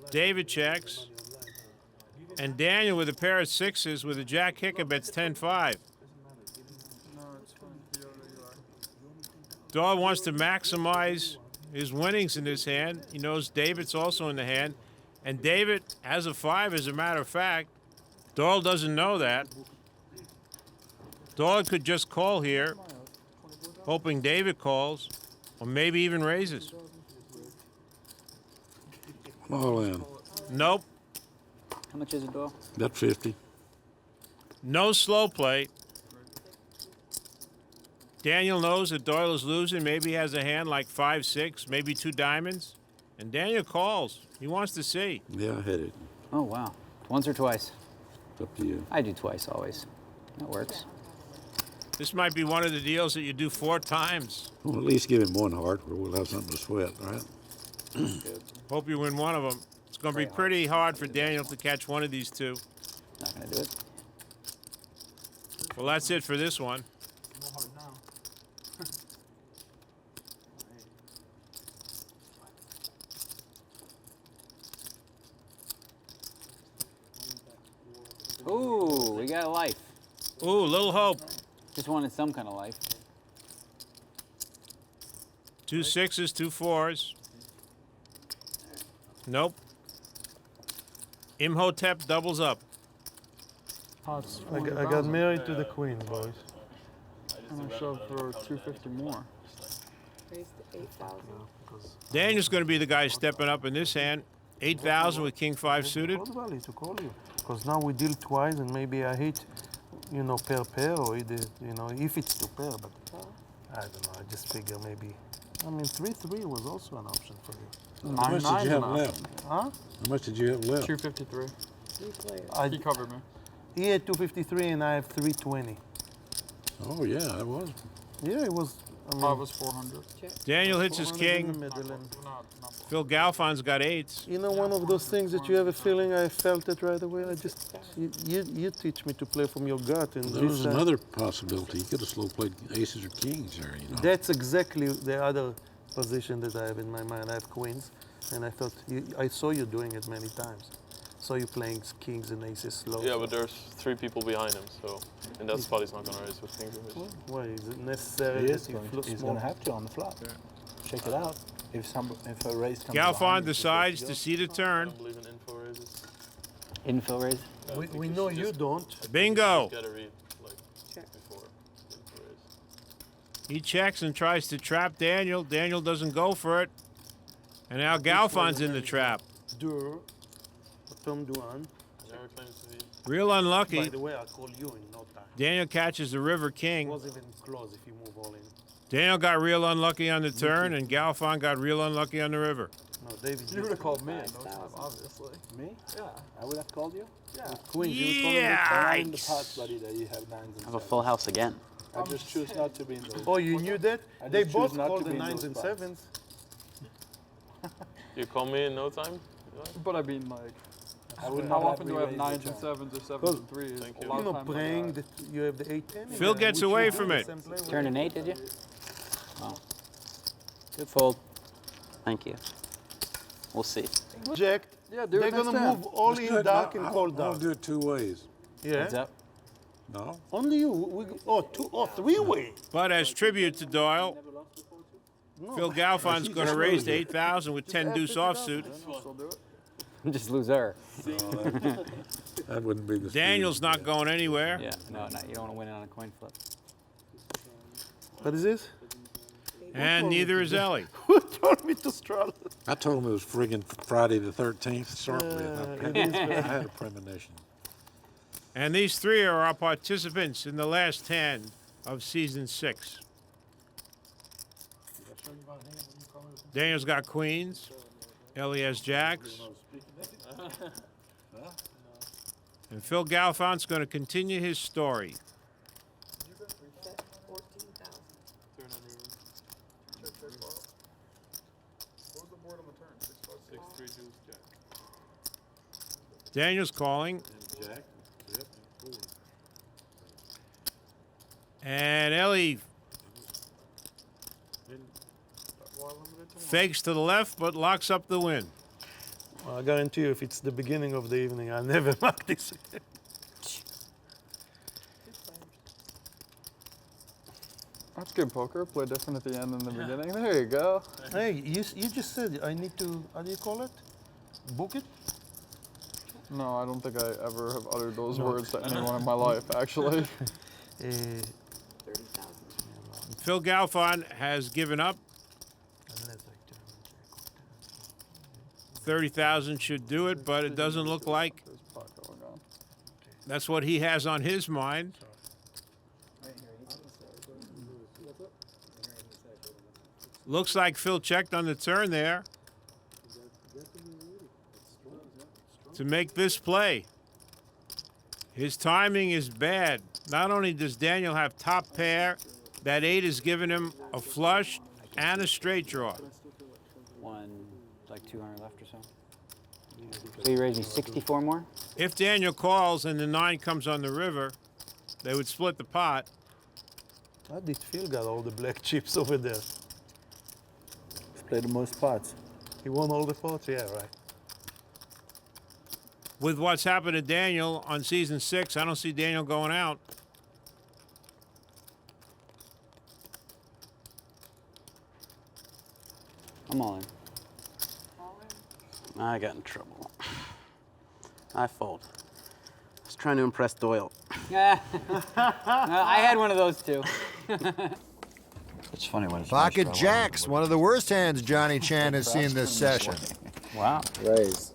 David checks. And Daniel with a pair of 6s with a jack kicker bets 10-5. Doyle wants to maximize his winnings in this hand. He knows David's also in the hand. And David has a 5, as a matter of fact. Doyle doesn't know that. Doyle could just call here, hoping David calls, or maybe even raises. All in. Nope. How much is it, Doyle? Bet 50. No slow play. Daniel knows that Doyle is losing. Maybe he has a hand like 5-6, maybe 2 diamonds. And Daniel calls. He wants to see. Yeah, I hit it. Oh, wow. Once or twice? It's up to you. I do twice always. That works. This might be one of the deals that you do 4 times. Well, at least give him one heart, or we'll have something to sweat, right? Hope you win one of them. It's going to be pretty hard for Daniel to catch one of these 2. Not going to do it. Well, that's it for this one. Ooh, we got a life. Ooh, little hope. Just wanted some kind of life. 2 6s, 2 4s. Nope. Imhotep doubles up. I got married to the queen, boys. I'm gonna shove for 250 more. Raise to 8,000. Daniel's going to be the guy stepping up in this hand. 8,000 with King 5 suited. To call you. Because now we deal twice, and maybe I hit, you know, pair, or either, you know, if it's 2 pair, but I don't know. I just figure maybe. I mean, 3-3 was also an option for you. How much did you have left? Huh? How much did you have left? 253. 3 players. He covered me. He had 253, and I have 320. Oh, yeah, that was. Yeah, it was. I mean, I was 400. Daniel hits his 400 in king. the middle, and Phil Galfon's got 8s. you know, one of those things that you have a feeling. I felt it right away. I just you teach me to play from your gut, and There this, was another possibility. You could have slow played aces or kings there, you know. That's exactly the other position that I have in my mind. I have queens, and I thought I saw you doing it many times. Saw you playing kings and aces slow. Yeah, but there's 3 people behind him, so in that spot he's not gonna raise with kings and aces. Why is it necessary? He's going to have to on the flop. Check it out. If a raise comes Galfon behind, decides to see the turn. I don't believe in info raises. Info raise? We know you don't. Bingo. Get a read like before info raise. He checks and tries to trap Daniel. Daniel doesn't go for it. And now Galfon's in the trap. Tom Duan. Never claims to be. Real unlucky. By the way, I'll call you in no time. Daniel catches the river king. It wasn't even close if you move all in. Daniel got real unlucky on the turn, and Galfon got real unlucky on the river. No, David. You would have called me in no time, obviously. Me? Yeah. I would have called you? Yeah. Queens, you Not in the pot, buddy, that you have 9s and 7s. I have a full house again. I just choose not to be in those. Oh, you knew that? I They just both choose not called to the be in 9s those and spots. 7s. You call me in no time? But I mean, like, I would how not often do I have re-raised 9s the and turn. 7s or 7s and 3s? Thank A you. lot You of know, times praying I that you have the 8-10. Phil gets away from it. Turn an 8, did you? Oh. Good fold. Thank you. We'll see. Jack, Yeah, do they're it going to next time. move all Let's do in it. dark and I'll- call I'll dark. do it 2 ways. Yeah. Heads up. No? Only you. 3-way. But as tribute to Doyle, Phil Galfon's going to raise to 8,000 with 10 deuce offsuit. Just lose her. That wouldn't be the Daniel's not going anywhere. Yeah, no, you don't want to win it on a coin flip. What is this? And neither is Ellie. Who told me to straddle? I told him it was friggin' Friday the 13th to start with. it is I had a premonition. And these 3 are our participants in the last hand of season 6. Daniel's got queens. Ellie has jacks. And Phil Galfon's going to continue his story. Daniel's calling. And Ellie fakes to the left, but locks up the win. Well, I guarantee you, if it's the beginning of the evening, I'll never mark this again. That's good poker. Play different at the end and the beginning. There you go. Hey, you just said I need to, how do you call it? Book it? No, I don't think I ever have uttered those words to anyone in my life, actually. Phil Galfon has given up. 30,000 should do it, but it doesn't look like that's what he has on his mind. Looks like Phil checked on the turn there to make this play. His timing is bad. Not only does Daniel have top pair, that 8 is giving him a flush and a straight draw. Like 200 left or so. So you raised me 64 more? If Daniel calls and the 9 comes on the river, they would split the pot. How did Phil got all the black chips over there? He's played the most pots. He won all the pots? Yeah, right. With what's happened to Daniel on season 6, I don't see Daniel going out. I'm all in. I got in trouble. I fold. I was trying to impress Doyle. Yeah. I had one of those too. It's funny when it's Pocket jacks, one of the worst hands Johnny Chan has seen this session. Wow. Raise.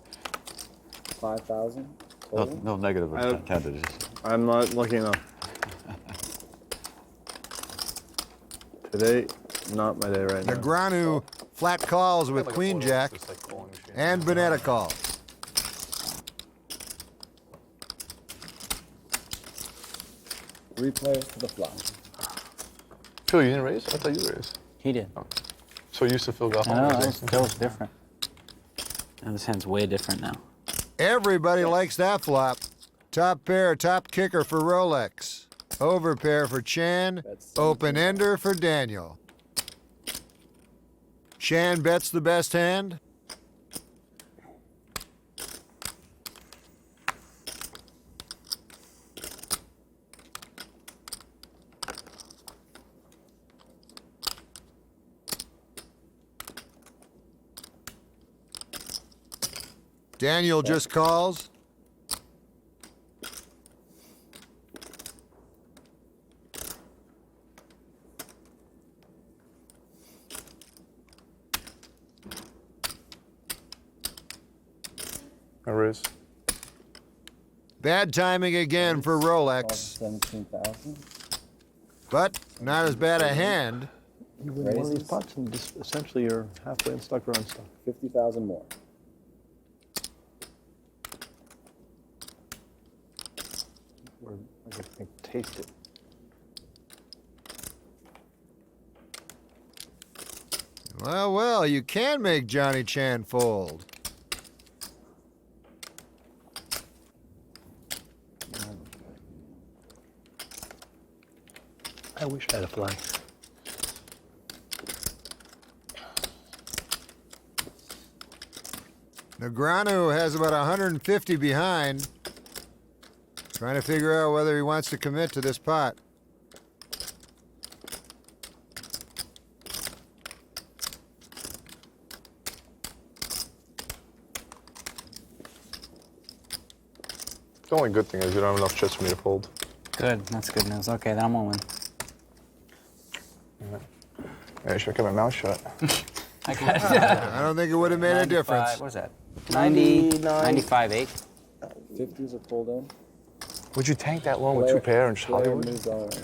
5,000. No negative intended. I'm not lucky enough. Today, not my day right now. Negreanu flat calls with queen jack and Bonetta calls. Three players to the flop. Phil, you didn't raise? I thought you raised. He did. Oh. So used to Phil got I know, that was different. And this hand's way different now. Everybody likes that flop. Top pair, top kicker for Rolex. Over pair for Chan. Open ender for Daniel. Chan bets the best hand. Daniel just calls. I raise. Bad timing again for Rolex. 17,000. But not as bad a hand. You win one of these pots and just essentially you're halfway unstuck or unstuck. 50,000 more. Or I think taste it. Well, well, you can make Johnny Chan fold. I wish I had a flag. Negreanu has about 150 behind. Trying to figure out whether he wants to commit to this pot. The only good thing is you don't have enough chips for me to fold. Good, that's good news. Okay, then I'm all in. Yeah, I should keep my mouth shut. I got it. I don't think it would have made a difference. What was that? 90, 95, 8. 50s are pulled in. Would you tank that long with two pair in Hollywood? The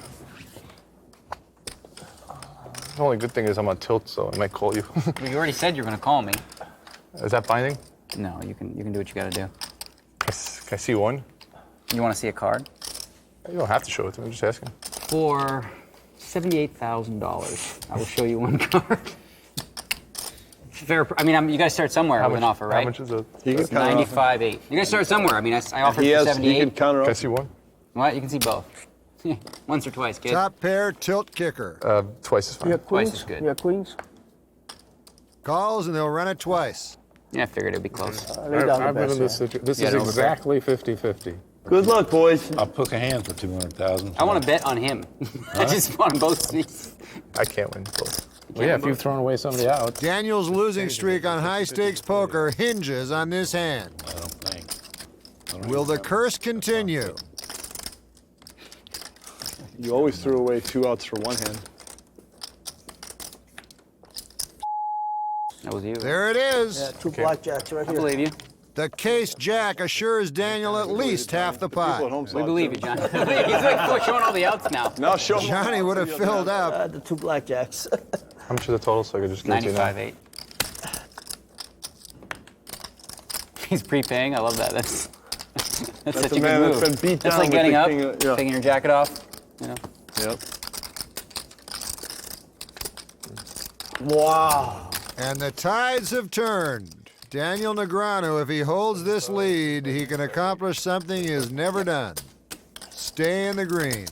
only good thing is I'm on tilt, so I might call you. Well, you already said you're going to call me. Is that binding? No, you can do what you got to do. Can I see one? You want to see a card? You don't have to show it to me. I'm just asking. For $78,000, I will show you one card. Fair. I mean, you guys start somewhere with an offer, right? How much is it? It's 95.8. You guys start somewhere. I mean, I offered He for has, 78. he can counter Can I up. see one? What? You can see both. Once or twice, kid. Top pair, tilt kicker. Twice is fine. Twice is good. You got queens? Calls and they'll run it twice. Yeah, I figured it'd be close. I've been in this situation. This is exactly 50-50. Good luck, boys. I'll book a hand for 200,000. I want to bet on him. I just want both seats. I can't win both. Well, yeah, if you've thrown away somebody out. Daniel's losing streak on high-stakes poker hinges on this hand. I don't think. Will the curse continue? You always threw away 2 outs for one hand. That was you. There it is. Yeah, two blackjacks right I here. believe you. The case jack assures Daniel at least half the pot. We believe you, John. He's like showing all the outs now. Now show him. Johnny would have filled up. The two blackjacks. How much is the total so I could just give it to you now? 95.8. He's prepaying. I love that. That's such a a man good that's move. been beat That's down like with getting the up, king of- yeah. taking your jacket off. You know. Yep. Wow. And the tides have turned. Daniel Negreanu, if he holds this lead, he can accomplish something he has never done. Stay in the green.